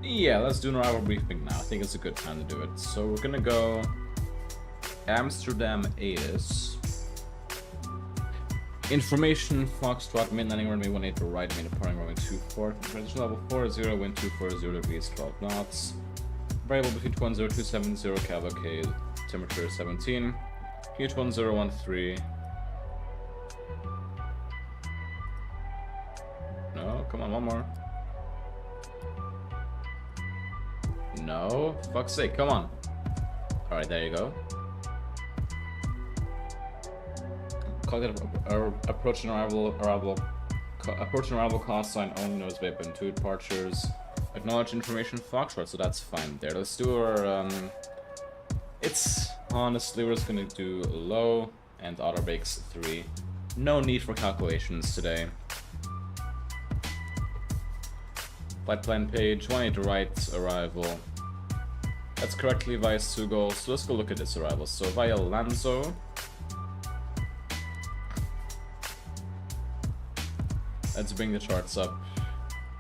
Speaker 1: Yeah, let's do an arrival briefing now. I think it's a good time to do it. So we're gonna go Amsterdam ATIS. Information, Foxtrot, main landing runway 18 to right, main departing runway 24. Transition level 40, wind 240 degrees, 12 knots. Variable between 210, 270, cavalcade, temperature 17. PH1013. No, come on, one more. No, for fuck's sake, come on. Alright, there you go. Approach and arrival call sign only nose vape and 2 departures. Acknowledge information Foxtrot, so that's fine there. Let's do our it's honestly we're just gonna do low and auto brakes 3. No need for calculations today. Flight plan page 18 right arrival. That's correctly via Sugo, so let's go look at this arrival. So via Lanzo. Let's bring the charts up.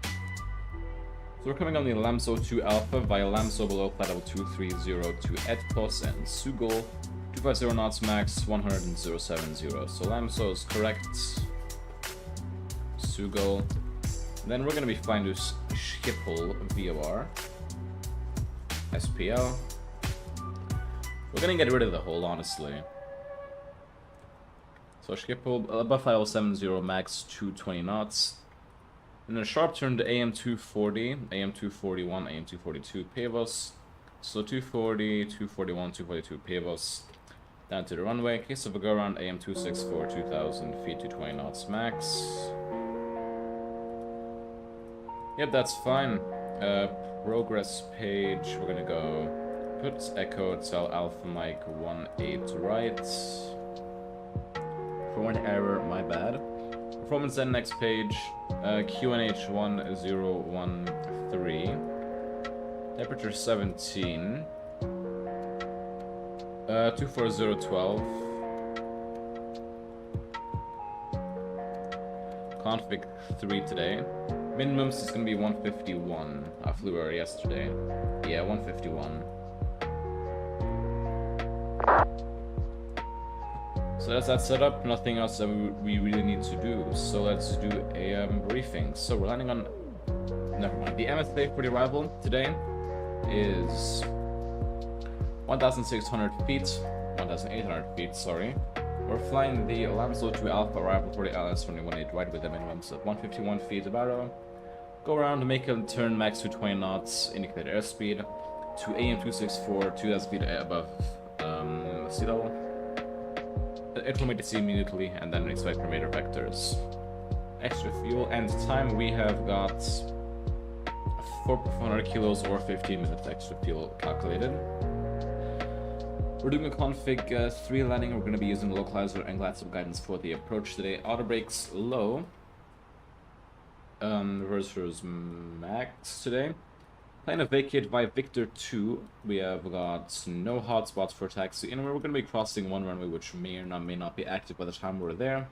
Speaker 1: So we're coming on the Lamso 2 Alpha via Lamso below flight level 230 to Edpos and Sugo 250 knots max 100.070. So Lamso is correct. Sugo. Then we're gonna be flying to Schiphol VOR. SPL. We're gonna get rid of the hole, honestly. So Schiphol, above flight level 70 max 220 knots. And then a sharp turn to AM240, AM241, AM242 Pavos. So 240, 241, 242 Pavos. Down to the runway. In case of a go around, AM264, 2000 feet, 220 knots max. Yep, that's fine. Progress page, we're gonna go put Echo, tell Alpha Mike 18 right. For one error, my bad. Performance then next page, QNH 1013. Temperature 17. 24012. Config 3 today. Minimums is gonna be 151. I flew early yesterday. Yeah, 151. So that's that setup, nothing else that we really need to do. So let's do a briefing. So we're landing on, never mind. The MSA for the arrival today is 1,600 feet, 1,800 feet, sorry. We're flying the Lamso 2 Alpha arrival for the LS 2118 right with the minimums of 151 feet about. Go around and make a turn max to 20 knots, indicate airspeed to AM264, 2,000 feet above sea level. It will make the sea immediately and then expect parameter vectors. Extra fuel and time, we have got 400 kilos or 15 minutes extra fuel calculated. We're doing a config 3 landing. We're going to be using localizer and GlideSub guidance for the approach today. Auto brakes low. Reversers max today. Plan to vacate via Victor 2. We have got no hotspots for taxi. And we're going to be crossing one runway which may or may not be active by the time we're there.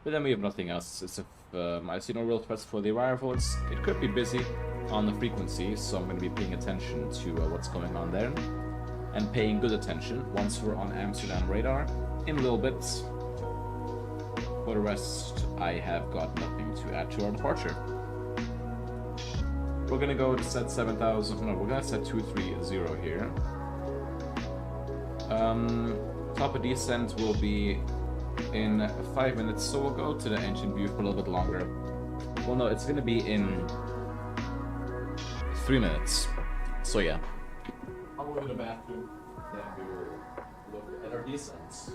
Speaker 1: But then we have nothing else. It's I see no real threats for the arrival. It could be busy on the frequency, so I'm going to be paying attention to what's going on there. And paying good attention once we're on Amsterdam radar in a little bit. For the rest, I have got nothing to add to our departure. We're gonna go to set 7,000, no, we're gonna set 230 here. Top of descent will be in 5 minutes, so we'll go to the engine view for a little bit longer. Well, no, it's gonna be in 3 minutes. So yeah. I'll go to the bathroom, then we will look at our descents.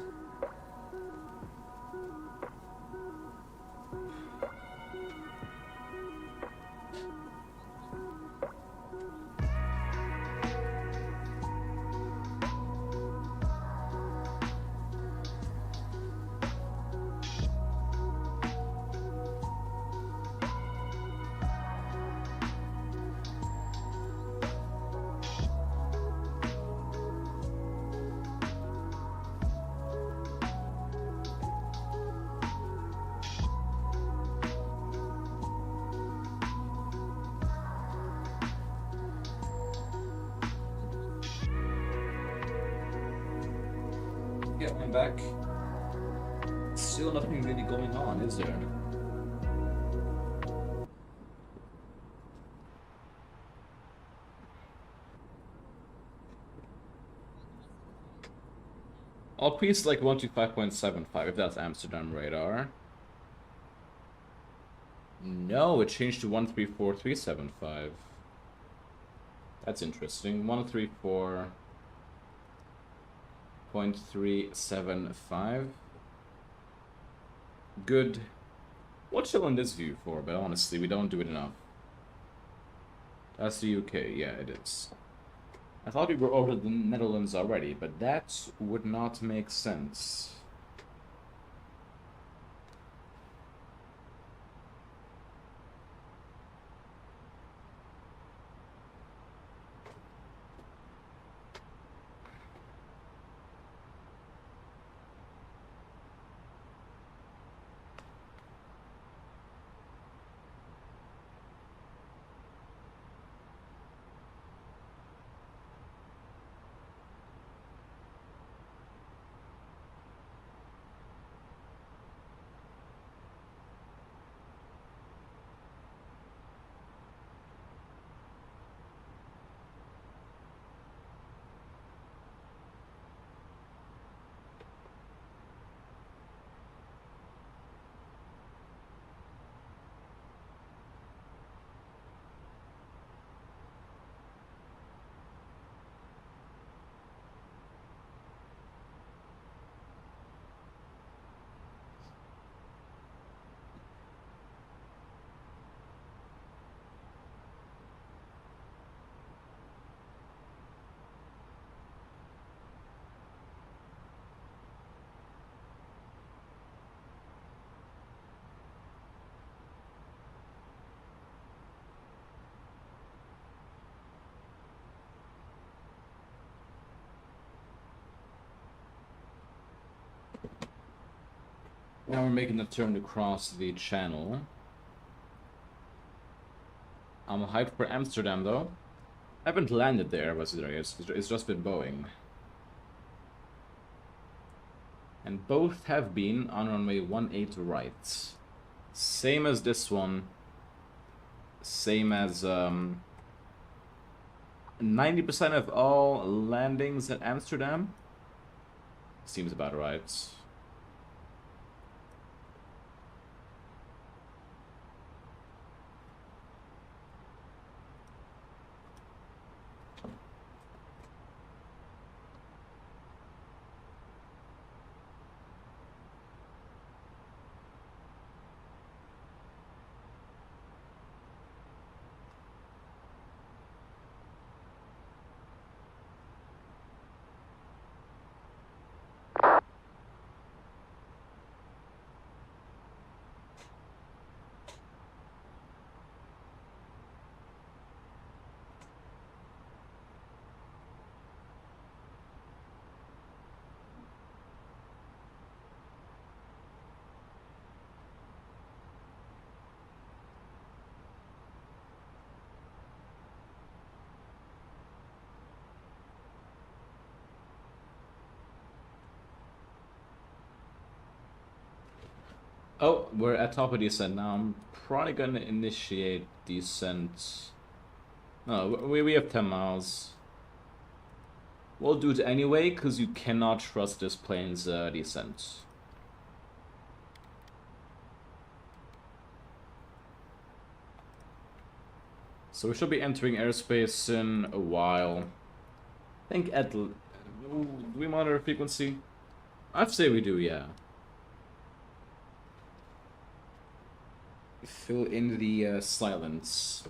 Speaker 1: Yeah, I'm back. Still nothing really going on, is there? I'll crease like 125.75 if that's Amsterdam radar. No, it changed to 134.375. That's interesting. 134.375. Good. What's chill in this view for? But honestly, we don't do it enough. That's the UK. Yeah, it is. I thought we were over the Netherlands already, but that would not make sense. Now we're making the turn to cross the channel. I'm hyped for Amsterdam though. I haven't landed there, but it's just been Boeing. And both have been on runway 18 right. Same as this one. Same as 90% of all landings at Amsterdam. Seems about right. Oh, we're at top of descent now. I'm probably gonna initiate descent. No, we have 10 miles. We'll do it anyway, because you cannot trust this plane's descent. So we should be entering airspace in a while. I think at... Do we monitor frequency? I'd say we do, yeah. Fill in the silence.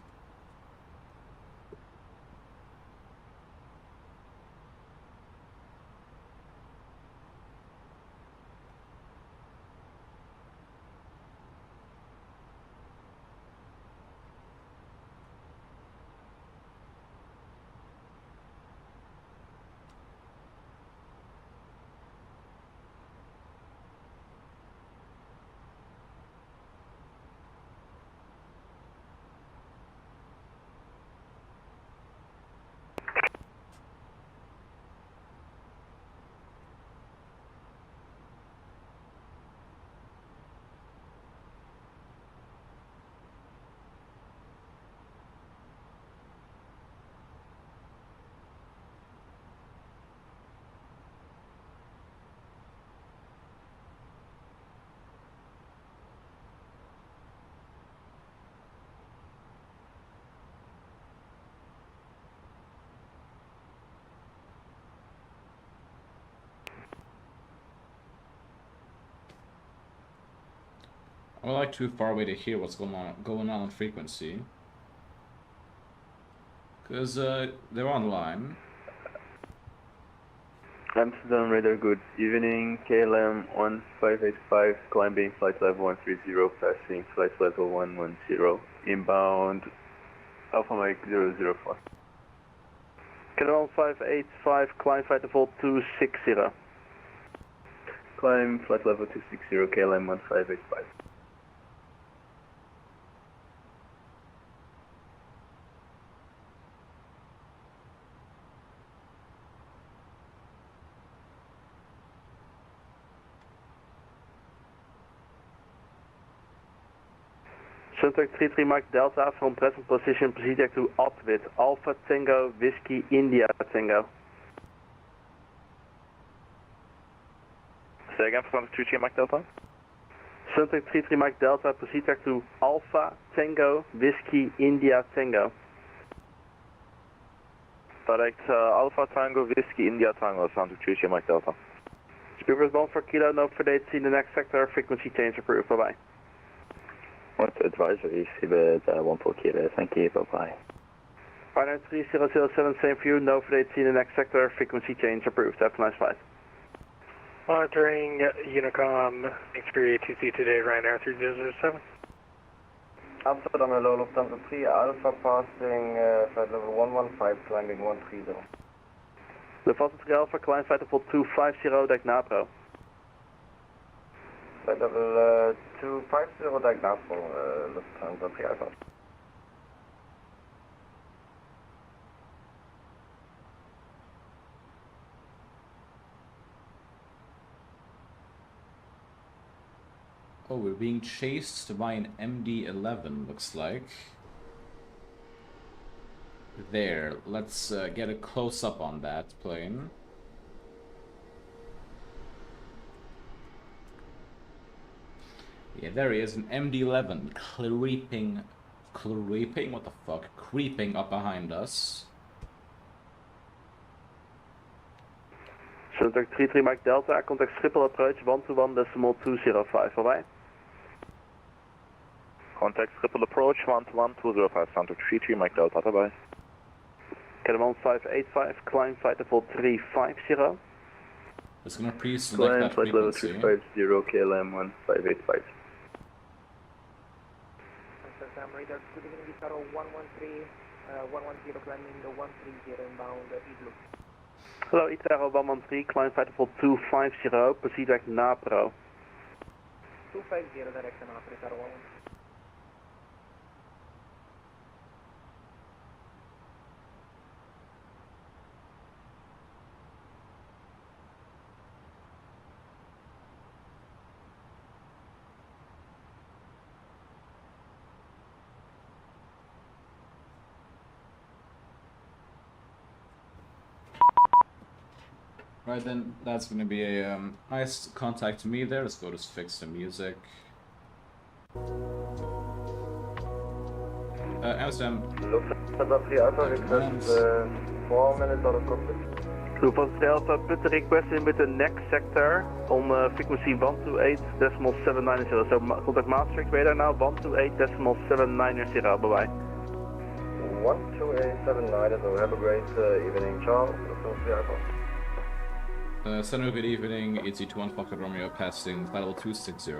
Speaker 1: I'm like too far away to hear what's going on frequency. Because they're online.
Speaker 12: Amsterdam radar, good evening. KLM 1585, climbing flight level 130, passing flight level 110, inbound Alpha Mike 004.
Speaker 2: KLM 1585, climb flight level 260.
Speaker 12: Climb flight level 260, KLM 1585.
Speaker 2: Suntek 33 Mike Delta from present position, proceed to Opwit, Alpha Tango, Whiskey, India Tango.
Speaker 12: Say again for Suntek 33 Mike Delta?
Speaker 2: Suntek 33 Mike Delta, proceed to Alpha Tango, Whiskey, India Tango.
Speaker 12: Direct Alpha Tango, Whiskey, India Tango, Suntek 33 Mike Delta.
Speaker 2: Speed response for Kilo, no further in the next sector, frequency change approved, bye bye.
Speaker 5: What advisory, Seabird 14 Kilo, thank you, bye bye.
Speaker 2: Ryzen 3007, same for you, no further in the next sector, frequency change approved, have a nice flight.
Speaker 9: Monitoring Unicom, Xperia 2C today, Ryanair 3007.
Speaker 7: Amsterdam, hello, Lufthansa 3, Alpha passing flight level 115, climbing 130.
Speaker 2: Lufthansa 3 Alpha, climb flight level 250, deck Napro.
Speaker 7: Flight level 250, deck Napro, Lufthansa 3 Alpha.
Speaker 1: Oh, we're being chased by an MD-11, looks like. There, let's get a close-up on that plane. Yeah, there he is, an MD-11 creeping, what the fuck, creeping up behind us.
Speaker 2: Suntek 33 Mike Delta, contact Schiphol approach 121.205, bye-bye.
Speaker 12: Contact Schiphol approach 121.205, Suntek 33 Mike Delta, bye-bye.
Speaker 2: KLM 585, climb flight level 350.
Speaker 1: It's gonna pre-select that
Speaker 12: flight level
Speaker 1: frequency.
Speaker 12: 350, KLM 1585.
Speaker 4: Amsterdam radar, good evening, Vicaro 113, 110 climbing the 130 inbound Igloo.
Speaker 2: Hello, Itaro 113, climb flight level 250, proceed back Napro.
Speaker 4: 250, direction after Itaro 113.
Speaker 1: Right then, that's gonna be a nice contact to me there. Let's go to fix the music. Amsterdam.
Speaker 7: Lufthansa 3 Alpha, request 4 minutes out of cockpit.
Speaker 2: Lufthansa 3 Alpha, put the request in with the next sector on frequency 128.790. So contact Maastricht radar now, 128.790, bye-bye.
Speaker 7: 12879, so have a great evening, ciao. Lufthansa 3 Alpha.
Speaker 1: Center, good evening. EC21 Fokker Romeo passing flight level 260.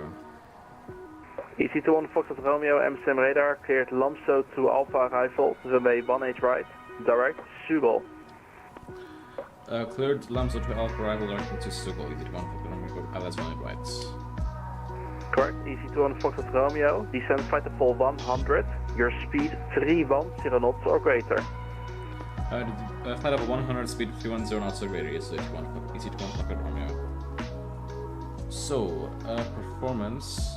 Speaker 2: EC21 Foxtrot Romeo, MSM radar, cleared Lamso to Alpha arrival, runway 18 right, direct, Schiphol.
Speaker 1: Cleared Lamso to Alpha arrival, direction to Schiphol. EC21 Fokker Romeo, that's runway right.
Speaker 2: Correct, EC21 Foxtrot Romeo, descend flight level 100, your speed 310 knots or greater.
Speaker 1: Flight level 100, speed 310 knots or greater, EC21 Fokker Romeo. So, performance.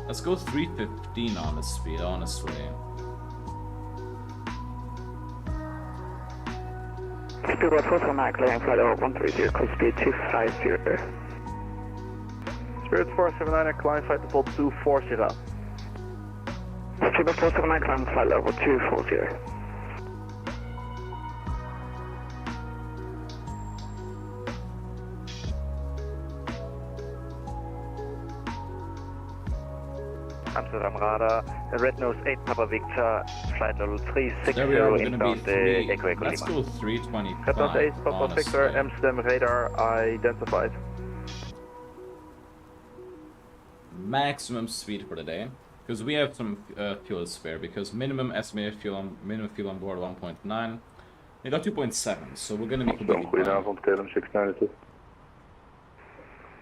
Speaker 1: Let's go 315 on the speed, honestly.
Speaker 6: Speed 479, clearing flight level 130, close speed 250.
Speaker 2: Spirit 479, climb flight level 240.
Speaker 6: Speed 479, climb flight level 240.
Speaker 13: Amsterdam radar, red nose 8 Papa Victor, flight level 360
Speaker 1: There we are, we're gonna be
Speaker 13: inbound Echo Echo
Speaker 1: let's
Speaker 13: Lima.
Speaker 1: go 325,
Speaker 12: Red nose 8 Papa Victor,
Speaker 1: honestly.
Speaker 12: Amsterdam radar identified.
Speaker 1: Maximum speed for the day, because we have some fuel spare, because minimum estimated minimum fuel on board 1.9. We got 2.7, so we're gonna be completely fine.
Speaker 7: Goedenavond, KLM 692.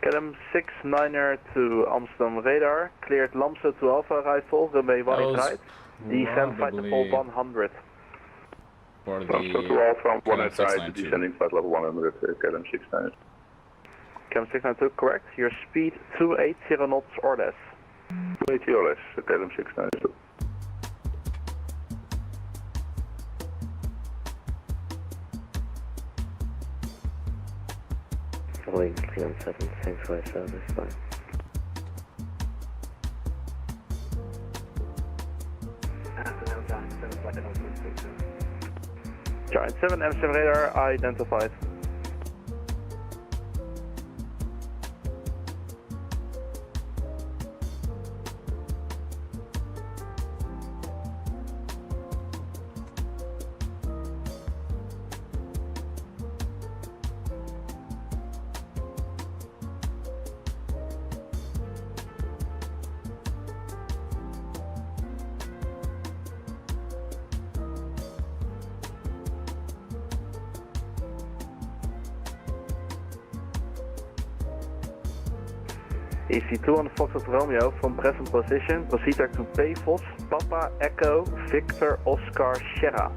Speaker 12: KLM 6-9er to Amsterdam radar, cleared Lamse to Alpha rifle, runway 18 right, descend flight level 100.
Speaker 1: For the
Speaker 7: Lamse to Alpha, 18 right,
Speaker 1: 692.
Speaker 7: descending flight level 100, KLM 692.
Speaker 12: KLM 692, correct, your speed 280 knots or less.
Speaker 7: 280 or less, KLM 692.
Speaker 14: Following 317, thanks for your service, bye.
Speaker 12: Giant 7 Amsterdam radar identified. EC2 on Foxtrot Romeo from present position, proceed to PFOS, Papa Echo, Victor Oscar Sierra.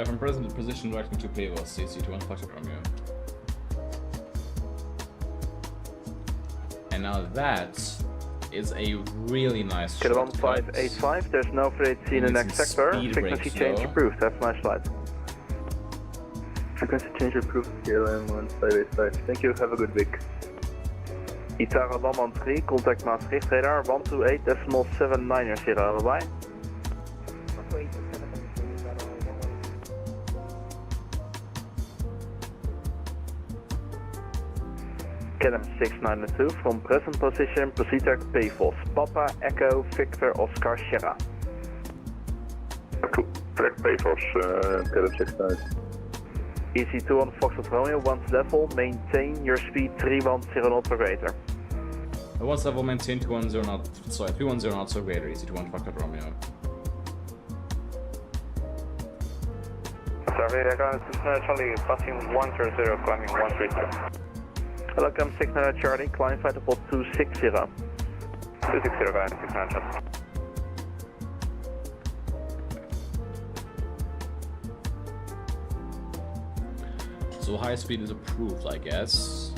Speaker 1: From present position directing to Pavos, CC2 on FlyTampa Romeo. And now that is a really nice short
Speaker 12: KLM 585, there's no freight in the next sector, frequency change approved, have a nice flight. Frequency change approved, KLM 1585, thank you, have a good week. Itara Lamman 3, contact Maastricht radar 128.79 Sierra, bye bye. KLM 692 from present position, proceed to PFOS, Papa Echo Victor Oscar Sierra.
Speaker 7: Track PFOS, KLM 692.
Speaker 12: EC2 on Foxtrot Romeo, once level, maintain your speed 310 knots or greater.
Speaker 1: Once level, maintain 310 knots, sorry, 310 knots or greater, EC2 on Foxtrot Romeo.
Speaker 13: Sorry, Charlie, passing 100, climbing 130.
Speaker 12: Welcome 69 Charlie, climb flight level 260.
Speaker 13: 260, guys, 69 Charlie.
Speaker 1: So high speed is approved, I guess.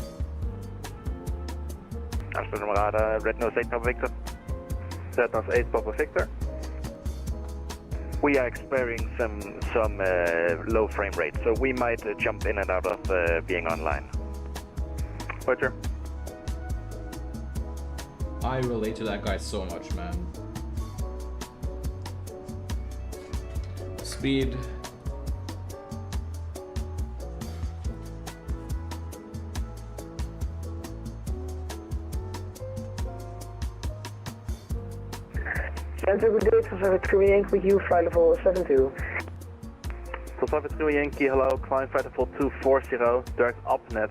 Speaker 13: Amsterdam radar, red nose 8 Papa Victor.
Speaker 12: Red nose 8 Papa Victor.
Speaker 13: We are experiencing some low frame rate, so we might jump in and out of being online.
Speaker 12: Roger.
Speaker 1: I relate to that guy so much, man. Speed.
Speaker 4: Center, good day, Transfer 3 Yankee with you, flight level 72.
Speaker 12: Transfer 3 Yankee, hello, climb flight level 240, direct upnet.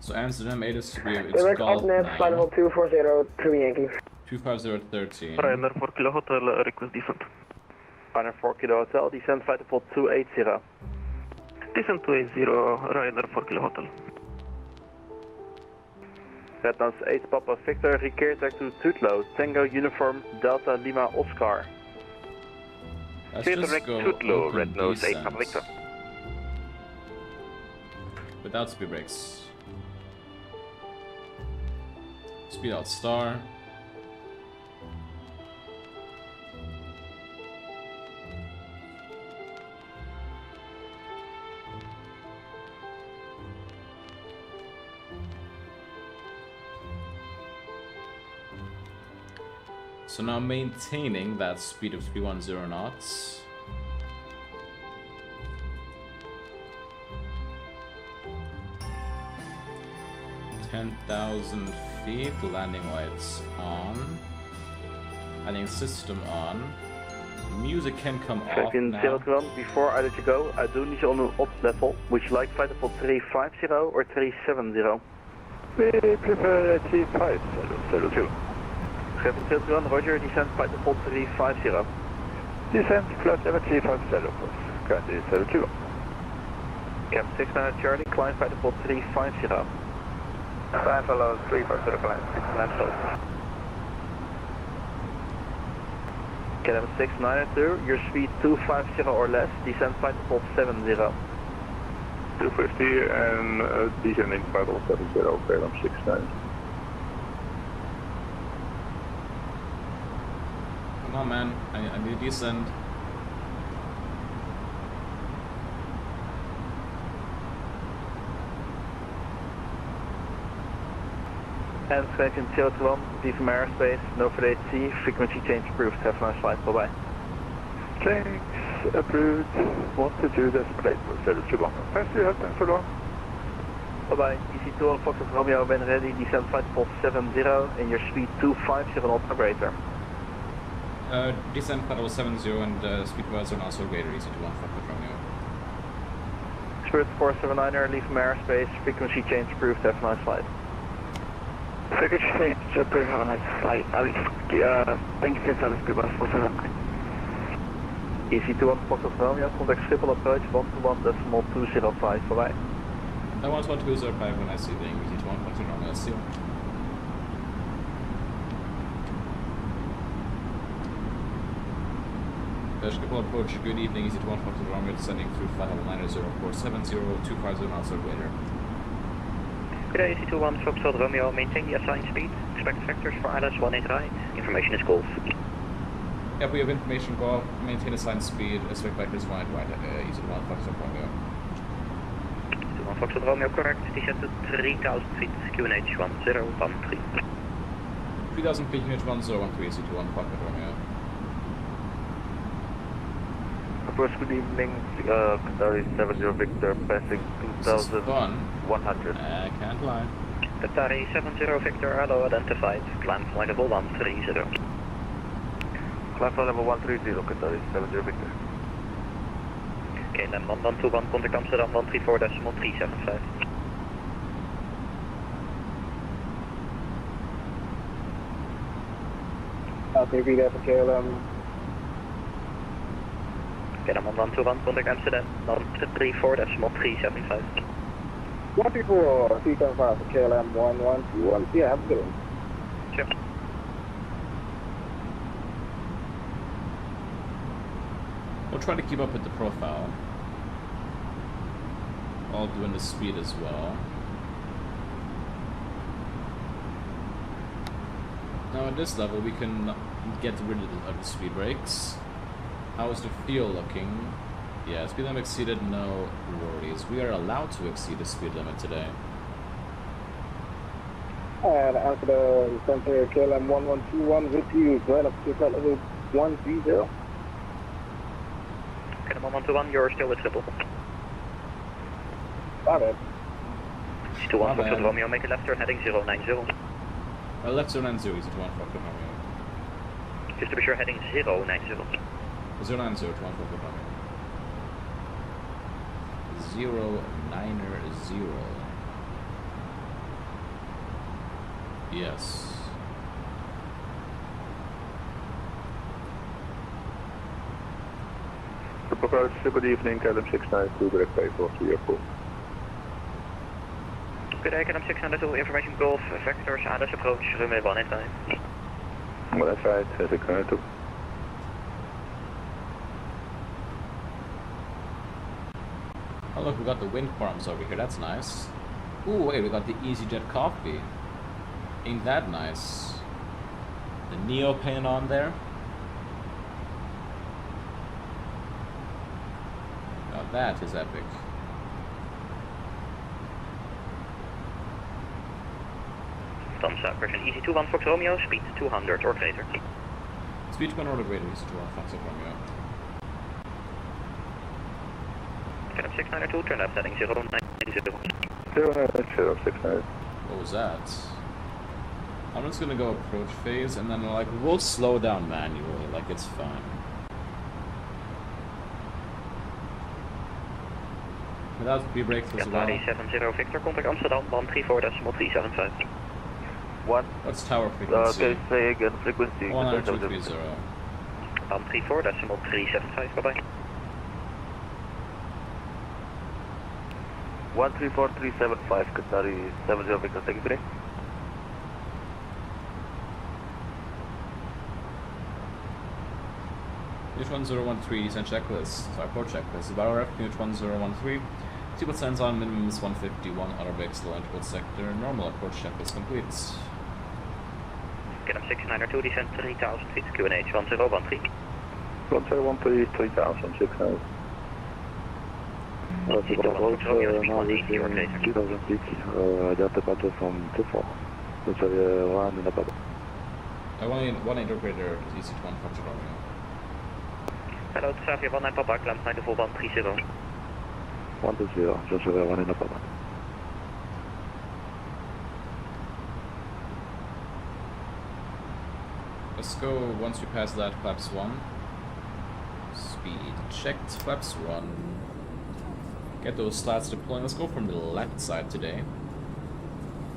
Speaker 1: So Amsterdam 8 is to be
Speaker 4: Direct upnet, flight level 240, 3 Yankee.
Speaker 1: 25013.
Speaker 12: Ryder 4 Kilo Hotel, request descent. Ryder 4 Kilo Hotel, descent flight level 280.
Speaker 13: Descent 280, Ryder 4 Kilo Hotel.
Speaker 12: Red nose 8 Papa Victor, regear back to Tutlo, Tango Uniform, Delta Lima Oscar.
Speaker 1: Let's just go
Speaker 13: Tutlo,
Speaker 1: open
Speaker 13: red nose 8
Speaker 1: descent.
Speaker 13: Papa Victor.
Speaker 1: Without speed brakes. Speed out star. So now maintaining that speed of 310 knots. (10,000 feet), landing lights on. Adding system on. Music can come off
Speaker 12: Falcon
Speaker 1: now.
Speaker 12: 01, before I let you go, I do need you on an op level. Would you like flight level 350 or 370?
Speaker 7: We prefer 350, 02.
Speaker 12: Falcon 01, roger, descent flight level 350.
Speaker 7: Descent flight level 350, currently 02.
Speaker 12: Cap 69 Charlie, climb flight level 350.
Speaker 7: 5 follows 350, climb 69 close.
Speaker 12: KLM 692, your speed 250 or less, descend flight level 70.
Speaker 7: 250 and descending flight level 70, KLM 69.
Speaker 1: Come on, man. I need to descend.
Speaker 12: And Falcon 01, V from airspace, no for ATC, frequency change approved, have a nice flight, bye bye.
Speaker 7: Thanks, approved. Want to do this plate for 02. Thanks for your help, so long.
Speaker 12: Bye bye, EC2 on Fox Romeo, when ready, descend flight level 70 and your speed 250 on operator.
Speaker 1: Descent flight level 70 and speed was are also greater, EC2 on Fox Romeo.
Speaker 12: Spirit 479er, leave from airspace, frequency change approved, have a nice flight.
Speaker 10: Frequency change approved, have a nice flight. Thank you for your service, Speedbus 479.
Speaker 12: EC2 on Fox Romeo, contact Schiphol approach 121.205, bye bye.
Speaker 1: I want 1205 when I see the EC2 on Fox Romeo, let's see. Schiphol approach, good evening, EC2 on Fox Romeo, descending through flight level 90470, 250 knots or greater.
Speaker 15: Good day, EC21 Foxtrot Romeo, maintain the assigned speed. Expect vectors for ILS 18 right. Information is Golf.
Speaker 1: Yeah, we have information, go off, maintain assigned speed, expect vectors 18 right, EC21 Foxtrot Romeo.
Speaker 15: EC21 Foxtrot Romeo, correct. Descent to 3000 feet, QNH 1013.
Speaker 1: 3000 feet, QNH 1013, EC21 Foxtrot Romeo.
Speaker 12: Approach, good evening, Qatari 70 Victor, passing 2100.
Speaker 1: I can't lie.
Speaker 15: Qatari 70 Victor, hello, identified. Climb flight level 130.
Speaker 12: Climb flight level 130, Qatari 70 Victor.
Speaker 15: Okay, then 1121, contact Amsterdam 134.375.
Speaker 10: I'll take you there for KLM.
Speaker 15: Okay, then 1121, contact Amsterdam 134.375.
Speaker 10: 134, 375 for KLM 1121. Yeah, have a good one.
Speaker 15: Sure.
Speaker 1: We'll try to keep up with the profile. While doing the speed as well. Now at this level we can get rid of the speed brakes. How is the fuel looking? Yeah, speed limit exceeded, no worries. We are allowed to exceed the speed limit today.
Speaker 10: And after the center KLM 1121 with you, right up to flight level 130.
Speaker 15: Okay, 1121, you're still with Schiphol.
Speaker 10: Got it.
Speaker 15: EC21 Foxtrot Romeo, make a left turn heading 090.
Speaker 1: Left 090 is it 1 Foxtrot Romeo.
Speaker 15: Just to be sure, heading 090.
Speaker 1: 090 to 1 Foxtrot Romeo. 090. Yes.
Speaker 7: Approach, good evening, KLM 692, direct paper to your pool.
Speaker 15: Good day, KLM 692, information Golf, vectors, ADS approach, runway 18 right.
Speaker 7: 18 right, 692.
Speaker 1: Oh look, we got the wind farms over here, that's nice. Ooh, wait, we got the Easyjet coffee. Ain't that nice? The neoprene on there. Now that is epic.
Speaker 15: Thumbs up, version EC21 Fox Romeo, speed 200 or greater.
Speaker 1: Speed 200 or greater, EC21 Fox Romeo.
Speaker 15: KLM 692, turn left heading 090.
Speaker 7: 090, 690.
Speaker 1: What was that? I'm just gonna go approach phase and then like we'll slow down manually, like it's fine. Without pre-brakes as well.
Speaker 15: 370 Victor, contact Amsterdam, 134.375.
Speaker 12: What?
Speaker 1: What's tower frequency?
Speaker 12: Okay, say again, frequency.
Speaker 1: 19230.
Speaker 15: 134.375, bye-bye.
Speaker 12: 134375, Qatari 70 Victor, take it.
Speaker 1: Unit 1013, descent checklist, approach checklist. About RF, Unit 1013. Seatbelt signs on, minimum is 151, auto brakes, low entry sector, normal approach checklist complete.
Speaker 15: Get 6902, descent 3000 feet, QNH 1013.
Speaker 7: 1013, 3000, 6000. Delta Pato from 24. That's one in the Pato.
Speaker 1: One interpreter is EC1 from Chicago.
Speaker 15: Hello, it's Savia 19 Papa, climb 9 to 4130.
Speaker 7: 120, just one in the Papa.
Speaker 1: Let's go once we pass that, flaps 1. Speed checked, flaps 1. Get those slats deploying. Let's go from the left side today.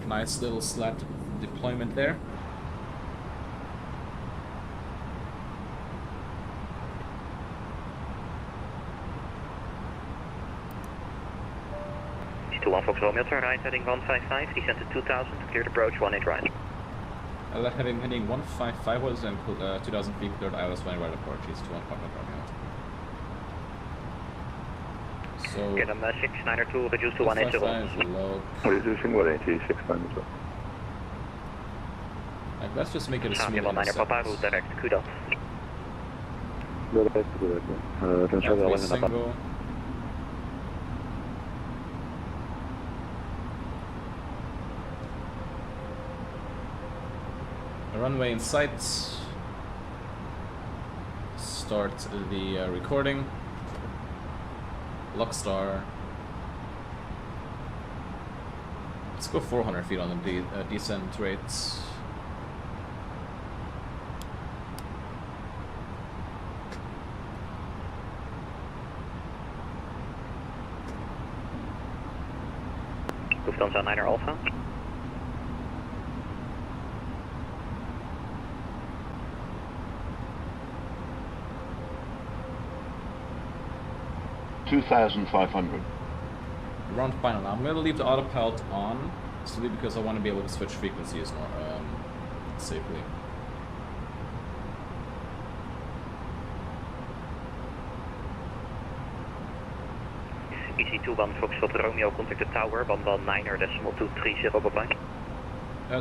Speaker 1: Nice little slat deployment there.
Speaker 15: One Fox Romeo, turn right, heading 155, descend to 2000, cleared approach, 18 right.
Speaker 1: Heading 155 was and 2000 feet, cleared ILS 1 right approach, east to 1 Papa Romeo. So,
Speaker 15: get them 6902, reduce to 180.
Speaker 1: Low.
Speaker 7: Reducing 180, 6902.
Speaker 1: Like, let's just make it a smooth
Speaker 15: Papa, route direct, kudos.
Speaker 1: Single. Runway in sight. Start the recording. Lockstar. Let's go 400 feet on the descent rates.
Speaker 15: Lufthansa 9er Alpha.
Speaker 8: $2,500.
Speaker 1: Around final now. I'm going to leave the autopilot on, simply because I want to be able to switch frequencies more safely.
Speaker 15: EC21 Foxtrot Romeo, contact the tower, 119er.230, bye-bye.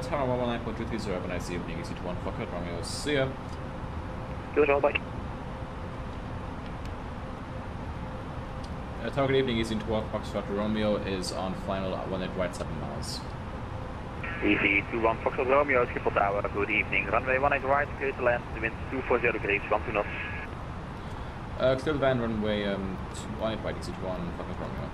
Speaker 1: Tower 119.230, have a nice evening, EC21 Foxtrot Romeo, see ya.
Speaker 15: You as well, bye.
Speaker 1: Target evening, EC21 Foxtrot Romeo is on final 18 right 7 miles.
Speaker 15: EC21 Foxtrot Romeo, Schiphol Tower, good evening. Runway 18 right, clear to land, the wind 240 degrees, 12 knots.
Speaker 1: Clear the van, runway 18 right, EC21 Foxtrot Romeo.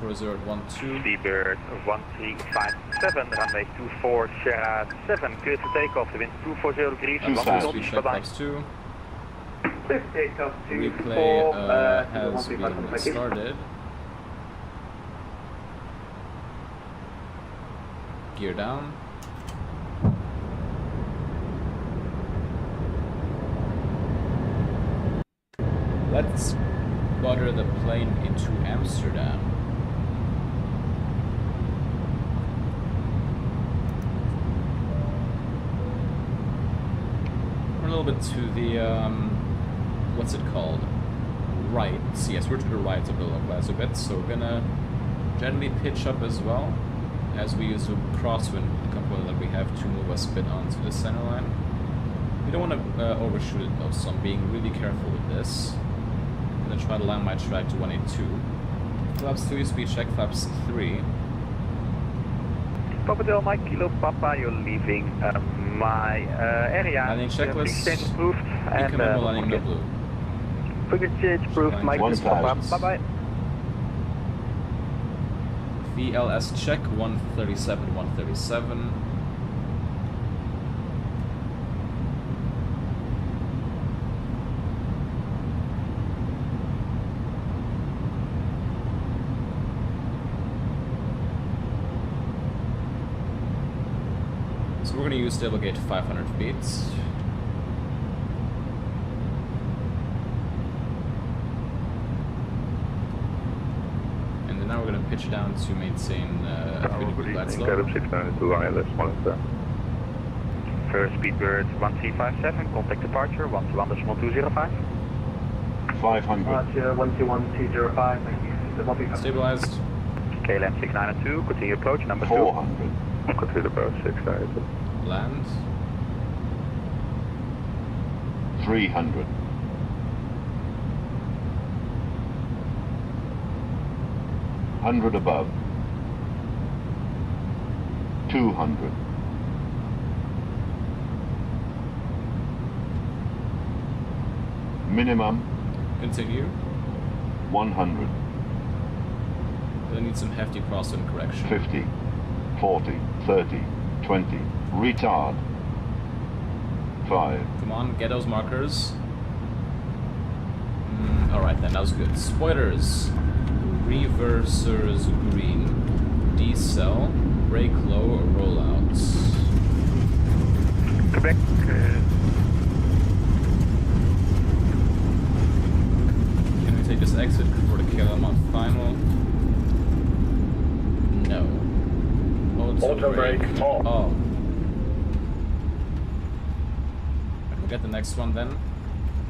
Speaker 1: 240.12.
Speaker 15: Seabird 1357, runway 2407, clear to take off, the wind 240 degrees, 12 knots, bye-bye.
Speaker 1: Replay has been started. Gear down. Let's butter the plane into Amsterdam. We're a little bit to the what's it called? Right. Yes, we're to the right of the low class a bit, so we're gonna gently pitch up as well as we use the crosswind component that we have to move us a bit onto the center line. We don't want to overshoot it though, so I'm being really careful with this. I'm gonna try to land my track to 182. Flaps 2, speed check, flaps 3.
Speaker 15: Papa Del Mike Kilo Papa, you're leaving my area.
Speaker 1: Landing checklist.
Speaker 15: Change approved and
Speaker 1: landing no blue.
Speaker 15: Frequency approved, Mike Kilo Papa. Bye bye.
Speaker 1: VLS check 137, 137. we're going to use stable gate 500 feet. And then now we're going to pitch down to maintain pretty good glide slope.
Speaker 15: First speedbird 1357, contact departure 121.205.
Speaker 8: 500.
Speaker 2: Roger, 121.205, thank you.
Speaker 1: Stabilized.
Speaker 15: KLM 692, continue approach number 2.
Speaker 8: 400.
Speaker 12: Continue approach 692.
Speaker 1: Land.
Speaker 8: 300. 100 above. 200. Minimum.
Speaker 1: Continue.
Speaker 8: 100.
Speaker 1: I need some hefty crosswind correction.
Speaker 8: 50. 40. 30. 20. Retard. 5.
Speaker 1: Come on, get those markers. Alright then, that was good. Spoilers. Reversers green. Decel. Brake low, rollouts.
Speaker 15: Quebec.
Speaker 1: Can we take this exit for the KLM on final? No. Auto brake. Oh. We'll get the next one then.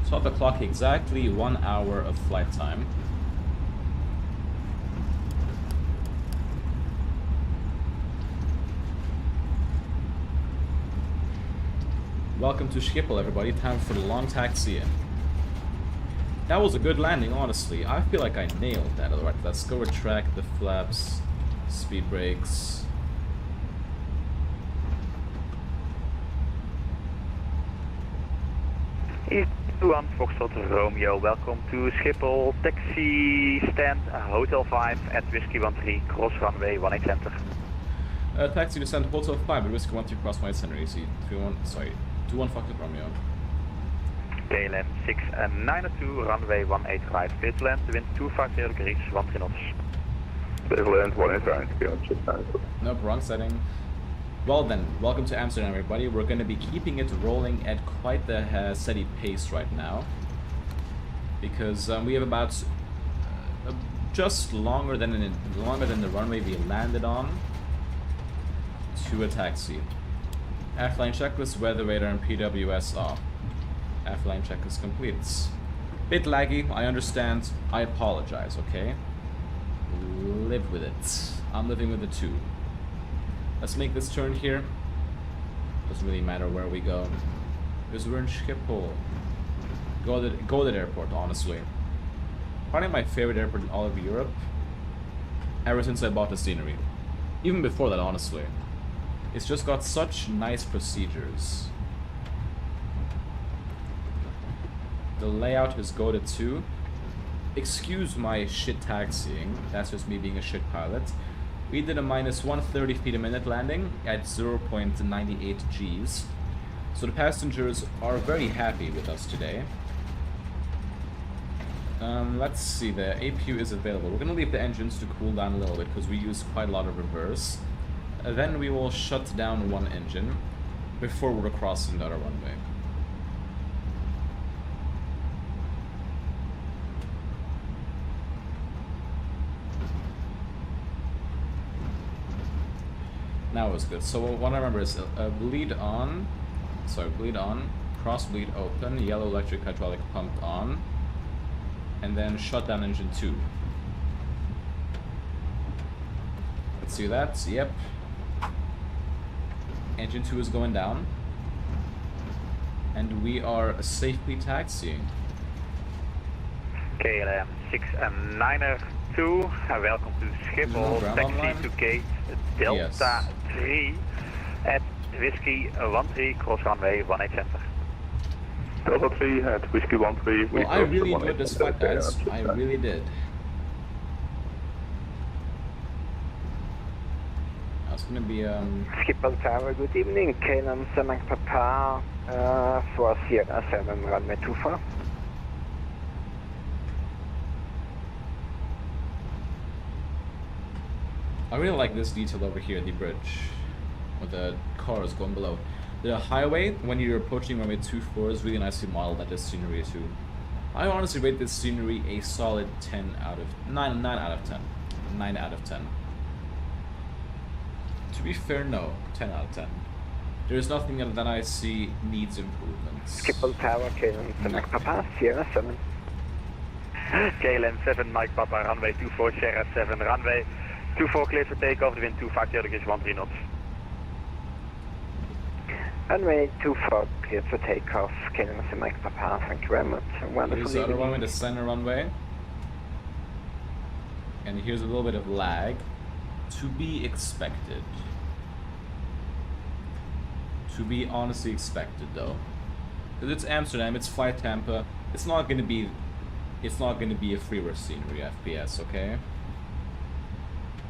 Speaker 1: Stop the clock exactly 1 hour of flight time. Welcome to Schiphol, everybody. Time for the long taxi in. That was a good landing, honestly. I feel like I nailed that. Alright, let's go retract the flaps, speed brakes.
Speaker 15: East-1 Foxtrot Romeo, welcome to Schiphol, taxi stand Hotel 5 at Whiskey 13, cross runway 18 center.
Speaker 1: Taxi descent Hotel 5 at Whiskey 13, cross my Sceneries, 21 Foxtrot Romeo.
Speaker 15: KLM 692, runway 185, clear to land, the wind 250 degrees, 13 knots.
Speaker 12: Clear to land, 185,
Speaker 1: Nope, wrong setting. Well then, welcome to Amsterdam, everybody. We're going to be keeping it rolling at quite the steady pace right now, because we have about just longer than the runway we landed on to a taxi. Airline checklist, weather radar, and PWS off. Airline check is complete. It's a bit laggy, I understand. I apologize, okay? Live with it. I'm living with it too. Let's make this turn here. Doesn't really matter where we go, because we're in Schiphol. Go to the airport, honestly. Probably my favorite airport in all of Europe, ever since I bought the Scenery. Even before that, honestly. It's just got such nice procedures. The layout is goated too. Excuse my shit taxiing. That's just me being a shit pilot. We did a minus 130 feet a minute landing at 0.98 Gs. So the passengers are very happy with us today. Let's see, the APU is available. We're going to leave the engines to cool down a little bit because we use quite a lot of reverse. Then we will shut down one engine before we're crossing another runway. Now it's good. So what I remember is bleed on, cross bleed open, yellow electric hydraulic pump on, and then shut down engine 2. Let's see that. Yep. Engine 2 is going down, and we are safely taxiing.
Speaker 15: KLM 692, welcome to Schiphol, taxi to gate Delta 3 at Whiskey 13, cross runway 18 center.
Speaker 12: Delta 3 at Whiskey 13.
Speaker 1: Well, I really enjoyed this flight, guys. I really did. That's gonna be
Speaker 10: Schiphol Tower, good evening. KLM 7 Papa for Sierra 7 runway 24.
Speaker 1: I really like this detail over here at the bridge. or the cars going below. The highway, when you're approaching runway 24, is really nicely modeled at this scenery too. I honestly rate this scenery a solid 9 out of 10. 9 out of 10. To be fair, no, 10 out of 10. There's nothing that I see needs improvements.
Speaker 10: Schiphol Tower, KLM Mike Papa, Sierra 7.
Speaker 15: KLM 7, Mike Papa, runway 24, Sierra 7, runway 24, clear for takeoff, the wind 25, degrees 13 knots.
Speaker 10: Runway 24, clear for takeoff, KLM Mike Papa, thank you very much.
Speaker 1: Here's the other runway, the center runway. And here's a little bit of lag. To be expected. To be honestly expected though. Because it's Amsterdam, it's FlyTampa. It's not gonna be a freeware scenery FPS, okay?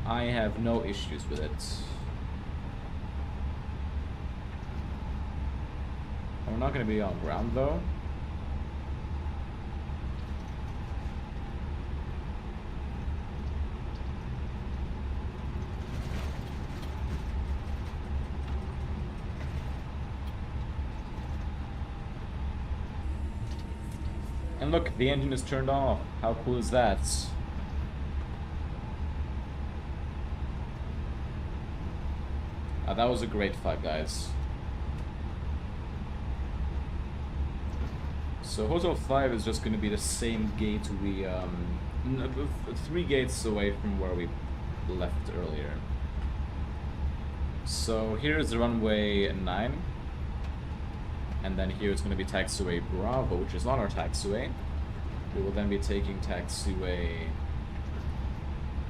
Speaker 1: I have no issues with it. We're not gonna be on ground though. And look, the engine is turned off. How cool is that? That was a great fight, guys. So Hotel 5 is just going to be the same gate we, 3 gates away from where we left earlier. So here's the runway 9. And then here it's going to be taxiway Bravo, which is not our taxiway. We will then be taking taxiway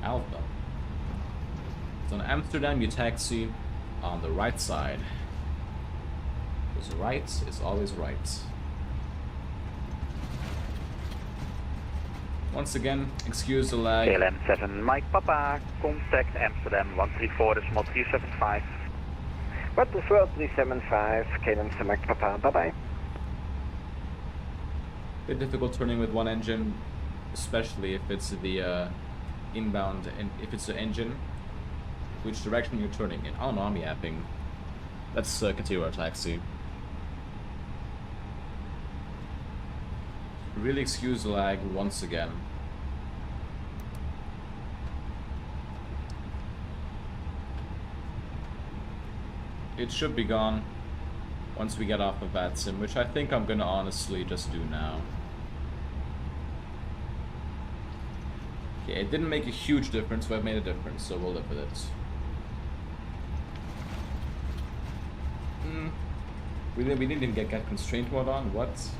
Speaker 1: Alpha. So in Amsterdam, you taxi on the right side. Because right is always right. Once again, excuse the lag.
Speaker 15: KLM 7, Mike Papa, contact Amsterdam 134.375.
Speaker 10: What the 375, KLM Mike Papa, bye-bye.
Speaker 1: Bit difficult turning with one engine, especially if it's the inbound, and if it's the engine, which direction you're turning in. Oh no, I'm yapping. Let's continue our taxi. Really excuse the lag once again. It should be gone once we get off of flightsim, which I think I'm gonna honestly just do now. Okay, it didn't make a huge difference, but it made a difference, so we'll live with it. We didn't get constraint mode on, what?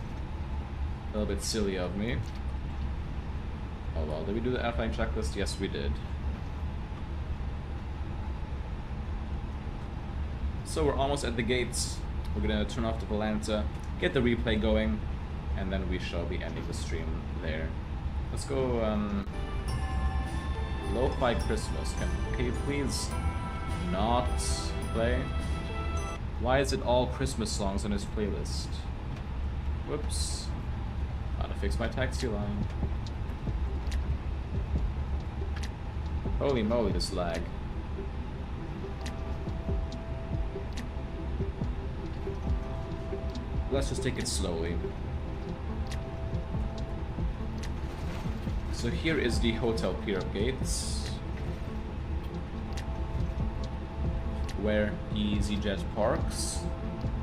Speaker 1: A little bit silly of me. Oh well, did we do the airplane checklist? Yes, we did. So we're almost at the gates. We're gonna turn off the Volanta, get the replay going, and then we shall be ending the stream there. Let's go, Lo-Fi Christmas. Can you please not play? Why is it all Christmas songs on his playlist? Whoops. Gotta fix my taxi line. Holy moly, this lag. Let's just take it slowly. So here is the Hotel Pier Gates, where Easyjet parks,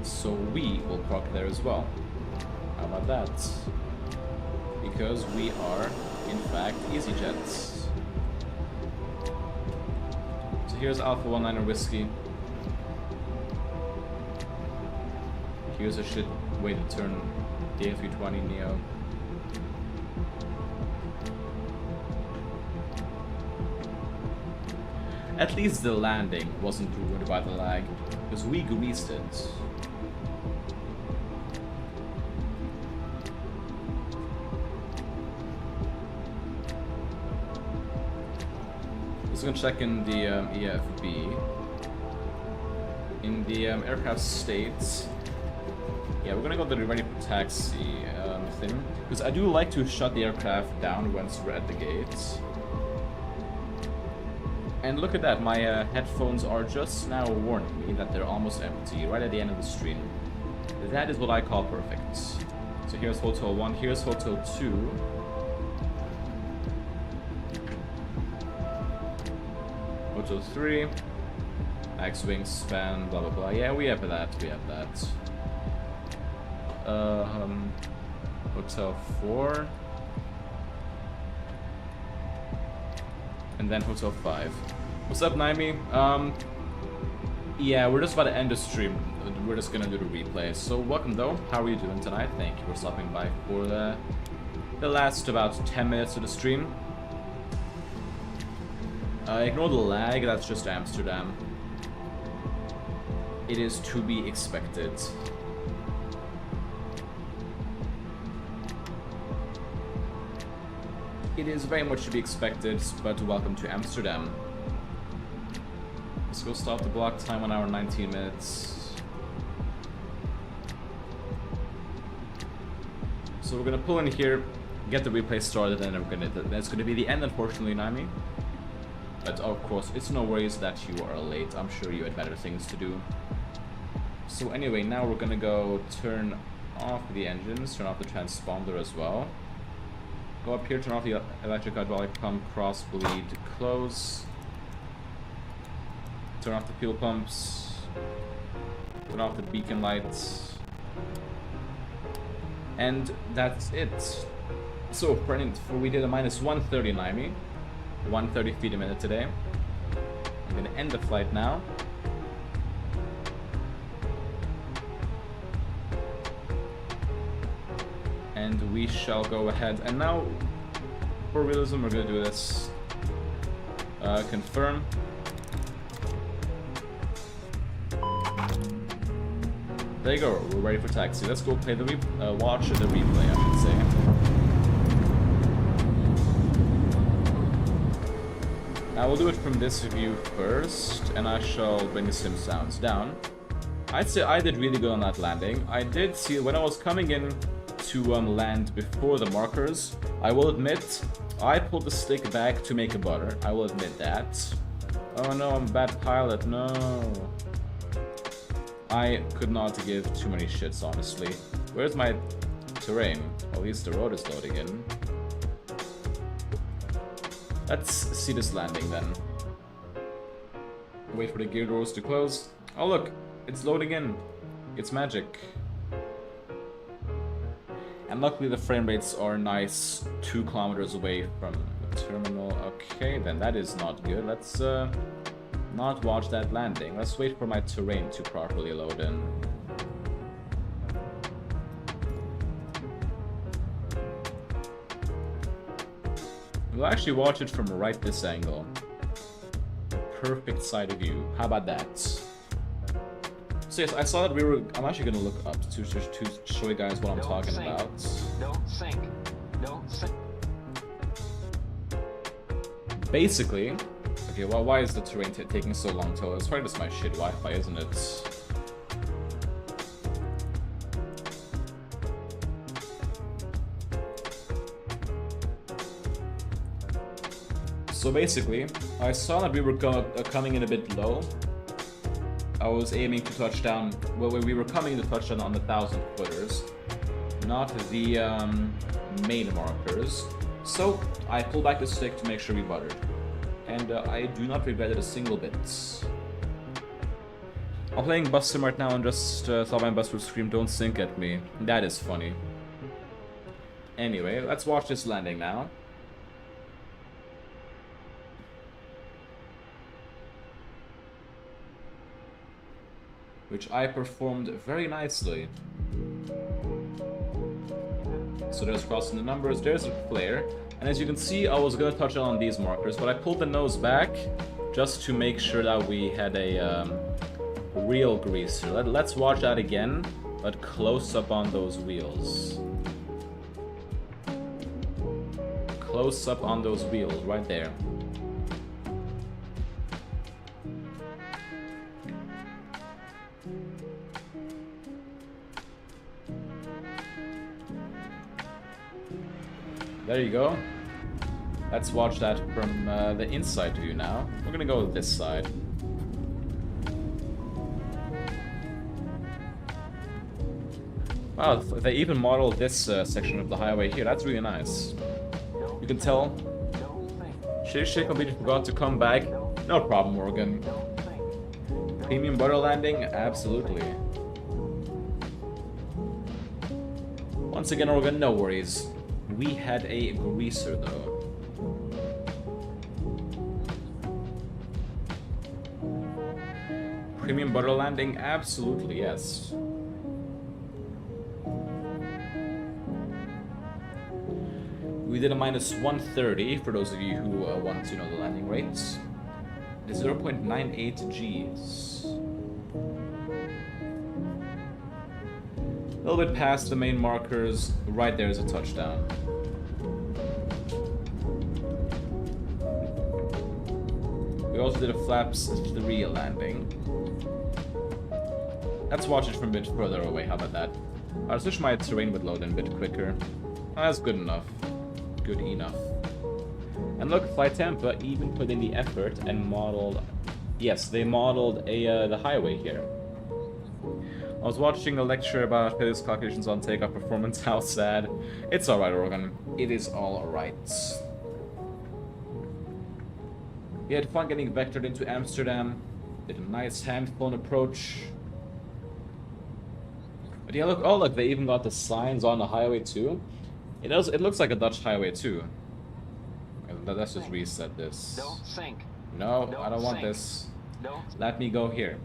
Speaker 1: so we will park there as well. How about that? Because we are, in fact, Easyjets. So here's Alpha 19 Whiskey. Here's a shit way to turn the A320neo. At least the landing wasn't ruined by the lag, because we greased it. Let's go check in the EFB. In the aircraft states. Yeah, we're gonna go to the ready for taxi thing, because I do like to shut the aircraft down once we're at the gates. And look at that, my headphones are just now warning me that they're almost empty, right at the end of the stream. That is what I call perfect. So here's Hotel 1, here's Hotel 2. Hotel 3. Max wingspan, blah blah blah. Yeah, we have that, Hotel 4. And then Hotel 5. What's up, Naimi? Yeah, we're just about to end the stream. We're just gonna do the replay. So welcome though. How are you doing tonight? Thank you for stopping by for the last about 10 minutes of the stream. Ignore the lag, that's just Amsterdam. It is to be expected. It is very much to be expected, but welcome to Amsterdam. Let's go stop the block time, 1 hour 19 minutes. So we're gonna pull in here, get the replay started, and that's gonna be the end, unfortunately, Naimi. But of course, it's no worries that you are late. I'm sure you had better things to do. So anyway, now we're gonna go turn off the engines, turn off the transponder as well. Go up here, turn off the electric hydraulic pump, cross bleed, close. Turn off the fuel pumps. Turn off the beacon lights. And that's it. So we did a minus 130 Naimi. 130 feet a minute today. I'm gonna end the flight now. And we shall go ahead. And now, for realism, we're gonna do this. Confirm. There you go. We're ready for taxi. Let's go play the watch the replay, I should say. I will do it from this view first, and I shall bring the sim sounds down. I'd say I did really good on that landing. I did see when I was coming in to land before the markers, I will admit, I pulled the stick back to make a butter. I will admit that. Oh no, I'm a bad pilot, no. I could not give too many shits, honestly. Where's my terrain? Well, at least the road is loading in. Let's see this landing then. Wait for the gear doors to close. Oh look, it's loading in. It's magic. And luckily the frame rates are nice 2 kilometers away from the terminal. Okay, then that is not good. Let's not watch that landing. Let's wait for my terrain to properly load in. We'll actually watch it from right this angle. Perfect side of view. How about that? So yes, I saw that we were... I'm actually going to look up to show you guys what I'm talking about.
Speaker 16: Don't sink. Don't sink.
Speaker 1: Basically... Okay, well, why is the terrain taking so long to load? It's probably just my shit Wi-Fi, isn't it? So basically, I saw that we were coming in a bit low. I was aiming to touch down, well, we were coming to touch down on the 1,000 footers, not the main markers. So I pulled back the stick to make sure we buttered. And I do not regret it a single bit. I'm playing Bus Sim right now and just saw my bus would scream, "Don't sink at me." That is funny. Anyway, let's watch this landing now. Which I performed very nicely. So there's crossing the numbers, there's a flare. And as you can see, I was gonna touch on these markers, but I pulled the nose back just to make sure that we had a real greaser. Let's watch that again, but close up on those wheels. Close up on those wheels, right there. There you go. Let's watch that from the inside view now. We're gonna go this side. Wow, they even modeled this section of the highway here. That's really nice. You can tell. She completely forgot to come back. No problem, Morgan. Premium butter landing? Absolutely. Once again, Morgan, no worries. We had a greaser, though. Premium butter landing? Absolutely, yes. We did a minus 130 for those of you who want to know the landing rates. It is 0.98 Gs. A little bit past the main markers. Right there is a touchdown. We also did a flaps 3 landing. Let's watch it from a bit further away. How about that? I'll switch my terrain with load in a bit quicker. That's good enough. Good enough. And look, FlyTampa even put in the effort and modeled... Yes, they modeled the highway here. I was watching a lecture about physics calculations on takeoff performance. How sad. It's alright, Oregon. It is alright. We had fun getting vectored into Amsterdam. Did a nice hand-flown approach. But yeah, look, oh look, they even got the signs on the highway too. It looks like a Dutch highway too. Let's just reset this.
Speaker 16: Don't sink.
Speaker 1: No, I don't want this. Let me go here.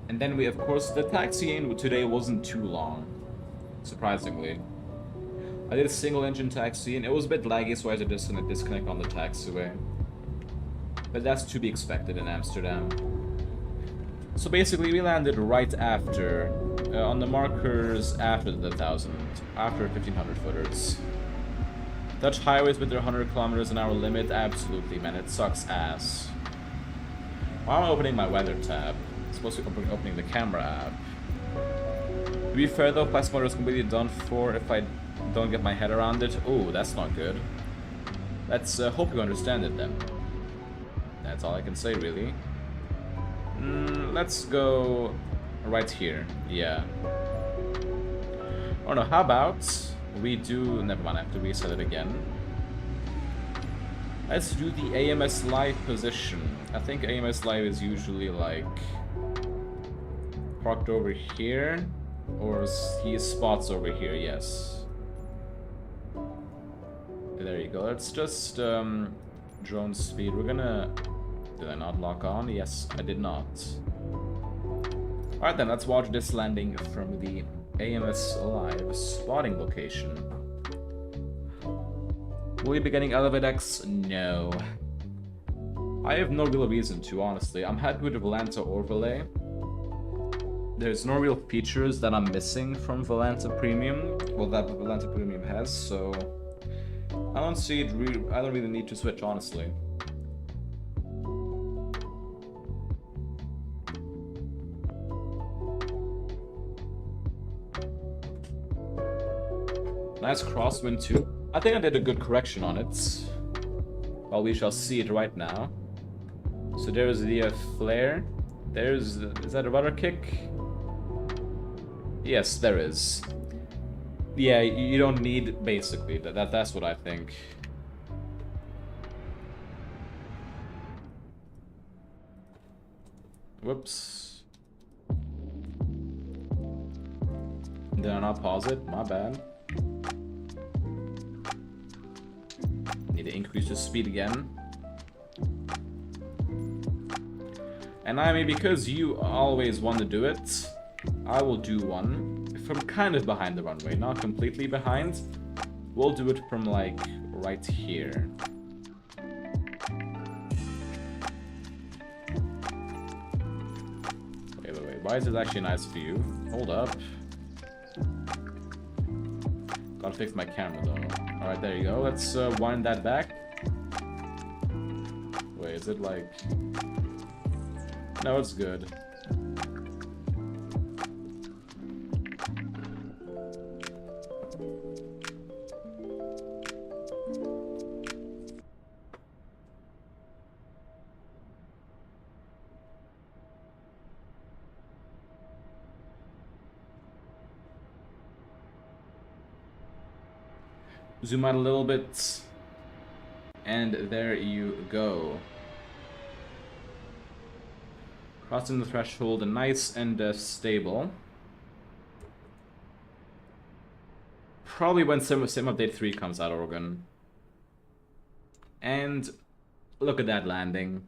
Speaker 1: And then we, of course, the taxiing today wasn't too long, surprisingly. I did a single engine taxi and it was a bit laggy, so I had to disconnect on the taxiway. But that's to be expected in Amsterdam. So basically we landed right after, on the markers after the 1500 footers. Dutch highways with their 100 kilometers an hour limit, absolutely, man, it sucks ass. Why am I opening my weather tab? I'm supposed to be opening the camera app. To be fair though, Flight Simulator is completely done for if I don't get my head around it. Oh, that's not good. Let's hope you understand it then. That's all I can say, really. Let's go right here. Yeah. Oh no, how about we do... Never mind, I have to reset it again. Let's do the AMS Live position. I think AMS Live is usually like... parked over here. Or he spots over here, yes. There you go. Let's just drone speed. We're gonna... Did I not lock on? Yes, I did not. Alright then, let's watch this landing from the AMS Live spotting location. Will we be getting Elevate X? No. I have no real reason to, honestly. I'm happy with the Volanta overlay. There's no real features that I'm missing from Volanta Premium. Well, that Volanta Premium has, so... I don't see it I don't really need to switch, honestly. Nice crosswind too. I think I did a good correction on it. Well, we shall see it right now. So there's the flare. Is that a rudder kick? Yes, there is. Yeah, you don't need, basically, that's what I think. Whoops. Did I not pause it? My bad. Need to increase the speed again. And I mean, because you always want to do it, I will do one from kind of behind the runway, not completely behind. We'll do it from like right here. Wait. Why is it actually a nice view? Hold up. Gotta fix my camera though. Alright, there you go. Let's wind that back. Wait, is it like... No, it's good. Zoom out a little bit. And there you go. Crossing the threshold, nice and stable. Probably when sim update 3 comes out, Oregon. And look at that landing.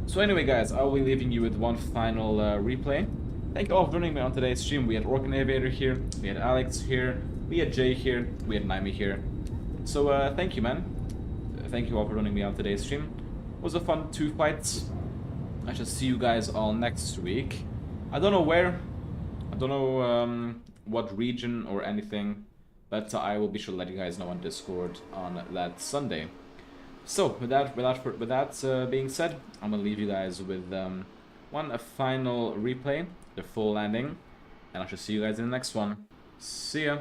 Speaker 1: So anyway, guys, I'll be leaving you with one final replay. Thank you all for joining me on today's stream. We had Orkan Aviator here, we had Alex here, we had Jay here, we had Naimi here. So thank you, man. Thank you all for joining me on today's stream. It was a fun 2 fights. I shall see you guys all next week. I don't know where. I don't know what region or anything. But I will be sure to let you guys know on Discord on that Sunday. So with that being said, I'm gonna leave you guys with one final replay, the full landing, and I shall see you guys in the next one. See ya.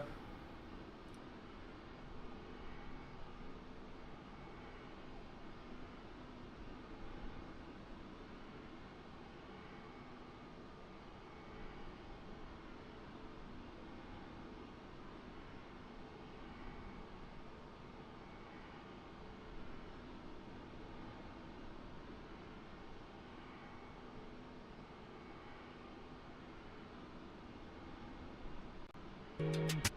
Speaker 17: you